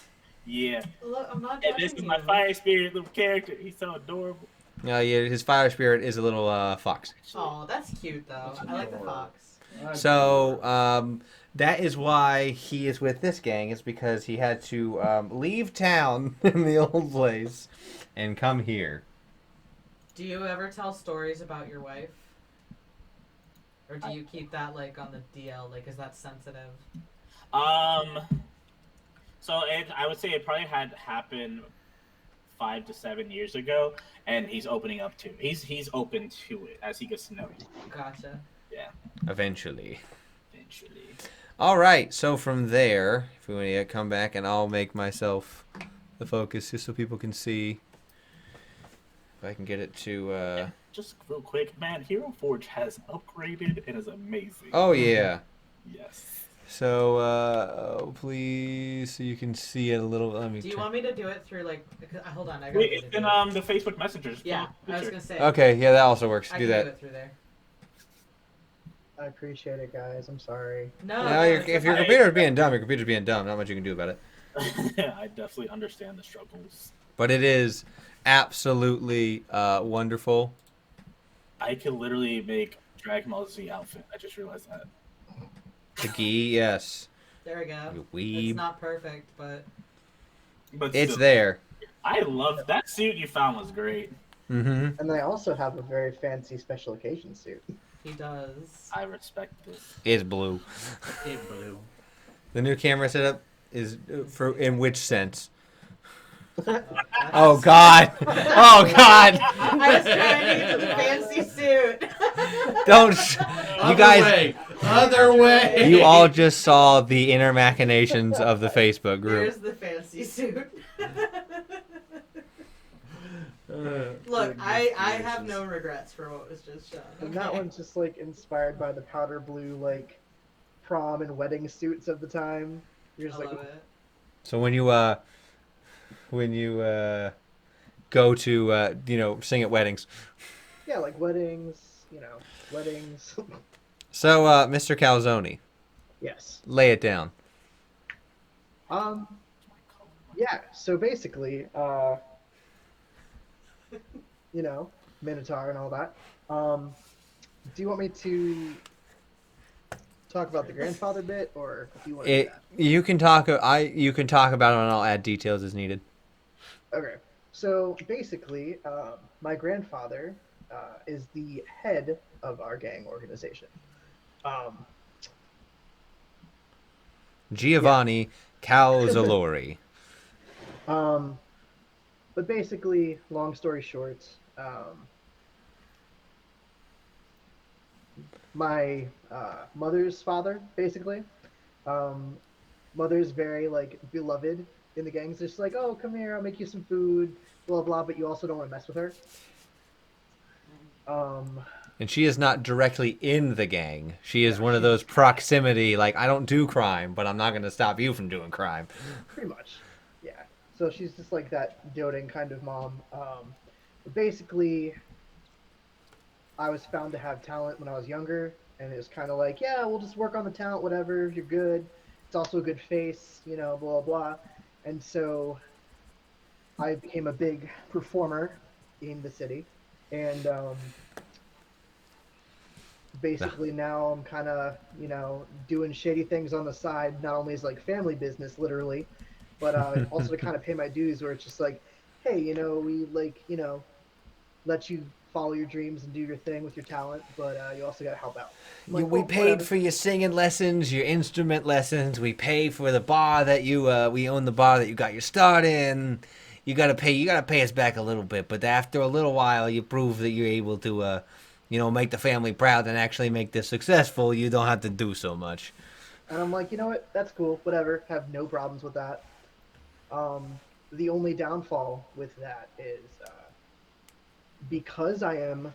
Yeah. Look, I'm not And judging this is you. my fire spirit little character. He's so adorable. Yeah, his fire spirit is a little fox. Oh, that's cute though. I like the fox. So that is why he is with this gang. Is because he had to leave town in the old place and come here. Do you ever tell stories about your wife? Or do you keep that on the DL? Is that sensitive? So I would say it probably had happened 5 to 7 years ago, and he's opening up to. He's open to it as he gets to know you. Gotcha. Yeah. Eventually. Eventually. All right. So from there, if we want to come back, and I'll make myself the focus just so people can see. If I can get it to. Just real quick, man, Hero Forge has upgraded and is amazing. Oh yeah. Yes. So please, so you can see it a little. Let me. Do you check. want me to do it through like? Hold on, I gotta Wait, get it's it. in the Facebook messengers. Yeah, I was Picture. gonna say. Okay, yeah, that also works. I Do can that. do it through there. I appreciate it, guys. I'm sorry. No, No, no, if it's your okay. computer's being dumb, your computer's being dumb. Not much you can do about it. I definitely understand the struggles. But it is absolutely wonderful. I could literally make Dragon Ball Z outfit. I just realized that. The gi, yes. There we go. You It's weeb. not perfect, but But It's still, there. I love that suit you found was great. Mm-hmm. And I also have a very fancy special occasion suit. he does. I respect this. It's blue. In blue. The new camera setup is for in which sense? Oh, Oh God! Oh God! I was trying to get to the fancy suit. Don't. You guys. Other way. You all just saw the inner machinations of the Facebook Here's group. the fancy suit. Look, I have no regrets for what was just shown. And that one's just like inspired by the powder blue like prom and wedding suits of the time. You're I just like, love it. So when you go to sing at weddings. yeah, like weddings, weddings. So Mr. Calzone, Yes. lay it down. Yeah, so basically, Minotaur and all that. Do you want me to talk about the grandfather bit, or do you want to do that? You can talk about it, and I'll add details as needed. Okay. So basically, my grandfather is the head of our gang organization. Giovanni Calzolori. But basically, long story short, my mother's father, basically, mother's very like beloved in the gangs. Just like, oh, come here, I'll make you some food, blah blah. But you also don't want to mess with her. And she is not directly in the gang. She is one of those proximity, like, I don't do crime, but I'm not going to stop you from doing crime. Pretty much, yeah. So she's just like that doting kind of mom. But basically, I was found to have talent when I was younger, and it was kind of like, yeah, we'll just work on the talent, whatever. You're good. It's also a good face, blah blah. And so I became a big performer in the city, and basically now I'm kind of doing shady things on the side, not only as like family business literally, but also to kind of pay my dues, where it's just like, hey, we let you follow your dreams and do your thing with your talent, but you also got to help out. I'm like, We "Oh, paid whatever." for your singing lessons, your instrument lessons. We pay for the bar that we own the bar that you got your start in. You gotta pay us back a little bit, but after a little while, you prove that you're able to, make the family proud and actually make this successful. You don't have to do so much. And I'm like, you know what? That's cool. Whatever. Have no problems with that. The only downfall with that is because I am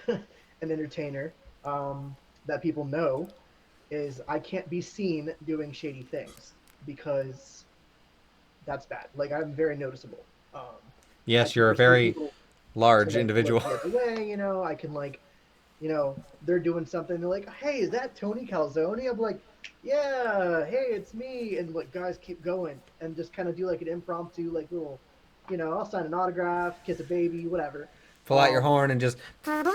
an entertainer that people know, is I can't be seen doing shady things because that's bad. Like, I'm very noticeable. Yes, I you're a can persuade very people large to, like, individual. look the other way, I can they're doing something. They're like, "Hey, is that Tony Calzone?" I'm like, "Yeah, hey, it's me." And like, guys keep going and just kind of do like an impromptu, like little, I'll sign an autograph, kiss a baby, whatever. Pull out your horn and just. Sign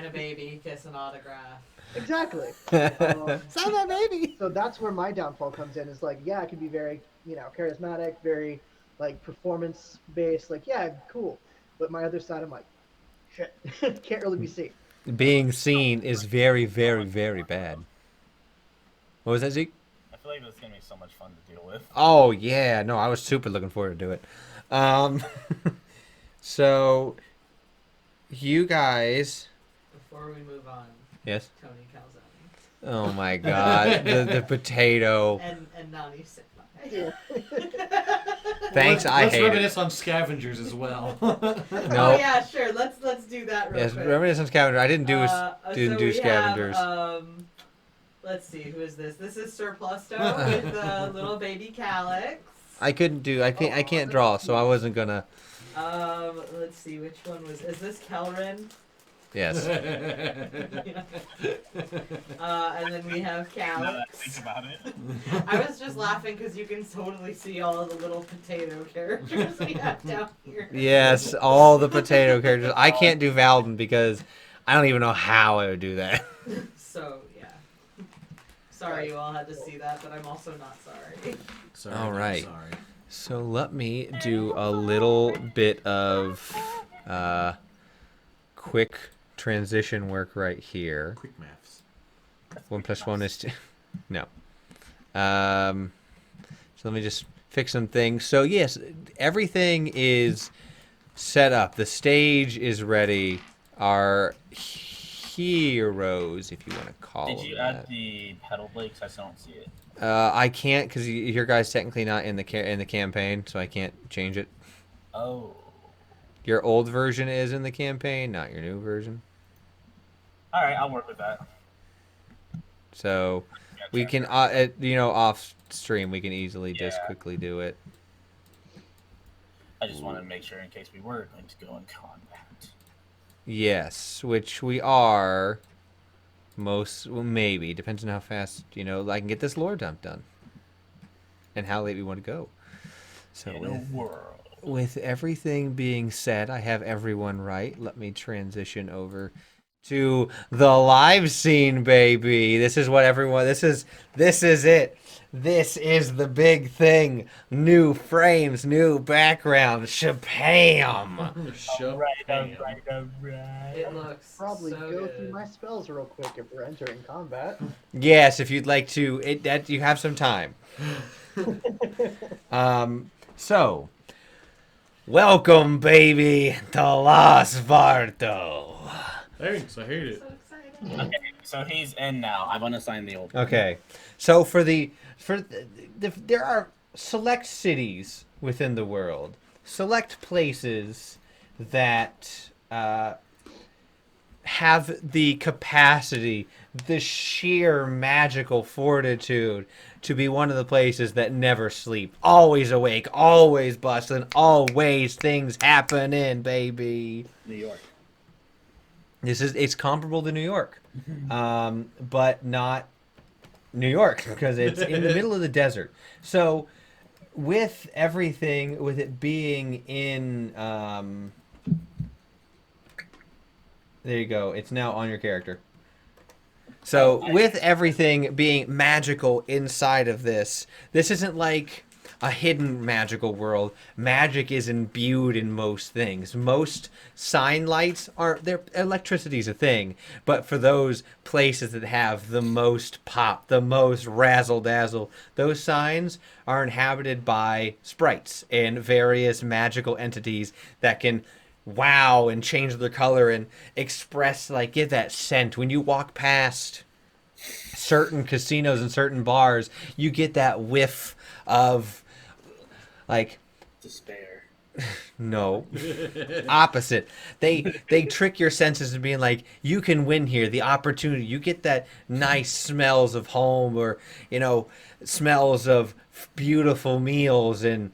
a baby, kiss an autograph. Exactly. Sign my baby. So that's where my downfall comes in. Is like, yeah, I can be very, charismatic, very like performance based. Like, yeah, cool. But my other side, I'm like, shit, can't really be seen. Being seen is very, very, very bad. What was that, Zeke? I feel like this is gonna be so much fun to deal with. Oh yeah, no, I was super looking forward to it. So, you guys. Before we move on, Yes. Tony Calzone Oh my God, the potato. and Nani Sigma. Yeah. Thanks, I Let's hate it. reminisce on scavengers as well. Oh No. yeah, sure. Let's do that real Yes, quick. reminiscence scavenger. I didn't do So didn't do we scavengers. have, let's see, who is this? This is Surplusto with little baby Calyx. I couldn't do. I can't draw, so I wasn't gonna. Let's see, which one is this Kelrin? Yes. And then we have Now that I Calyx. think about it. I was just laughing because you can totally see all of the little potato characters we have down here. Yes, all the potato characters. I can't do Valden because I don't even know how I would do that. So, yeah. Sorry you all had to see that, but I'm also not sorry. Sorry, All not right. Sorry. So let me do a little bit of quick transition work right here. Quick maths. 1 + 1 is 2. No. So let me just fix some things. So yes, everything is set up. The stage is ready. Our heroes, if you want to call Did them you that. add the pedal blades? I still don't see it. I can't because your guy's technically not in the campaign, so I can't change it. Oh. Your old version is in the campaign, not your new version. All right, I'll work with that. So Gotcha. we can, off stream, we can easily just Yeah. quickly do it. I just wanted to make sure in case we were going to go in combat. Yes, which we are. Maybe depends on how fast I can get this lore dump done, and how late we want to go. So In a world. with everything being said, I have everyone right. Let me transition over to the live scene, baby. This is what everyone. This is it. This is the big thing. New frames, new background. Shabam! It looks Probably so go good. through my spells real quick if we're entering combat. Yes, if you'd like to. That you have some time. So, welcome, baby, to Las Varto. Thanks, I hate it. So excited. Okay, so he's in now. I've unassigned the old one. Okay, so there are select cities within the world, select places that have the capacity, the sheer magical fortitude to be one of the places that never sleep, always awake, always busting, always things happening, baby. New York. It's comparable to New York, but not New York because it's in the middle of the desert. So with everything, with it being in, there you go. It's now on your character. So with everything being magical inside of this isn't like a hidden magical world. Magic is imbued in most things. Most sign lights electricity's a thing, but for those places that have the most pop, the most razzle dazzle, those signs are inhabited by sprites and various magical entities that can wow and change their color and express, give that scent. When you walk past certain casinos and certain bars, you get that whiff of Despair. no, opposite. They trick your senses into being like, you can win here, the opportunity. You get that nice smells of home, or smells of beautiful meals and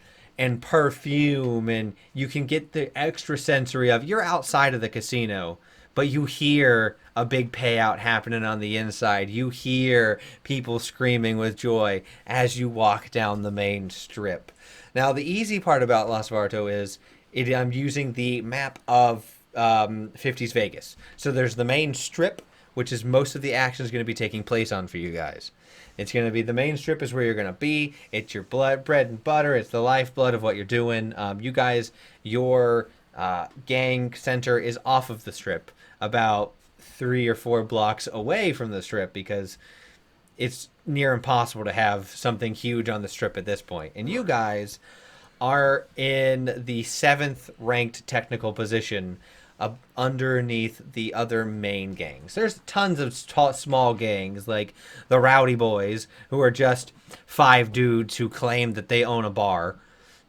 perfume, and you can get the extra sensory of you're outside of the casino, but you hear a big payout happening on the inside. You hear people screaming with joy as you walk down the main strip. Now, the easy part about Las Varto is I'm using the map of 50s Vegas. So there's the main strip, which is most of the action is going to be taking place on for you guys. It's going to be the main strip is where you're going to be. It's your bread and butter. It's the lifeblood of what you're doing. You guys, your gang center is off of the strip, about 3 or 4 blocks away from the strip, because it's near impossible to have something huge on the strip at this point. And you guys are in the 7th ranked technical position underneath the other main gangs. There's tons of small gangs like the Rowdy Boys, who are just 5 dudes who claim that they own a bar.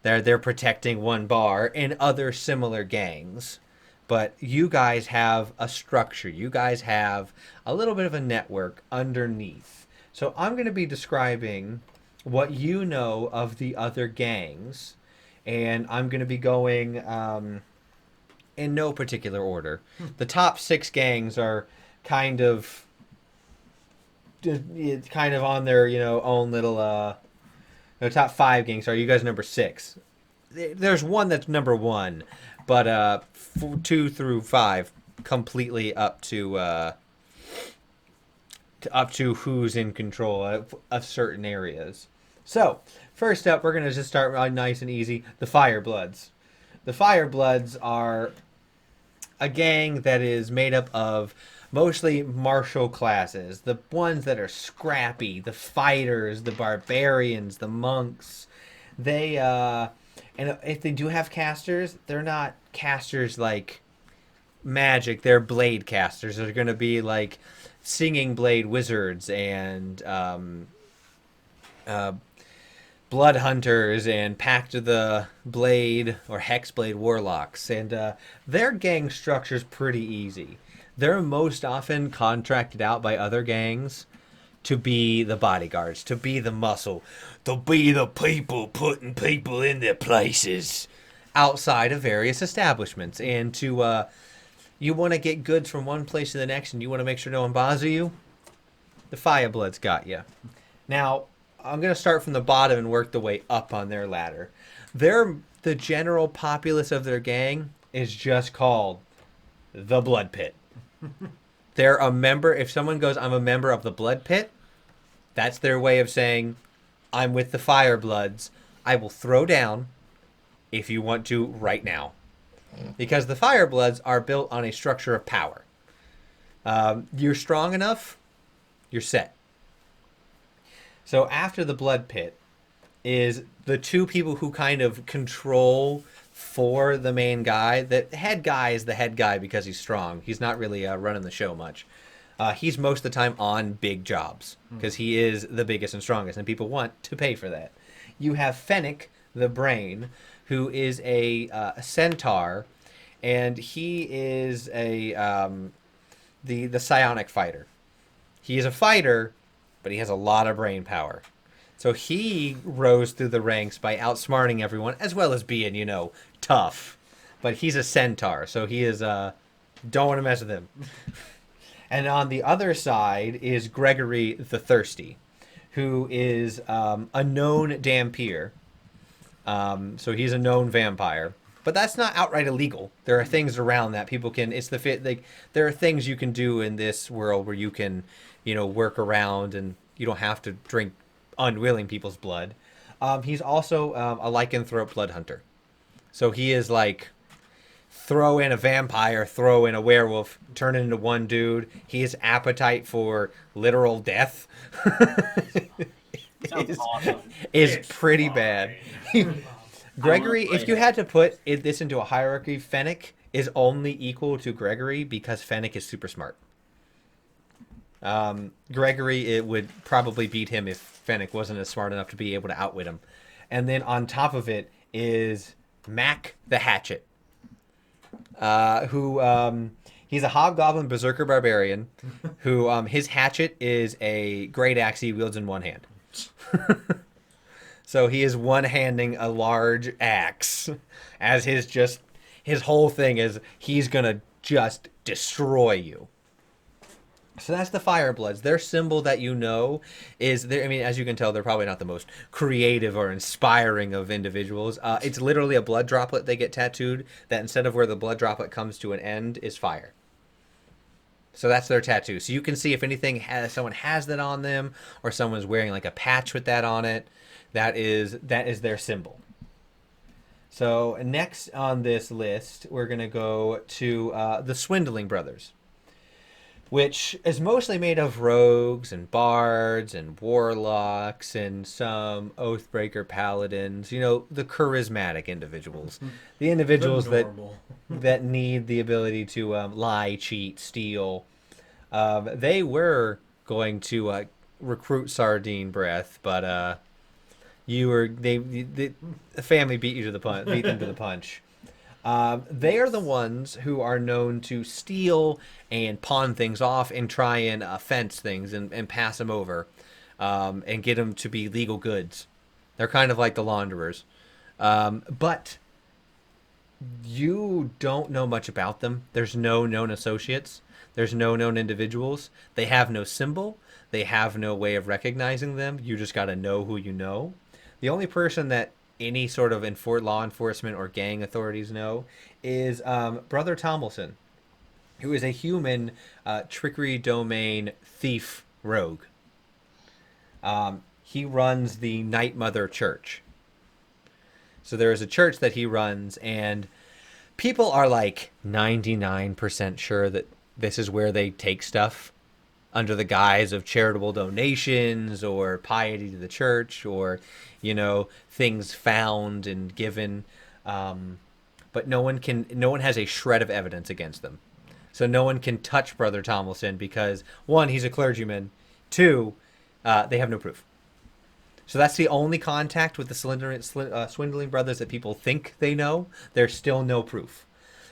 They're protecting one bar, and other similar gangs. But you guys have a structure. You guys have a little bit of a network underneath. So I'm going to be describing what you know of the other gangs, and I'm going to be going in no particular order. The top 6 gangs are kind of on their own little. The top 5 gangs are you guys number 6. There's one that's number 1, but 2 through 5 completely up to who's in control of certain areas. So first up, we're gonna just start nice and easy. The Firebloods. The Firebloods are a gang that is made up of mostly martial classes. The ones that are scrappy, the fighters, the barbarians, the monks. They and if they do have casters, they're not casters like magic. They're blade casters. They're going to be like singing blade wizards and blood hunters and Pact of the Blade or Hexblade warlocks. And their gang structure's pretty easy. They're most often contracted out by other gangs to be the bodyguards, to be the muscle, to be the people putting people in their places outside of various establishments. And to you want to get goods from one place to the next and you want to make sure no one bothers you, the Firebloods got you. Now, I'm going to start from the bottom and work the way up on their ladder. The general populace of their gang is just called the Blood Pit. They're a member. If someone goes, I'm a member of the Blood Pit, that's their way of saying, I'm with the Firebloods. I will throw down if you want to right now. Because the Firebloods are built on a structure of power. You're strong enough, you're set. So after the Blood Pit is the 2 people who kind of control for the main guy. The head guy is the head guy because he's strong. He's not really running the show much. He's most of the time on big jobs because he is the biggest and strongest, and people want to pay for that. You have Fennec, the brain, who is a centaur, and he is the psionic fighter. He is a fighter, but he has a lot of brain power. So he rose through the ranks by outsmarting everyone, as well as being, tough. But he's a centaur, so he is, don't want to mess with him. And on the other side is Gregory the Thirsty, who is a known Dampier. So he's a known vampire. But that's not outright illegal. There are things around that people can. There are things you can do in this world where you can, work around and you don't have to drink unwilling people's blood. He's also a lycanthrope blood hunter. So he is like throw in a vampire, throw in a werewolf, turn into one dude. His appetite for literal death is pretty bad. Gregory, if you had to put this into a hierarchy, Fennec is only equal to Gregory because Fennec is super smart. Gregory, it would probably beat him if Fennec wasn't as smart enough to be able to outwit him. And then on top of it is Mac the Hatchet, who he's a hobgoblin berserker barbarian who his hatchet is a great axe he wields in one hand. So he is one-handing a large axe as his whole thing is he's going to just destroy you. So that's the Firebloods. Their symbol that is, as you can tell, they're probably not the most creative or inspiring of individuals. It's literally a blood droplet they get tattooed that instead of where the blood droplet comes to an end is fire. So that's their tattoo. So you can see if anything someone has that on them or someone's wearing like a patch with that on it, that is their symbol. So next on this list, we're going to go to the Swindling Brothers, which is mostly made of rogues and bards and warlocks and some Oathbreaker paladins, the charismatic individuals. The individuals that need the ability to lie, cheat, steal. They were going to recruit Sardine Breath, but the family beat you to the punch, beat them to the punch. They are the ones who are known to steal and pawn things off and try and fence things and pass them over and get them to be legal goods. They're kind of like the launderers. But you don't know much about them. There's no known associates. There's no known individuals. They have no symbol. They have no way of recognizing them. You just got to know who you know. The only person that any sort of law enforcement or gang authorities know is Brother Tomlinson, who is a human trickery domain thief rogue. He runs the Night Mother Church. So there is a church that he runs, and people are like 99% sure that this is where they take stuff under the guise of charitable donations or piety to the church or, things found and given. But no one has a shred of evidence against them. So no one can touch Brother Tomlinson because, one, he's a clergyman. Two, they have no proof. So that's the only contact with the swindling brothers that people think they know. There's still no proof.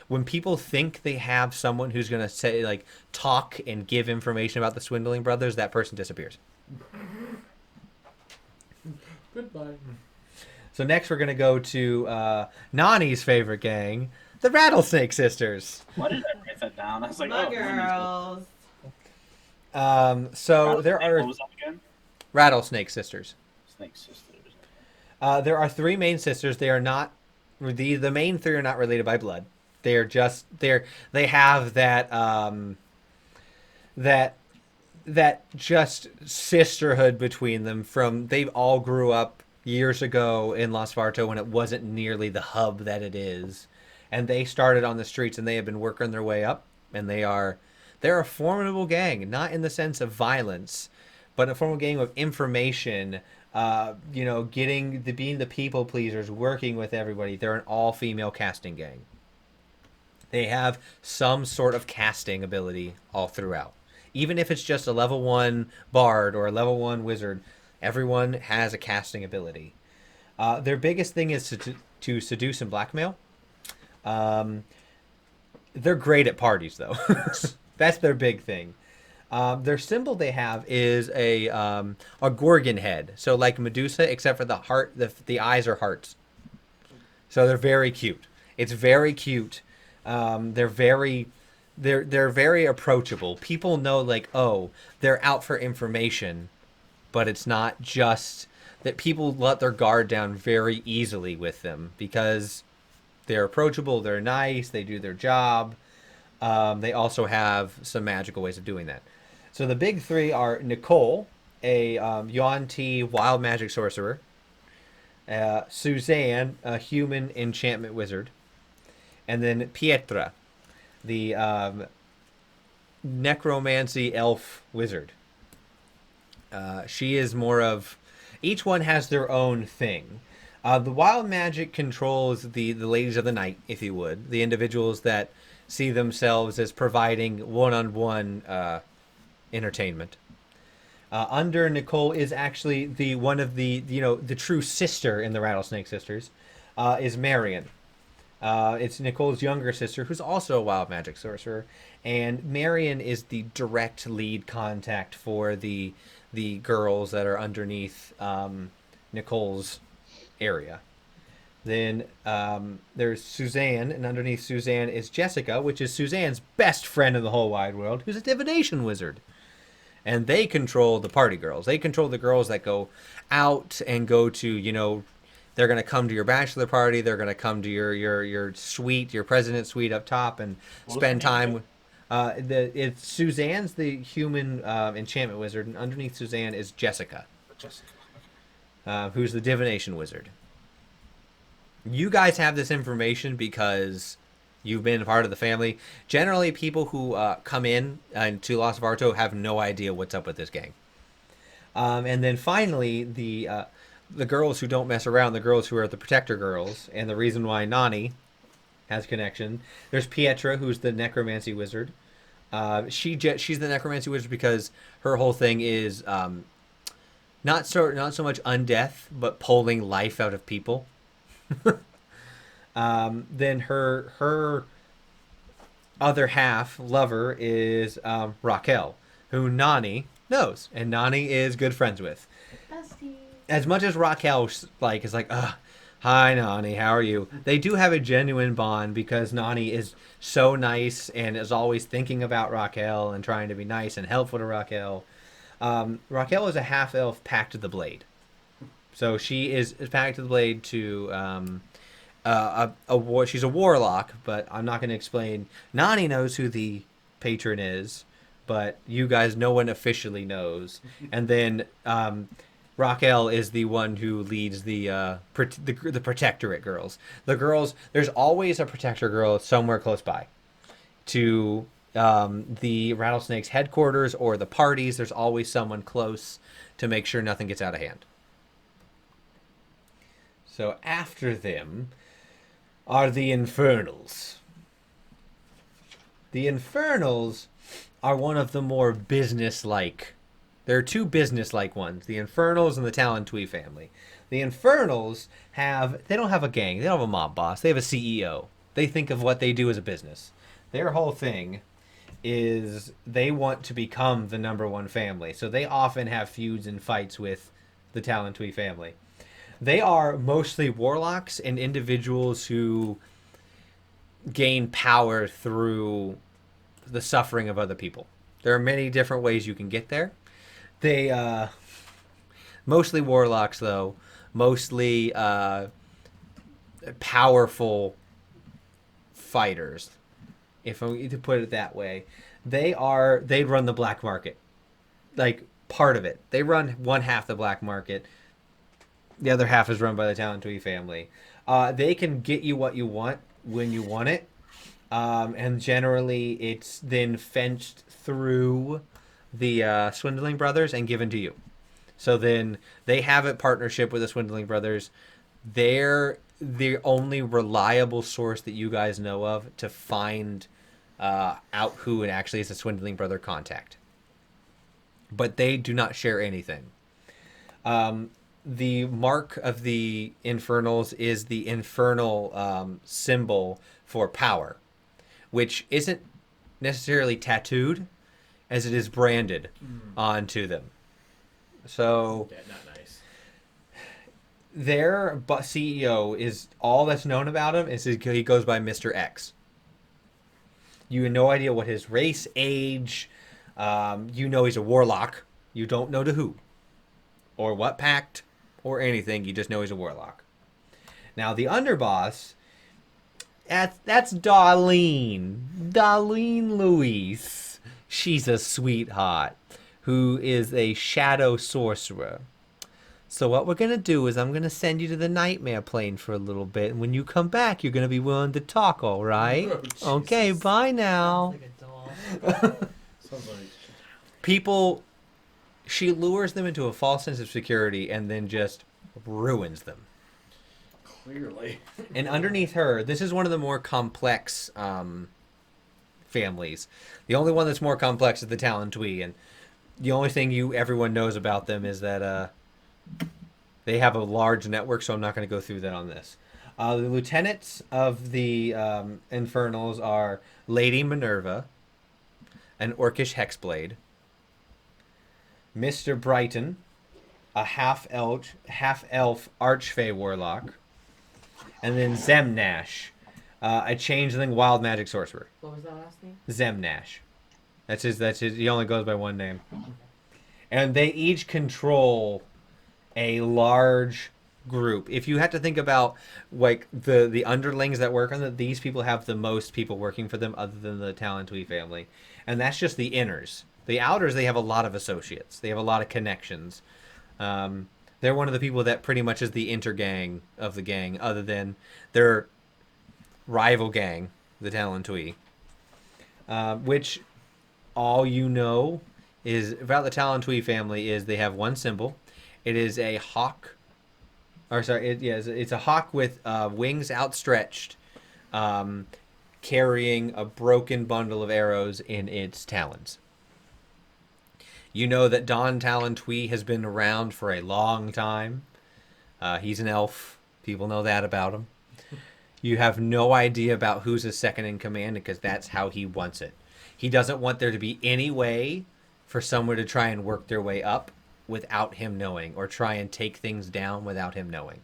When people think they have someone who's going to say, like, talk and give information about the swindling brothers, that person disappears. Goodbye. So next we're going to go to Nani's favorite gang, the Rattlesnake Sisters. Why did I write that down? I was like, My oh, girls. So there are What was that again? Rattlesnake Sisters. Snake Sisters. There are three main sisters. They are not the main three are not related by blood. They're just they have that that just sisterhood between them. They all grew up years ago in Las Varto when it wasn't nearly the hub that it is, and they started on the streets and they have been working their way up. And they're a formidable gang, not in the sense of violence, but a formidable gang of information. Being the people pleasers, working with everybody. They're an all-female casting gang. They have some sort of casting ability all throughout. Even if it's just a level 1 bard or a level 1 wizard, everyone has a casting ability. Their biggest thing is to seduce and blackmail. They're great at parties, though. That's their big thing. Their symbol they have is a Gorgon head. So like Medusa, except for the heart, the eyes are hearts. So they're very cute. It's very cute. They're very approachable. People know, like, oh, they're out for information, but it's not just that. People let their guard down very easily with them because they're approachable, they're nice, they do their job. They also have some magical ways of doing that. So the big three are Nicole, a Yuan-Ti wild magic sorcerer, Suzanne, a human enchantment wizard, and then Pietra, the necromancy elf wizard. She is more of... Each one has their own thing. The wild magic controls the ladies of the night, if you would. The individuals that see themselves as providing one-on-one entertainment. Under Nicole is actually the true sister in the Rattlesnake Sisters, is Marion. It's Nicole's younger sister, who's also a wild magic sorcerer, and Marion is the direct lead contact for the girls that are underneath Nicole's area. Then there's Suzanne, and underneath Suzanne is Jessica, which is Suzanne's best friend in the whole wide world, who's a divination wizard. And they control the party girls. They control the girls that go out and go to, they're going to come to your bachelor party. They're going to come to your suite, your president's suite up top, and spend time with... It's Suzanne's the human enchantment wizard, and underneath Suzanne is Jessica. Who's the divination wizard. You guys have this information because you've been a part of the family. Generally, people who come in to Las Varto have no idea what's up with this gang. And then finally, the girls who don't mess around, the girls who are the protector girls, and the reason why Nani has connection. There's Pietra, who's the necromancy wizard. She's the necromancy wizard because her whole thing is not so much undeath, but pulling life out of people. Then her other half lover is Raquel, who Nani knows, and Nani is good friends with. Bestie. As much as Raquel is like, hi Nani, how are you? They do have a genuine bond because Nani is so nice and is always thinking about Raquel and trying to be nice and helpful to Raquel. Raquel is a half elf packed to the blade, so she is packed to the blade to she's a warlock, but I'm not going to explain. Nani knows who the patron is, but you guys, no one officially knows. And then Raquel is the one who leads the protectorate girls. The girls, there's always a protector girl somewhere close by to the Rattlesnake's headquarters or the parties. There's always someone close to make sure nothing gets out of hand. So after them are the Infernals. The Infernals are one of the more business-like. There are two business-like ones, the Infernals and the Talentui family. The Infernals they don't have a gang, they don't have a mob boss, they have a CEO. They think of what they do as a business. Their whole thing is they want to become the number one family, so they often have feuds and fights with the Talentui family. They are mostly warlocks and individuals who gain power through the suffering of other people. There are many different ways you can get there. They mostly warlocks, though, mostly powerful fighters, if I'm to put it that way. They run the black market, like part of it. They run one half the black market. The other half is run by the Talentui family. They can get you what you want when you want it. And generally it's then fenced through the Swindling Brothers and given to you. So then they have a partnership with the Swindling Brothers. They're the only reliable source that you guys know of to find out who it actually is a Swindling Brother contact. But they do not share anything. The mark of the Infernals is the infernal symbol for power, which isn't necessarily tattooed as it is branded onto them. So Not nice. their CEO is, all that's known about him is he goes by Mr. X. You have no idea what his race, age, you know he's a warlock. You don't know to who or what pact or anything. You just know he's a warlock. Now the underboss, that's Darlene. Darlene Louise. She's a sweetheart who is a shadow sorcerer. So what we're going to do is I'm going to send you to the nightmare plane for a little bit. And when you come back, you're going to be willing to talk, all right? Oh, Okay, Jesus. bye now. Sounds like a doll. Sounds like People, she lures them into a false sense of security and then just ruins them. clearly. And underneath her, this is one of the more complex families. The only one that's more complex is the Talentui, and the only thing everyone knows about them is that they have a large network, so I'm not going to go through that on this. The lieutenants of the Infernals are Lady Minerva, an orcish hexblade, Mr. Brighton, a half-elf archfey warlock, and then Zemnash, a changeling wild magic sorcerer. What was that last name? Zemnash. That's his. He only goes by one name. And they each control a large group. If you have to think about like the underlings that work on these people have the most people working for them other than the Talentui family. And that's just the inners. The outers, they have a lot of associates. They have a lot of connections. They're one of the people that pretty much is the intergang of the gang, other than their rival gang, the Talentui. Which all you know is about the Talentui family is they have one symbol. It is a hawk. Or sorry, it's a hawk with wings outstretched, carrying a broken bundle of arrows in its talons. You know that Don Talentwee has been around for a long time. He's an elf. People know that about him. You have no idea about who's his second in command because that's how he wants it. He doesn't want there to be any way for someone to try and work their way up without him knowing, or try and take things down without him knowing.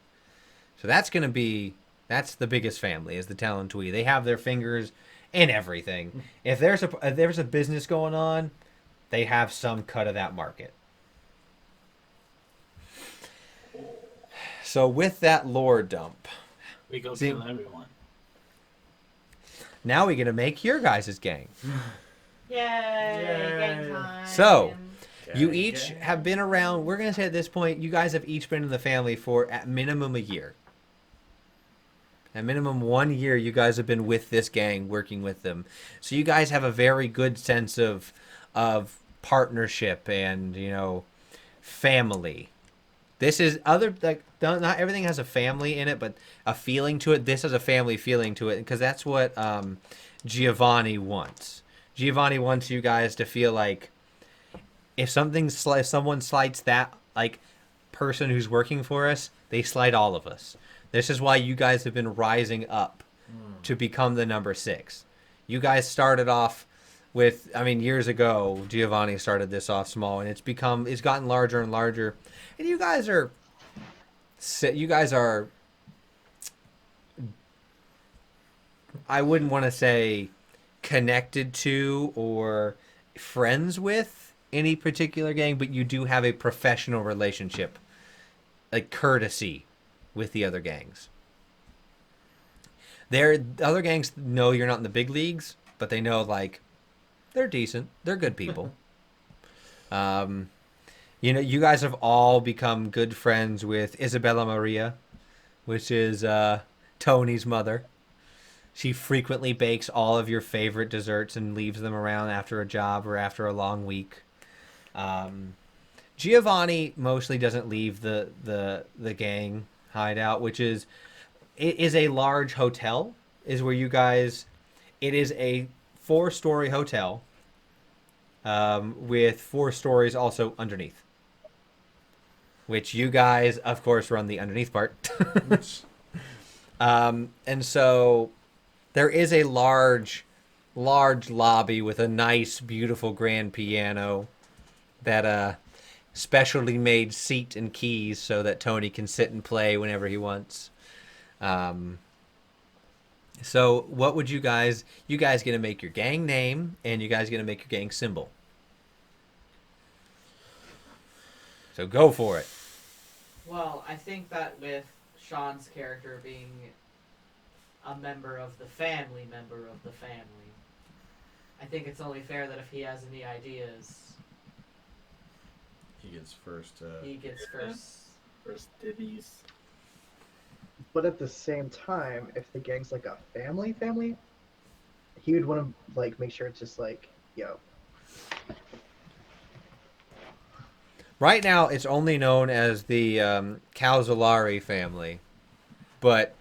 So that's the biggest family, is the Talentwee. They have their fingers in everything. If there's a business going on, they have some cut of that market. So with that lore dump, We go kill everyone. now we're gonna make your guys' gang. Yay! Gang time. So, you each have been around. We're gonna say at this point, you guys have each been in the family for at minimum a year. At minimum 1 year, you guys have been with this gang, working with them. So you guys have a very good sense of partnership and, family. This is not everything has a family in it, but a feeling to it. This has a family feeling to it, because that's what Giovanni wants. Giovanni wants you guys to feel like if someone slights that person who's working for us, they slight all of us. This is why you guys have been rising up to become the number 6. You guys started off with, years ago, Giovanni started this off small, and it's gotten larger and larger. And you guys are, I wouldn't want to say connected to or friends with any particular gang, but you do have a professional relationship, like courtesy, with the other gangs. The other gangs know you're not in the big leagues, but they know they're decent, they're good people. You guys have all become good friends with Isabella Maria, which is Tony's mother. She frequently bakes all of your favorite desserts and leaves them around after a job or after a long week. Giovanni mostly doesn't leave the gang hideout, which is a large hotel. Is where you guys. It is a 4-story hotel with 4 stories also underneath, which you guys, of course, run the underneath part. And so there is a large lobby with a nice, beautiful grand piano that specially made seat and keys so that Tony can sit and play whenever he wants. So what would you guys gonna make your gang name, and you guys gonna make your gang symbol. So go for it. Well, I think that with Sean's character being a member of the family, I think it's only fair that if he has any ideas, He gets first. he gets first. First dibbies. But at the same time, if the gang's like a family, he would want to make sure it's just yo. Right now, it's only known as the Calzolari family, but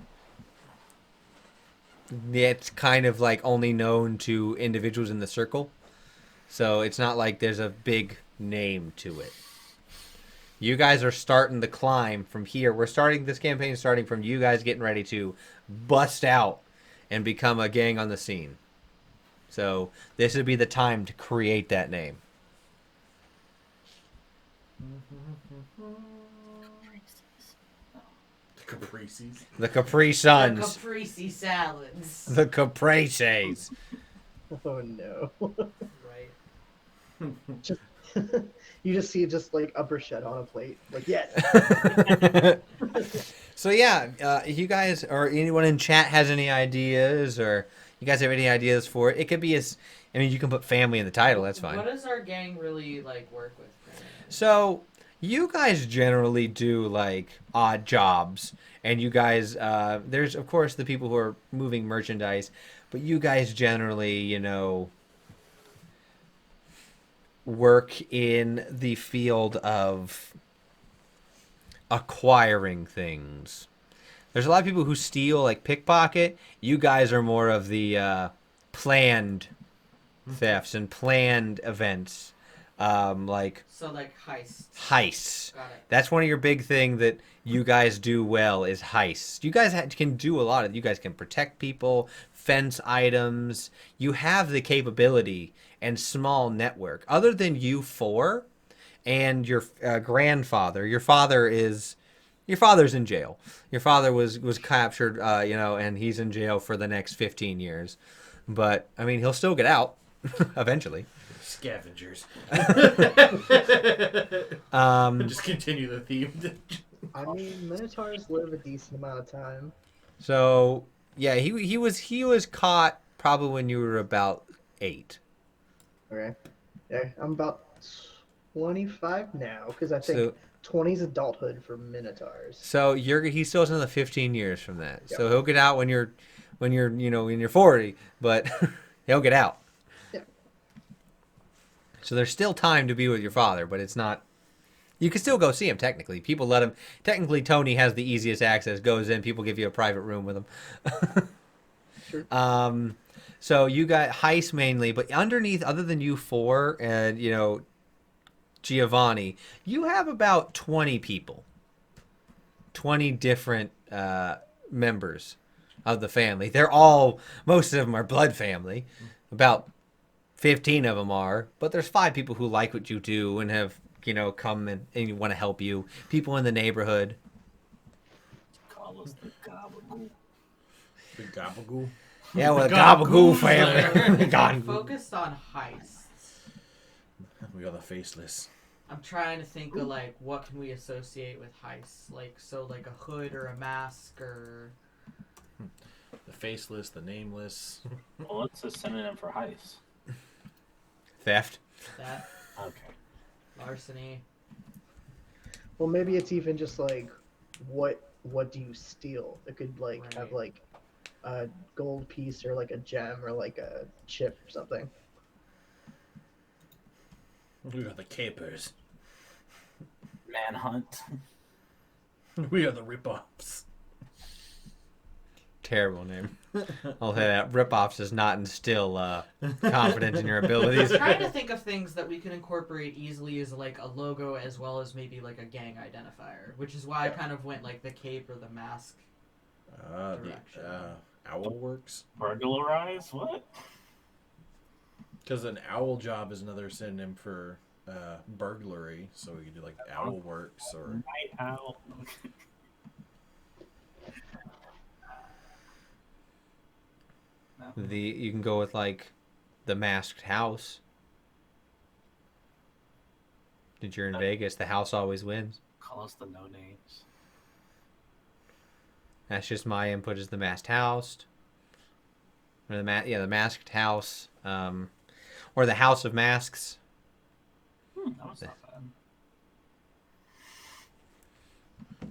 it's kind of only known to individuals in the circle. So it's not like there's a big name to it. You guys are starting the climb from here. This campaign starting from you guys getting ready to bust out and become a gang on the scene. So this would be the time to create that name. Caprices. The Capri Suns. The Caprese salads. The Caprices. Oh no. Right. You just see a bruschetta on a plate. Yes. So yeah, you guys or anyone in chat has any ideas, or you guys have any ideas for it? It could be you can put family in the title. That's fine. What does our gang really work with? So you guys generally do odd jobs, and you guys there's of course the people who are moving merchandise, but you guys generally work in the field of acquiring things. There's a lot of people who steal, like pickpocket. You guys are more of the planned thefts and planned events, like So like heists. heists. Got it. That's one of your big thing that you guys do well is heists. You guys can do a lot of. You guys can protect people, fence items. You have the capability and small network. Other than you four and your grandfather, your father's in jail. Your father was captured, and he's in jail for the next 15 years. But I mean, he'll still get out eventually. Scavengers. Just Just continue the theme. I mean, Minotaurs live a decent amount of time. So yeah, he was caught probably when you were about 8. Okay. Yeah, I'm about 25 now, because I think So 20 is adulthood for Minotaurs. so he still has another 15 years from that. Yep. So he'll get out when you're 40, but he'll get out. Yeah. So there's still time to be with your father, but it's not. You can still go see him technically. People let him. Technically, Tony has the easiest access. Goes in. People give you a private room with him. Sure. So you got heist mainly, but underneath, other than you four and Giovanni, you have about 20 people. 20 different members of the family. Most of them are blood family. About 15 of them are, but there's 5 people who like what you do and have come and want to help you. People in the neighborhood. Call us the Gabagoo. The Gabagoo. Yeah, well, the Gabagoo Gabagoo family. God. Focused on heists. We are the faceless. I'm trying to think of like what can we associate with heists, like a hood or a mask or. The faceless, the nameless. Well, what's a synonym for heist? Theft. That Okay. larceny. Well, maybe it's even just like, what do you steal? It could have Right. a gold piece or like a gem or like a chip or something. We are the capers. Manhunt. We are the rip-offs. Terrible name. I'll say that. Rip-offs does not instill confidence in your abilities. I'm trying to think of things that we can incorporate easily as like a logo as well as maybe like a gang identifier, which is why I kind of went like the cape or the mask. Direction. The owl works. Burglarize? What? Because an owl job is another synonym for burglary. So we could do like owl works or... Night owl. You can go with like the masked house. Since you're in Vegas, the house always wins. Call us the no names. That's just my input. Is the masked house, or the masked house, or the house of masks. That was not bad.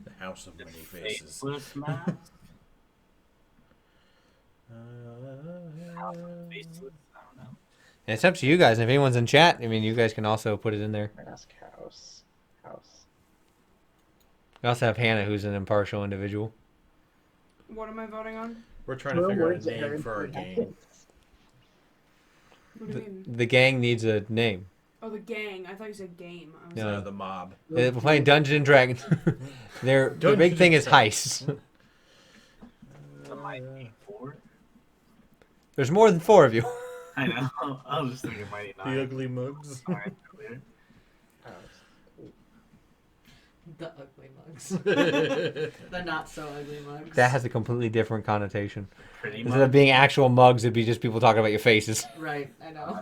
The house of many faces. Faceless mask? House of faceless? I don't know. And it's up to you guys. If anyone's in chat, I mean, you guys can also put it in there. Mask house. We also have Hannah, who's an impartial individual. What am I voting on? We're trying to No figure out words a that name are for our in game. What do you mean? The gang needs a name. Oh, the gang. I thought you said game. I was No. like, The mob. We're playing Dungeons and Dragons. Their big thing is heists. The Mighty 4? There's more than 4 of you. I know. I was just thinking Mighty 9. The ugly mugs. Alright, clear. The ugly mugs. The not so ugly mugs. That has a completely different connotation. Pretty Instead much. of being actual mugs, it'd be just people talking about your faces. Right, I know.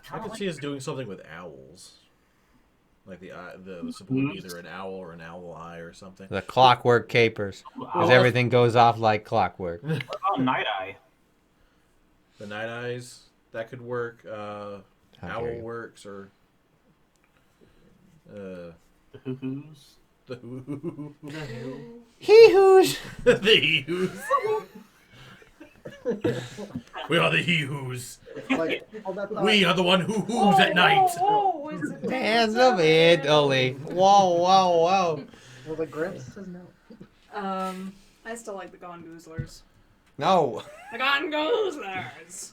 I could see us doing something with owls. Like the symbol would be either an owl or an owl eye or something. The clockwork capers. Because everything goes off like clockwork. What about Night Eye? The night eyes, that could work. How Owl dare you. works or The Hoo-Hoos? the who. The who? Hee-hoos! The he-hoos. We are the he-hoos. Like, all that thought, We are the one who hooves at night. Oh, is it Hands of Italy. Whoa, whoa, whoa. well, the Gramps says no. I still like the Gone Goozlers. No. The Gone Goozlers.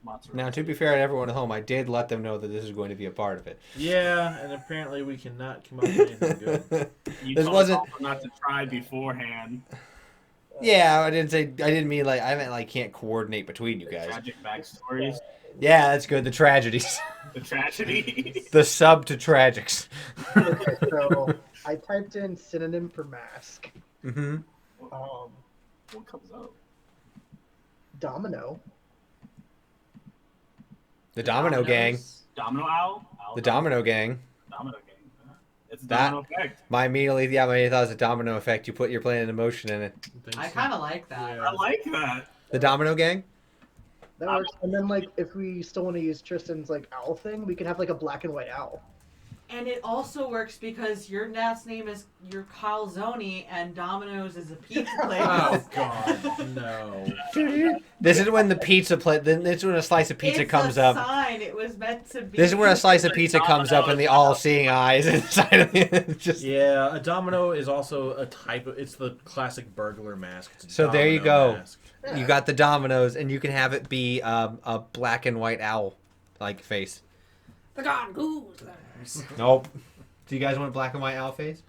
Mozzarella. Now, to be fair to everyone at home, I did let them know that this is going to be a part of it. Yeah, and apparently we cannot come up with anything good. You This told wasn't- Alpha not to try beforehand. Yeah, I didn't mean like, I meant like can't coordinate between you guys. Tragic backstories. Yeah, that's good. The tragedies. The tragedy. The sub to tragics. Okay, so I typed in synonym for mask. Mm-hmm. What comes up? Domino. The Domino Gang. Domino Owl? The Domino Gang. Domino Gang. It's That- Domino Effect. My immediate thought was a domino effect. You put your plan into motion in it. I kind of like that. Yeah. I like that. The Domino Gang? That works. And then, like, if we still want to use Tristan's, like, owl thing, we could have, like, a black and white owl. And it also works because your last name is your Calzone and Domino's is a pizza place. Oh God, no. This is when the pizza plate. Then this is when a slice of pizza It's comes a up. sign. It was meant to be. This is where a slice of pizza comes up and the all-seeing eyes inside of it. It's just Yeah, a domino is also a type of. It's the classic burglar mask. It's a So there you domino go. mask. you got the dominoes, and you can have it be a black and white owl like face. The Gone Goozlers. Nope. Do you guys want black and white owl face?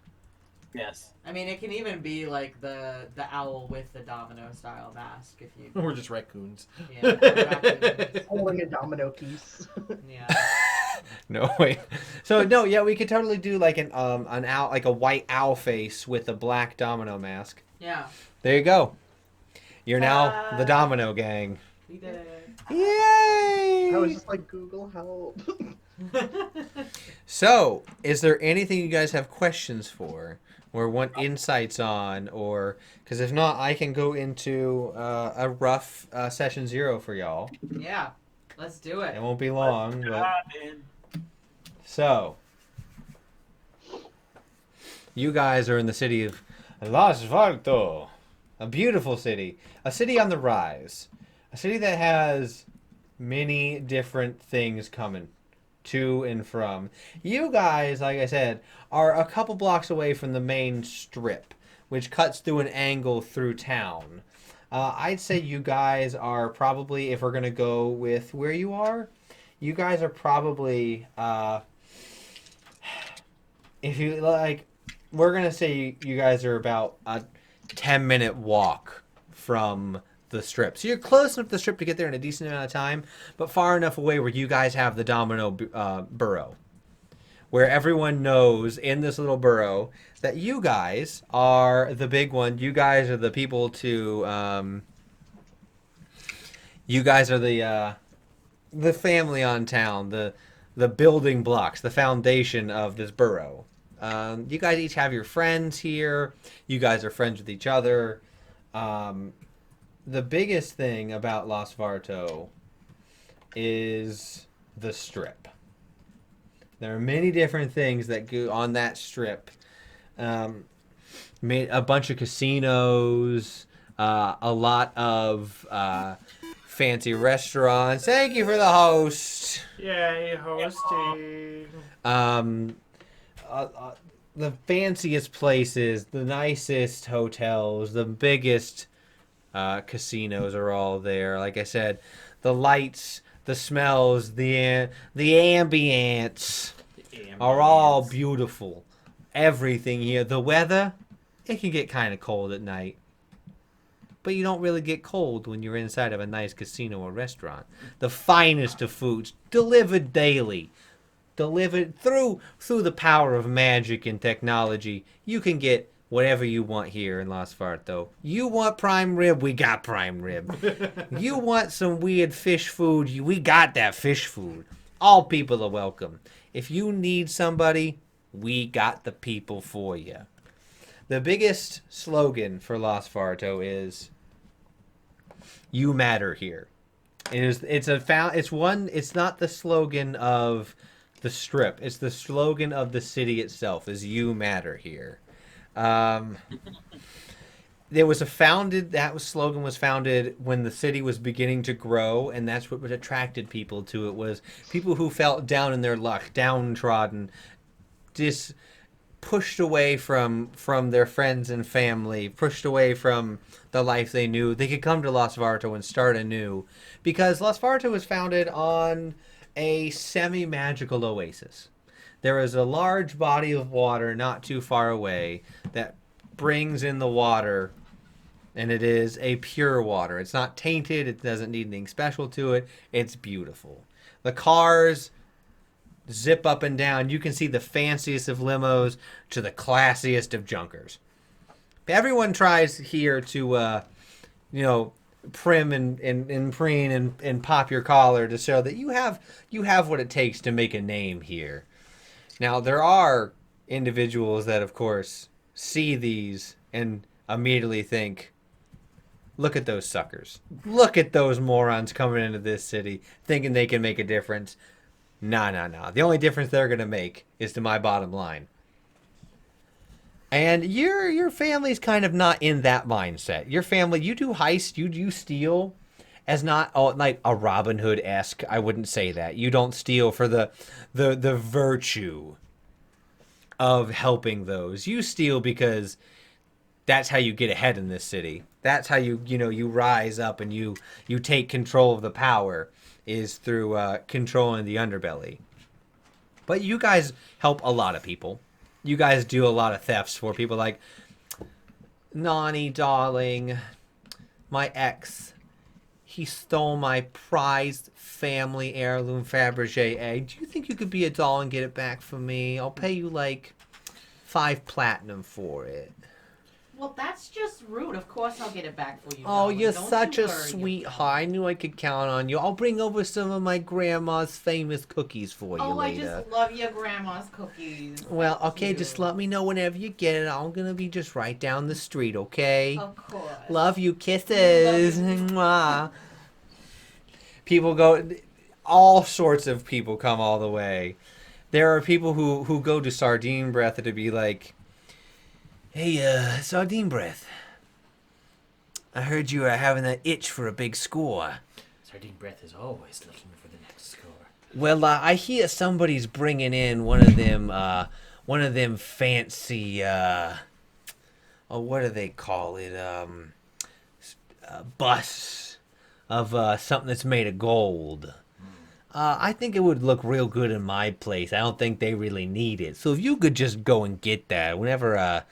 Yes. I mean, it can even be like the owl with the domino style mask if you. We're just raccoons. Yeah. raccoons. Holding a domino piece. Yeah. No wait. So no, yeah, we could totally do like an owl, like a white owl face with a black domino mask. Yeah. There you go. You're now the Domino Gang. We did it. Yay! I was just like, Google help. So, is there anything you guys have questions for, or want insights on, or because if not, I can go into a rough session 0 for y'all. Yeah. Let's do it. It won't be long, but Man. so you guys are in the city of Las Vartos, a beautiful city, a city on the rise, a city that has many different things coming to and from. You guys, like I said, are a couple blocks away from the main strip, which cuts through an angle through town. I'd say you guys are probably, if we're going to go with where you are, you guys are probably, if you like, we're going to say you guys are about a 10-minute walk from the strip. So you're close enough to the strip to get there in a decent amount of time, but far enough away where you guys have the domino borough. Where everyone knows in this little borough that you guys are the big one. You guys are the people to, you guys are the family on town, the building blocks, the foundation of this borough. You guys each have your friends here. You guys are friends with each other. The biggest thing about Las Vartos is the strip. There are many different things that go on that strip. Made a bunch of casinos, a lot of fancy restaurants. Thank you for the host. Yay, hosting. The fanciest places, the nicest hotels, the biggest casinos are all there. Like I said, the lights, the smells, the ambience are all beautiful. Everything here. The weather, it can get kind of cold at night. But you don't really get cold when you're inside of a nice casino or restaurant. The finest of foods, delivered daily. Delivered through the power of magic and technology. You can get whatever you want here in Las Vartos. You want prime rib? We got prime rib. You want some weird fish food? We got that fish food. All people are welcome. If you need somebody, we got the people for you. The biggest slogan for Las Vartos is "You matter here." It's not the slogan of the strip. It's the slogan of the city itself. Is "You matter here." slogan was founded when the city was beginning to grow, and that's what attracted people to it, was people who felt down in their luck, downtrodden, just pushed away from their friends and family, pushed away from the life they knew. They could come to Las Varto and start anew, because Las Varto was founded on a semi-magical oasis. There is a large body of water not too far away that brings in the water, and it is a pure water. It's not tainted. It doesn't need anything special to it. It's beautiful. The cars zip up and down. You can see the fanciest of limos to the classiest of junkers. Everyone tries here to, prim and preen and pop your collar to show that you have what it takes to make a name here. Now, there are individuals that, of course, see these and immediately think, look at those suckers. Look at those morons coming into this city thinking they can make a difference. Nah. The only difference they're going to make is to my bottom line. And your family's kind of not in that mindset. Your family, you do heist, you steal as not like a Robin Hood-esque. I wouldn't say that. You don't steal for the virtue of helping those. You steal because that's how you get ahead in this city. That's how you rise up and you take control of the power, is through controlling the underbelly. But you guys help a lot of people. You guys do a lot of thefts for people, like, Nani, darling, my ex, he stole my prized family heirloom Fabergé egg. Do you think you could be a doll and get it back for me? I'll pay you like 5 platinum for it. Well, that's just rude. Of course I'll get it back for you. Oh, darling. you're Don't such you a worry. sweetheart. I knew I could count on you. I'll bring over some of my grandma's famous cookies for you Oh, later. I just love your grandma's cookies. Well, Thank okay, you. just let me know whenever you get it. I'm gonna be just right down the street, okay? Of course. Love you, kisses. Mwah. People go, all sorts of people come all the way. There are people who go to Sardine Breath to be like, hey, Sardine Breath, I heard you are having that itch for a big score. Sardine Breath is always looking for the next score. Well, I hear somebody's bringing in one of them fancy, what do they call it? Busts of something that's made of gold. I think it would look real good in my place. I don't think they really need it. So if you could just go and get that, whenever,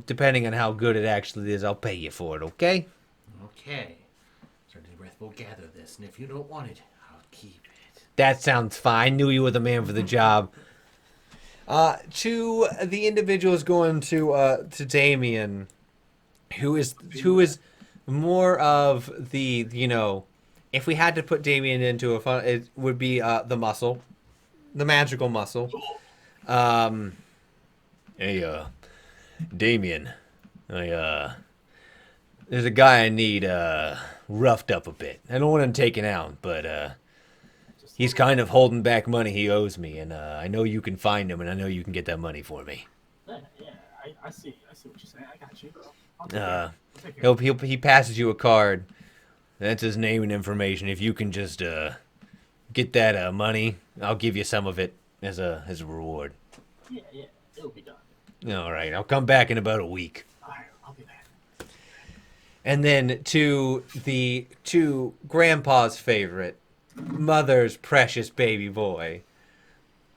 depending on how good it actually is, I'll pay you for it, okay? Okay. Sardine Breath will gather this, and if you don't want it, I'll keep it. That sounds fine. I knew you were the man for the job. To the individuals going to Damien, who is more of the, if we had to put Damien into a fun, it would be the muscle, the magical muscle. Hey, Damien, there's a guy I need roughed up a bit. I don't want him taken out, but he's kind of holding back money he owes me, and I know you can find him, and I know you can get that money for me. Yeah, I see what you're saying. I got you. I'll take care of it. He passes you a card. That's his name and information. If you can just get that money, I'll give you some of it as a reward. Yeah, it'll be done. All right, I'll come back in about a week. All right, I'll be back. And then to Grandpa's favorite, Mother's precious baby boy,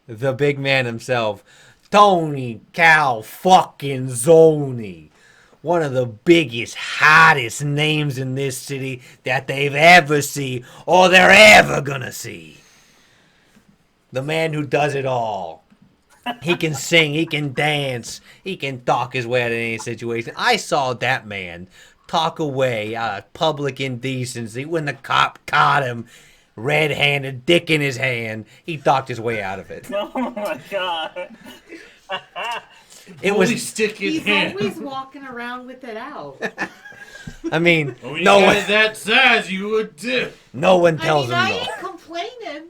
the big man himself, Tony Cow fucking Zoni. One of the biggest, hottest names in this city that they've ever seen or they're ever gonna see. The man who does it all. He can sing, he can dance, he can talk his way out of any situation. I saw that man talk away out of public indecency when the cop caught him red-handed, dick in his hand. He talked his way out of it. Oh my god. It was. Stick in He's hand. always walking around with it out. I mean, When you no got one. it that size, you would do. No one tells I him ain't no. complaining.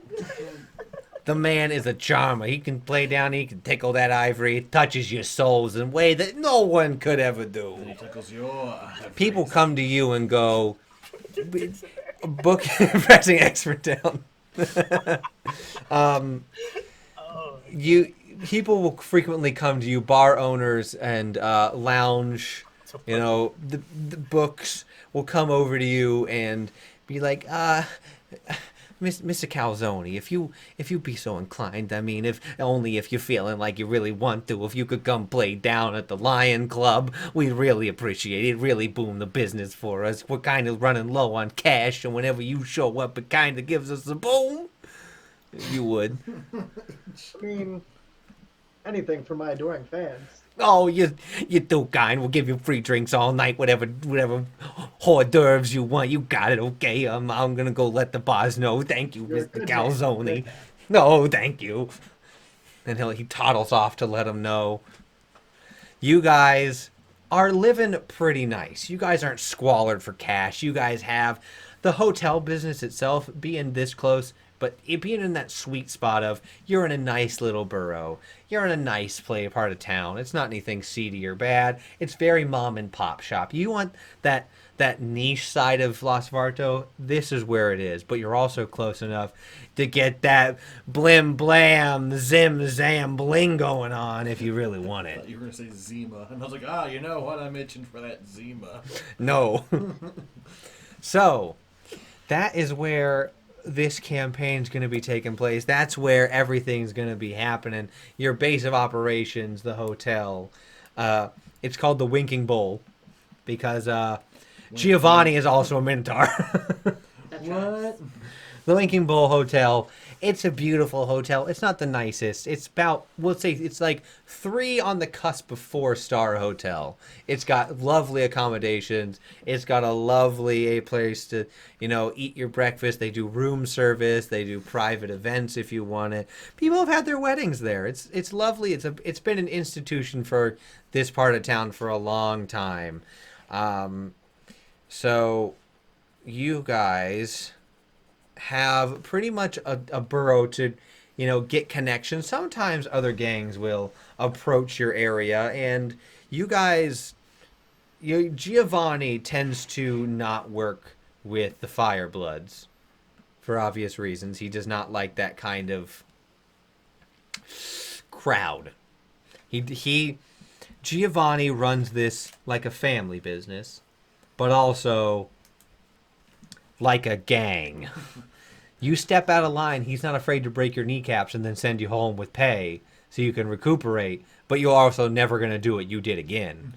The man is a charmer. He can play down, he can tickle that ivory. It touches your souls in a way that no one could ever And he do. tickles your People come to you and go, book pressing X for down. You people will frequently come to you, bar owners and lounge, the books will come over to you and be like, Mr. Calzone, if you be so inclined, I mean, if you're feeling like you really want to, if you could come play down at the Lion Club, we'd really appreciate it. It'd really boom the business for us. We're kind of running low on cash, and whenever you show up, it kind of gives us a boom. You would. I mean, anything for my adoring fans. Oh, you're too kind. We'll give you free drinks all night, whatever hors d'oeuvres you want. You got it, okay? I'm gonna go let the boss know. Thank you, You're a Mr. good Calzone. man. No, thank you. And he toddles off to let him know. You guys are living pretty nice. You guys aren't squalid for cash. You guys have the hotel business itself being this close, but it being in that sweet spot of you're in a nice little borough. You're in a nice part of town. It's not anything seedy or bad. It's very mom and pop shop. You want that niche side of Las Varto, this is where it is. But you're also close enough to get that blim blam, zim zam bling going on if you really want I thought it. you were going to say Zima. And I was like, you know what? I'm itching for that Zima. No. So, that is where this campaign's going to be taking place. That's where everything's going to be happening. Your base of operations, the hotel. It's called the Winking Bowl because Giovanni is also a Minotaur. What? The Winking Bowl Hotel. It's a beautiful hotel. It's not the nicest. It's about, we'll say, it's like 3 on the cusp of 4-star hotel. It's got lovely accommodations. It's got a lovely place to, eat your breakfast. They do room service. They do private events if you want it. People have had their weddings there. It's lovely. It's been an institution for this part of town for a long time. So you guys have pretty much a borough to, get connections. Sometimes other gangs will approach your area, and you guys, Giovanni tends to not work with the Firebloods for obvious reasons. He does not like that kind of crowd. Giovanni runs this like a family business, but also like a gang. You step out of line, he's not afraid to break your kneecaps and then send you home with pay so you can recuperate, but you're also never going to do what you did again.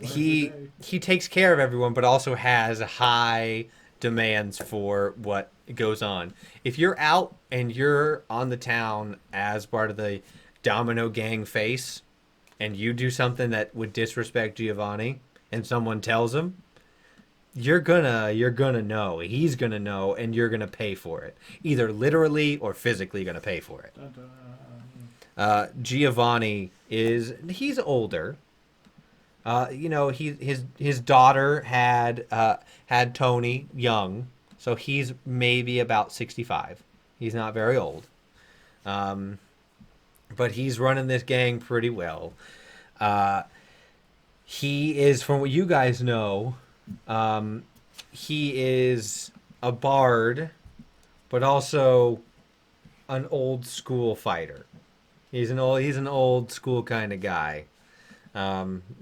He takes care of everyone, but also has high demands for what goes on. If you're out and you're on the town as part of the Domino Gang face, and you do something that would disrespect Giovanni, and someone tells him, you're gonna know. He's gonna know, and you're gonna pay for it. Either literally or physically gonna pay for it. Giovanni he's older. His daughter had Tony young, so he's maybe about 65. He's not very old. But he's running this gang pretty well. He is, from what you guys know, he is a bard, but also an old school fighter. He's an old school kind of guy.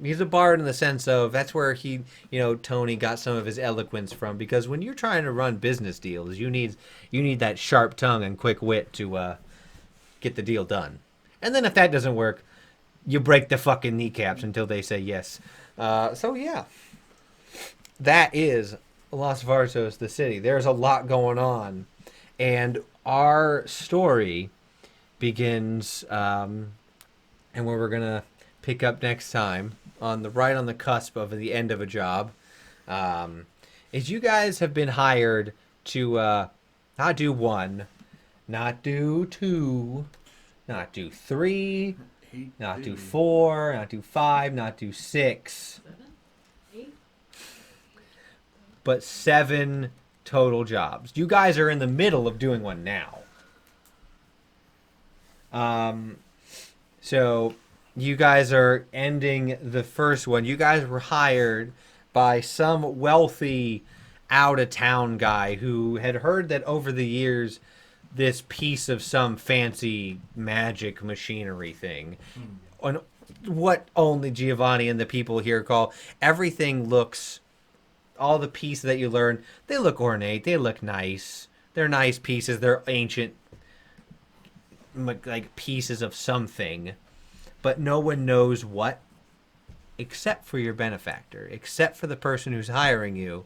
He's a bard in the sense of that's where Tony got some of his eloquence from, because when you're trying to run business deals, you need that sharp tongue and quick wit to get the deal done. And then if that doesn't work, you break the fucking kneecaps until they say yes. So yeah. That is Las Vartos, the city. There's a lot going on. And our story begins, and where we're going to pick up next time, right on the cusp of the end of a job, is you guys have been hired to not do 1, not do 2, not do 3, not do 4, not do 5, not do 6, but 7 total jobs. You guys are in the middle of doing one now. So you guys are ending the first one. You guys were hired by some wealthy out-of-town guy who had heard that over the years this piece of some fancy magic machinery thing on what only Giovanni and the people here call everything looks, all the pieces that you learn, they look ornate, they look nice, they're nice pieces, they're ancient like pieces of something, but no one knows what except for your benefactor, except for the person who's hiring you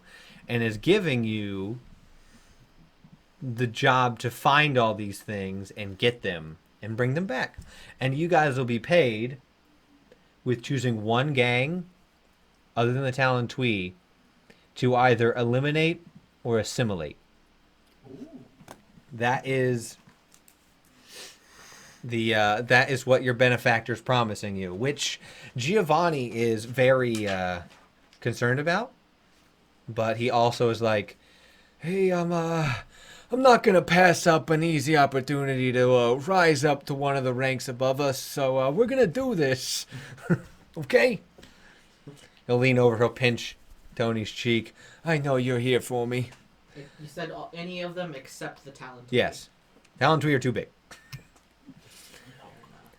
and is giving you the job to find all these things and get them and bring them back. And you guys will be paid with choosing one gang other than the Talon Twee to either eliminate or assimilate. That is that is what your benefactor's promising you, which Giovanni is very concerned about, but he also is like, hey, I'm not gonna pass up an easy opportunity to rise up to one of the ranks above us, so we're gonna do this. Okay? He'll lean over, he'll pinch Tony's cheek. I know you're here for me. You said any of them except the Talon. Yes. Talon Twee are too big.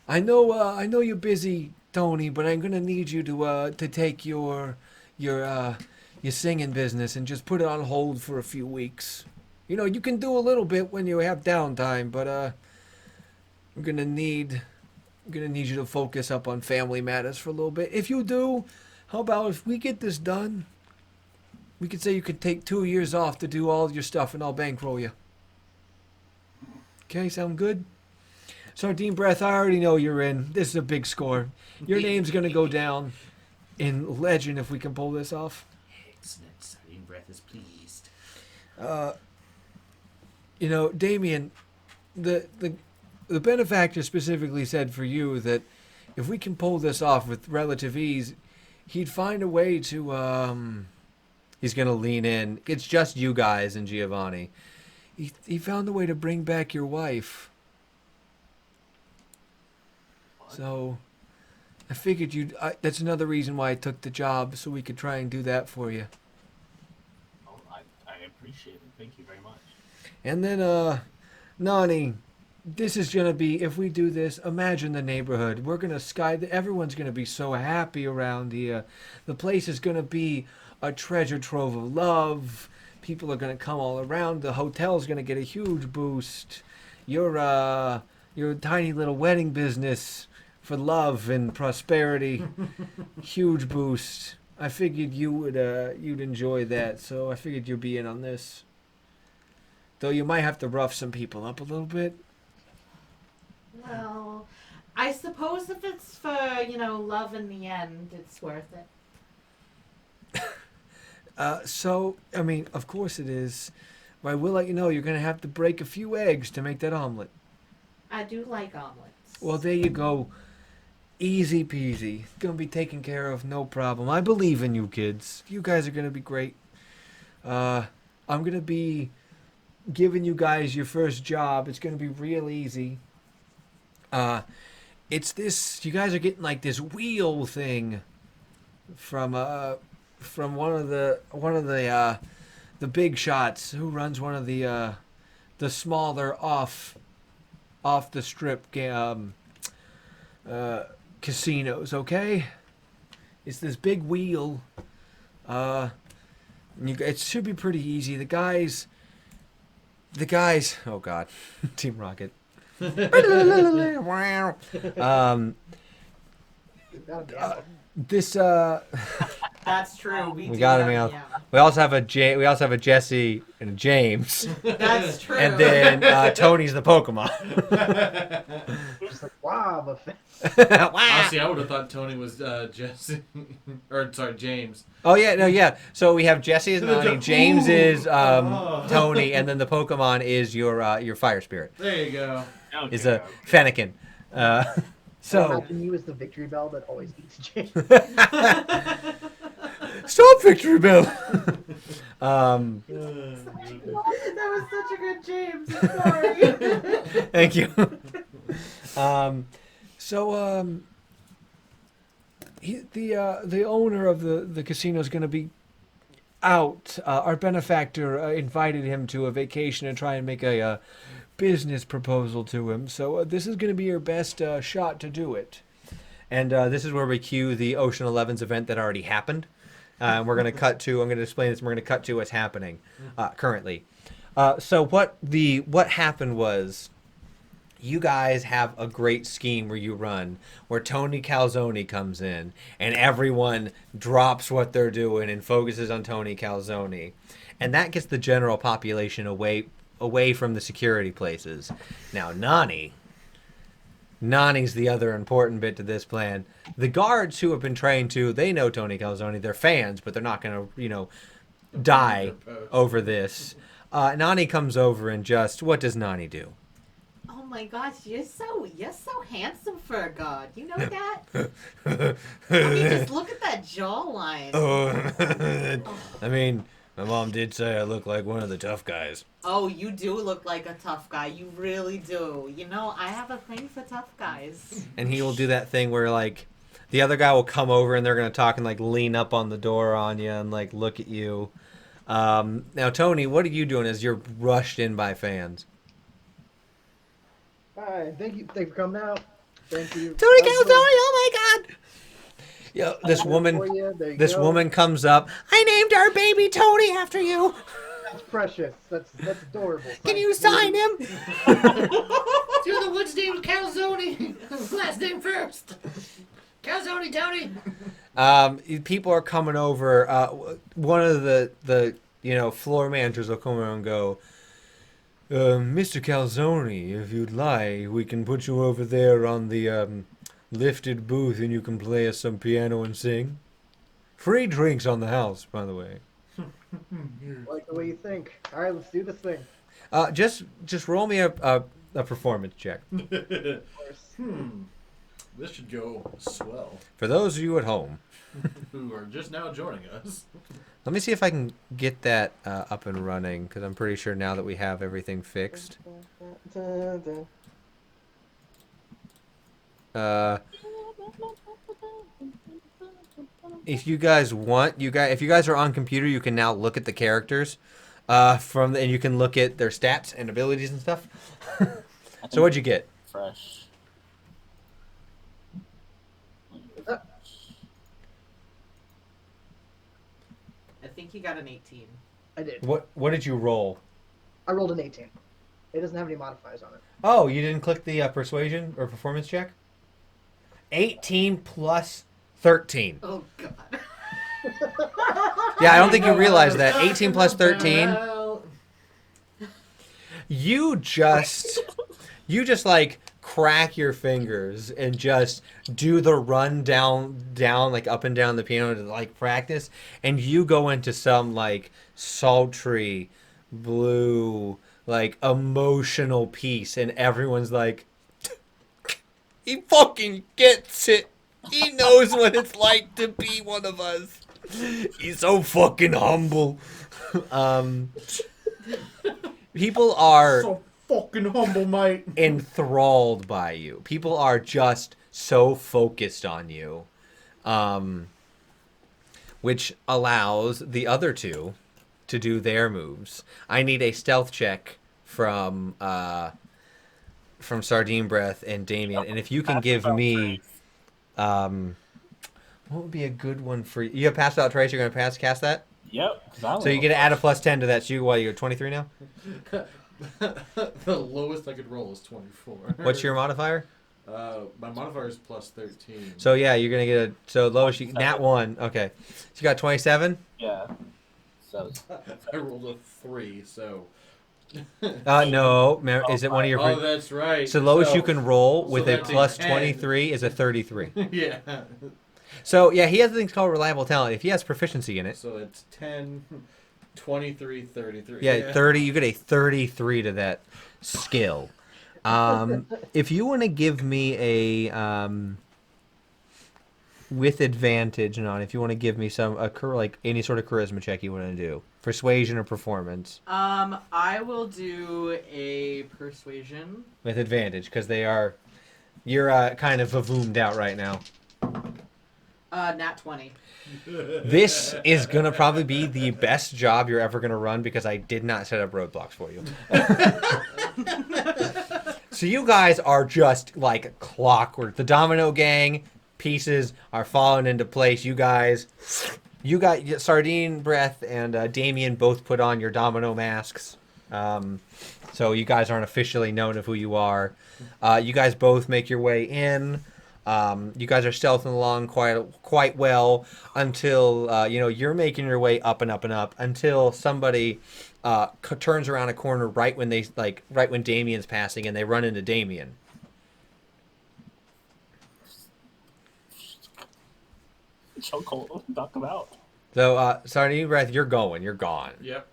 I know you're busy, Tony, but I'm gonna need you to take your singing business and just put it on hold for a few weeks. You know, you can do a little bit when you have downtime, but I'm gonna need you to focus up on family matters for a little bit. If you do, how about if we get this done, we could say you could take 2 years off to do all your stuff and I'll bankroll you. Okay, sound good? Sardine Breath, I already know you're in. This is a big score. Your name's gonna go down in legend if we can pull this off. Excellent. Sardine Breath is pleased. You know, Damien, the benefactor specifically said for you that if we can pull this off with relative ease, he'd find a way to, he's going to lean in. It's just you guys and Giovanni. He found a way to bring back your wife. So I figured that's another reason why I took the job, so we could try and do that for you. Oh, I appreciate it. Thank you very much. And then, Nani, this is going to be, if we do this, imagine the neighborhood. We're going to everyone's going to be so happy around here. The place is going to be a treasure trove of love. People are going to come all around. The hotel's going to get a huge boost. Your tiny little wedding business for love and prosperity, huge boost. I figured you'd enjoy that, so I figured you'd be in on this. Though you might have to rough some people up a little bit. Well, I suppose if it's for, love in the end, it's worth it. So, I mean, of course it is. But I will let you know you're going to have to break a few eggs to make that omelet. I do like omelets. Well, there you go. Easy peasy. Going to be taken care of, no problem. I believe in you kids. You guys are going to be great. I'm going to be giving you guys your first job. It's going to be real easy. It's this, you guys are getting like this wheel thing from one of the big shots who runs one of the smaller off the strip casinos, okay? It's this big wheel. It should be pretty easy. The guys, oh god, Team Rocket. That's true. We got him out. Yeah. We also have a Jesse and a James. That's true. And then Tony's the Pokemon. Just like, wow, I'm a fan. Honestly, I would have thought Tony was Jesse, or sorry, James. Oh yeah, no, yeah. So we have Jesse as Nani, James is Tony, and then the Pokemon is your fire spirit. There you go. Okay, Is a Fennekin. So Imagine you as the victory bell that always beats James. Stop, Victory Bell. um, That was such a good James. I'm sorry. thank you. The owner of the casino is going to be out. Our benefactor invited him to a vacation and try and make a business proposal to him. So this is going to be your best shot to do it. And this is where we cue the Ocean 11's event that already happened. And we're going to cut to, I'm going to explain this, and we're going to cut to what's happening currently. So what happened was, you guys have a great scheme where you run, where Tony Calzone comes in, and everyone drops what they're doing and focuses on Tony Calzone. And that gets the general population away from the security places. Now, Nani's the other important bit to this plan. The guards who have been trained to, they know Tony Calzone. They're fans, but they're not going to, die over this. Nani comes over and just, what does Nani do? Oh my gosh, you're so handsome for a god. You know that? I mean, just look at that jawline. I mean, my mom did say I look like one of the tough guys. Oh, you do look like a tough guy. You really do. You know, I have a thing for tough guys. And he will do that thing where, like, the other guy will come over and they're going to talk and, like, lean up on the door on you and, like, look at you. Now, Tony, what are you doing as you're rushed in by fans? Hi, thank you for coming out. Thank you. Tony Calzone, oh my God! Yo, this woman comes up. I named our baby Tony after you. That's precious. That's adorable. Can you sign him? You're the one's name Calzone. Last name first. Calzone, Tony. People are coming over. One of the floor managers will come around and go, Mr. Calzone, if you'd like, we can put you over there on the lifted booth and you can play us some piano and sing. Free drinks on the house, by the way. Like the way you think. All right, let's do this thing. Just roll me a performance check. Of course. This should go swell. For those of you at home who are just now joining us. let me see if I can get that up and running, because I'm pretty sure now that we have everything fixed. If you guys want, if you guys are on computer, you can now look at the characters and you can look at their stats and abilities and stuff. So what'd you get? Fresh. I think you got an 18. I did. What did you roll? I rolled an 18. It doesn't have any modifiers on it. Oh, you didn't click the persuasion or performance check? 18 plus 13. Oh, God. Yeah, I don't think you realize that. 18 plus 13. You just like crack your fingers and just do the run down like up and down the piano to like practice, and you go into some like sultry blue like emotional piece, and everyone's like, he fucking gets it. He knows what it's like to be one of us. He's so fucking humble. People are So fucking humble, mate. enthralled by you. People are just so focused on you, which allows the other two to do their moves. I need a stealth check from Sardine Breath and Damien, and if you can give me, what would be a good one for you? You have passed out trace. You're gonna cast that. Yep. So you get to add a +10 to that. So you're 23 now. The lowest I could roll is 24. What's your modifier? My modifier is plus 13. So yeah, you're gonna get lowest you nat 1. Okay, so you got 27. Yeah. So I rolled a 3, so. No, is it one of your? Oh, that's right. So lowest you can roll so with a that's a plus 10. 23 is a 33. Yeah. So yeah, he has things called reliable talent. If he has proficiency in it, So it's 10, 23, 33. yeah, 30. You get a 33 to that skill. If you want to give me a with advantage, Nani, if you want to give me like any sort of charisma check you want to do. Persuasion or performance. I will do a persuasion. With advantage, because you're kind of vavoomed out right now. Nat 20. This is going to probably be the best job you're ever going to run because I did not set up roadblocks for you. So you guys are just like clockwork. The domino gang pieces are falling into place. You got Sardine Breath and Damien both put on your domino masks. So you guys aren't officially known of who you are. You guys both make your way in. You guys are stealthing along quite well until you're making your way up and up and up until somebody turns around a corner right when Damien's passing and they run into Damien. Chokehold, knock him out. So, Sardine Breath, you're going. You're gone. Yep.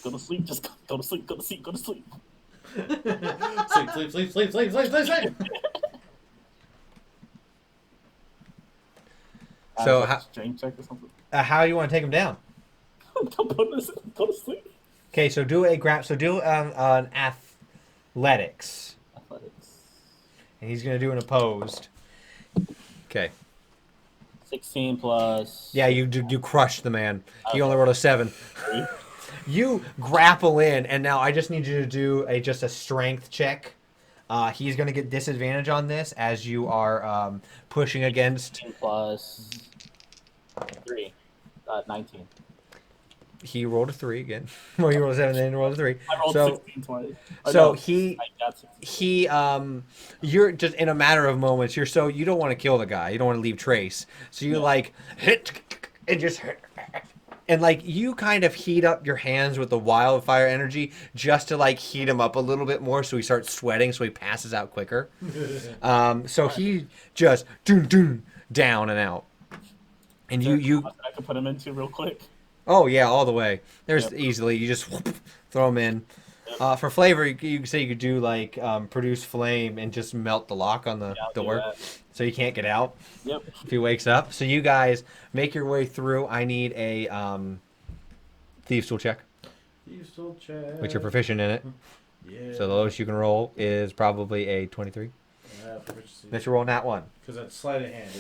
Go to sleep. Just go to sleep. Go to sleep. Go to sleep. Sleep. So, Strength check or something. how do you want to take him down? Go to sleep. Okay, so do an athletics, and he's gonna do an opposed. Okay. 16 plus. Yeah, you crushed the man. He only rolled a 7. You grapple in, and now I just need you to do just a strength check. He's going to get disadvantage on this as you are pushing against. 16 plus 3. 19. He rolled a 3 again. Well, he rolled a 7, then he rolled a 3. I rolled So, 16 twice. you're just in a matter of moments. You don't want to kill the guy. You don't want to leave trace. So you hit and just hit. And you kind of heat up your hands with the wildfire energy just to heat him up a little bit more so he starts sweating so he passes out quicker. So he just down and out. And you I could put him into real quick. Oh yeah, all the way. There's easily you just throw them in. For flavor, you could say you could do produce flame and just melt the lock on the door, so you can't get out. Yep. If he wakes up. So you guys make your way through. I need a thieves tool check, which you're proficient in it. Yeah. So the lowest you can roll is probably a 23. Proficiency. That's your roll, nat 1. Because that's sleight of hand,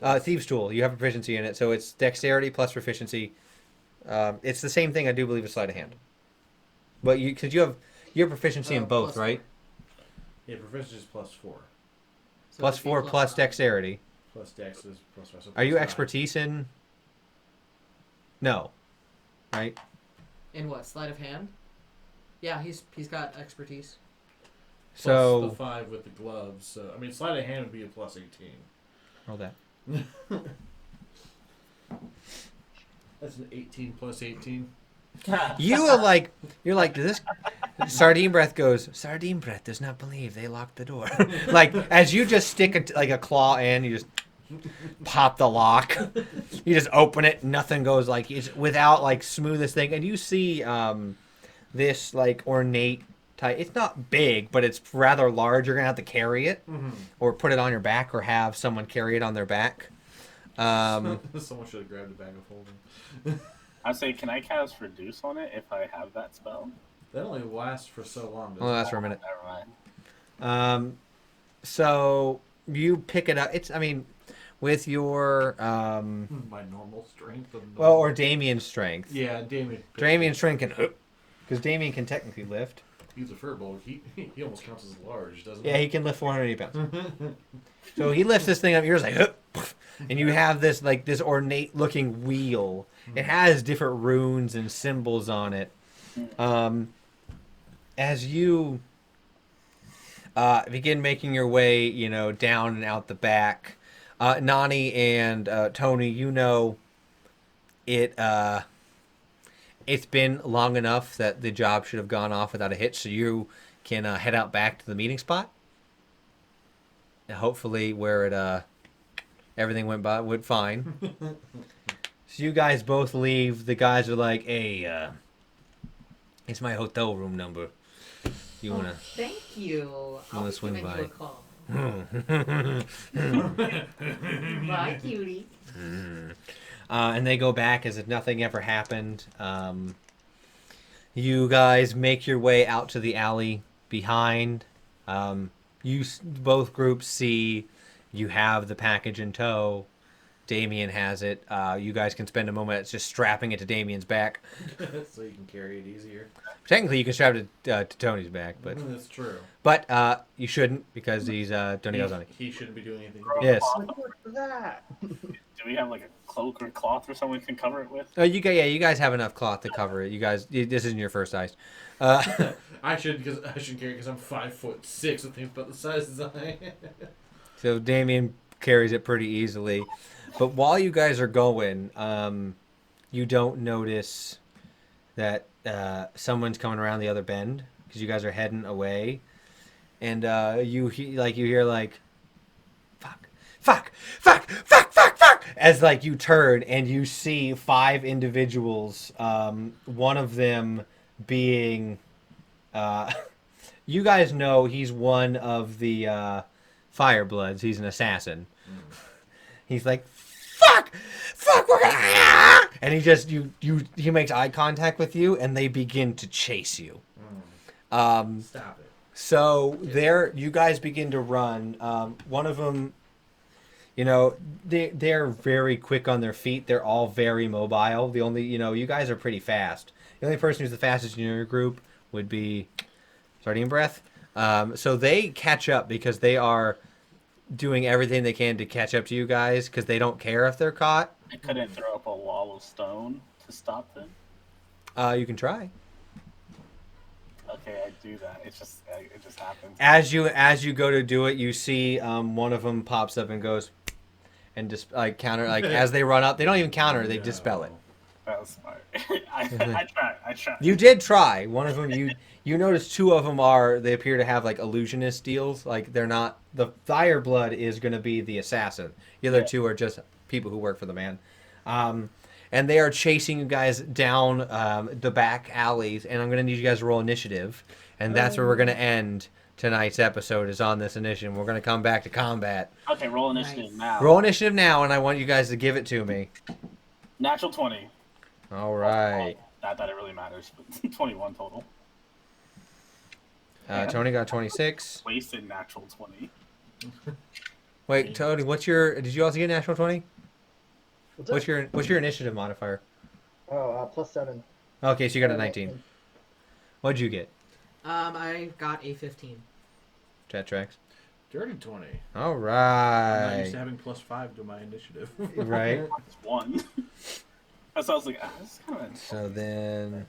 right? Thieves tool. You have a proficiency in it, so it's dexterity plus proficiency. It's the same thing, I do believe, as sleight of hand. But because you have proficiency in both, right? Yeah, proficiency is +4. So Plus it'd be 4 plus five. dexterity. Plus dex is +5. So Are you +9. expertise in? No. Right? In what? Sleight of hand? Yeah, he's got expertise. Plus So the 5 with the gloves. So I mean, sleight of hand would be a +18. roll that. That's an 18 plus 18. You're like this. Sardine Breath goes. Sardine Breath does not believe they locked the door. As you just stick a claw in, you just pop the lock. You just open it. Nothing goes it's without smoothest thing. And you see this ornate type. It's not big, but it's rather large. You're gonna have to carry it, or put it on your back, or have someone carry it on their back. Someone should have grabbed a bag of holding. I say, can I cast Reduce on it if I have that spell? That only lasts for so long. Well, that's for a minute. Never mind. So you pick it up. With your My normal strength. or Damien's strength. Yeah, Damien. Damien's strength can, because Damien can technically lift. He's a furbolg. He almost counts as large, doesn't Yeah, he can lift 480 pounds. So he lifts this thing up. You're just and you have this this ornate looking wheel. It has different runes and symbols on it. As you begin making your way, down and out the back, Nani and Tony, it's been long enough that the job should have gone off without a hitch, so you can head out back to the meeting spot. And hopefully, where everything went fine. So you guys both leave. The guys are like, "Hey, it's my hotel room number. You wanna?" Thank you. I'll wanna be swing giving by? you a call. Bye, cutie. And they go back as if nothing ever happened. You guys make your way out to the alley behind. Both groups see you have the package in tow. Damien has it. You guys can spend a moment just strapping it to Damien's back. So you can carry it easier. Technically, you can strap it to Tony's back, but That's true. but you shouldn't because he's Tony goes on it. He shouldn't be doing anything. Yes. Look at that. Do we have like a cloak or cloth or something we can cover it with? You guys have enough cloth to cover it. You guys, this isn't your first ice. I shouldn't carry because I'm 5'6" and things about the size I am. So Damien carries it pretty easily. But while you guys are going, you don't notice that someone's coming around the other bend because you guys are heading away, and you hear like, fuck, as like you turn and you see 5 individuals. One of them being, you guys know he's one of the Firebloods. He's an assassin. He's like, fuck, we're gonna, and he makes eye contact with you, and they begin to chase you. Stop it. So you guys begin to run. One of them, they're very quick on their feet. They're all very mobile. The only, you guys are pretty fast. The only person who's the fastest in your group would be Sardine Breath. So they catch up because they are doing everything they can to catch up to you guys because they don't care if they're caught. I couldn't throw up a wall of stone to stop them. You can try. Okay, I do that. It just happens. As you go to do it, you see one of them pops up and goes, and just like counter as they run up. They don't even counter; they dispel it. That was smart. I tried. You did try. One of them, you notice 2 of them they appear to have like illusionist deals. Like they're not, the Fireblood is going to be the assassin. The other 2 are just people who work for the man. And they are chasing you guys down the back alleys. And I'm going to need you guys to roll initiative. And that's where we're going to end tonight's episode, is on this initiative. We're going to come back to combat. Okay, roll initiative now. Roll initiative now, and I want you guys to give it to me. Natural 20. All right. Not that it really matters, but 21 total. Tony got 26. Wasted natural 20. Wait, Tony, did you also get natural 20? What's your initiative modifier? Oh, +7. Okay, so you got a 19. What'd you get? I got a 15. Chat tracks. Dirty 20. All I'm not right. used to having +5 to my initiative. Right. It's 1. That's why I was like, this is kind of... So then,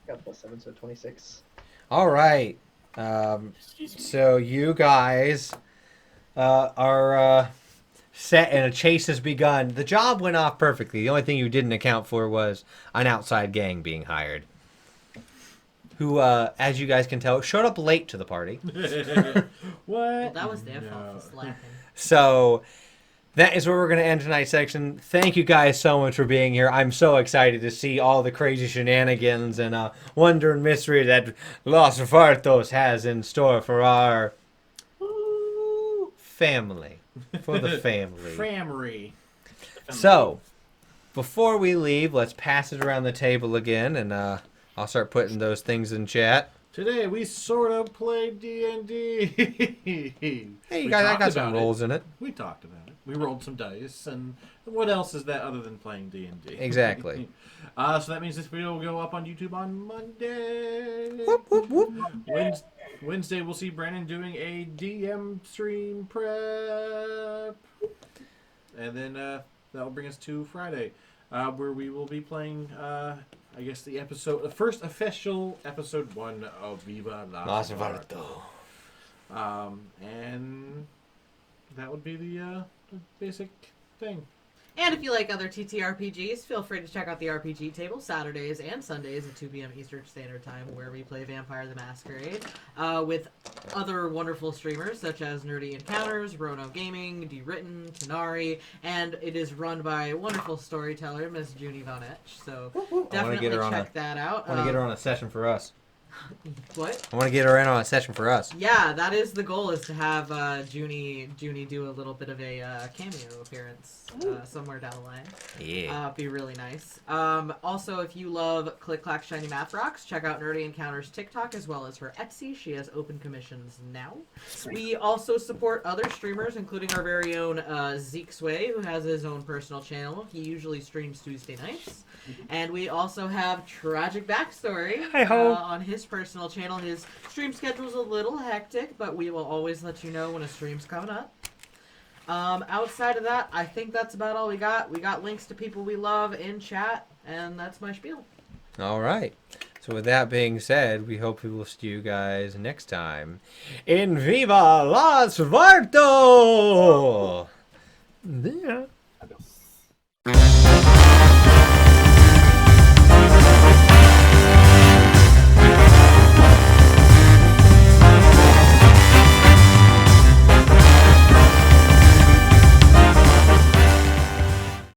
Got +7, so 26. all right. Excuse me. So you guys are set, and a chase has begun. The job went off perfectly. The only thing you didn't account for was an outside gang being hired, who, as you guys can tell, showed up late to the party. Well, that was their fault for slacking. So that is where we're going to end tonight's section. Thank you guys so much for being here. I'm so excited to see all the crazy shenanigans and wonder and mystery that Las Vartos has in store for our family. For the family. Framery. So, before we leave, let's pass it around the table again, and I'll start putting those things in chat. Today we sort of played D&D. Hey, you guys, I got some rolls in it. We talked about it. We rolled some dice, and what else is that other than playing D&D? Exactly. So that means this video will go up on YouTube on Monday. Whoop, whoop, whoop. Wednesday we'll see Brandon doing a DM stream prep, and then that'll bring us to Friday, where we will be playing. I guess the first official episode 1 of Viva Las Vartos. And that would be the basic thing. And if you like other TTRPGs, feel free to check out the RPG table Saturdays and Sundays at 2 p.m. Eastern Standard Time, where we play Vampire the Masquerade with other wonderful streamers such as Nerdy Encounters, Rono Gaming, D-Written, Tanari, and it is run by a wonderful storyteller, Miss Junie Von Etch. So definitely check that out. I want to get her on a session for us. What? I want to get her in on a session for us. Yeah, that is the goal, is to have Junie do a little bit of a cameo appearance somewhere down the line. Yeah. Be really nice. Also, if you love Click Clack Shiny Math Rocks, check out Nerdy Encounters TikTok as well as her Etsy. She has open commissions now. We also support other streamers, including our very own Zeak Sway, who has his own personal channel. He usually streams Tuesday nights. And we also have Tragic Backstory on his personal channel. His stream schedule's a little hectic, but we will always let you know when a stream's coming up. Outside of that, I think that's about all we got. We got links to people we love in chat, and that's my spiel. All right. So with that being said, we hope we will see you guys next time in Viva Las Vartos! Yeah.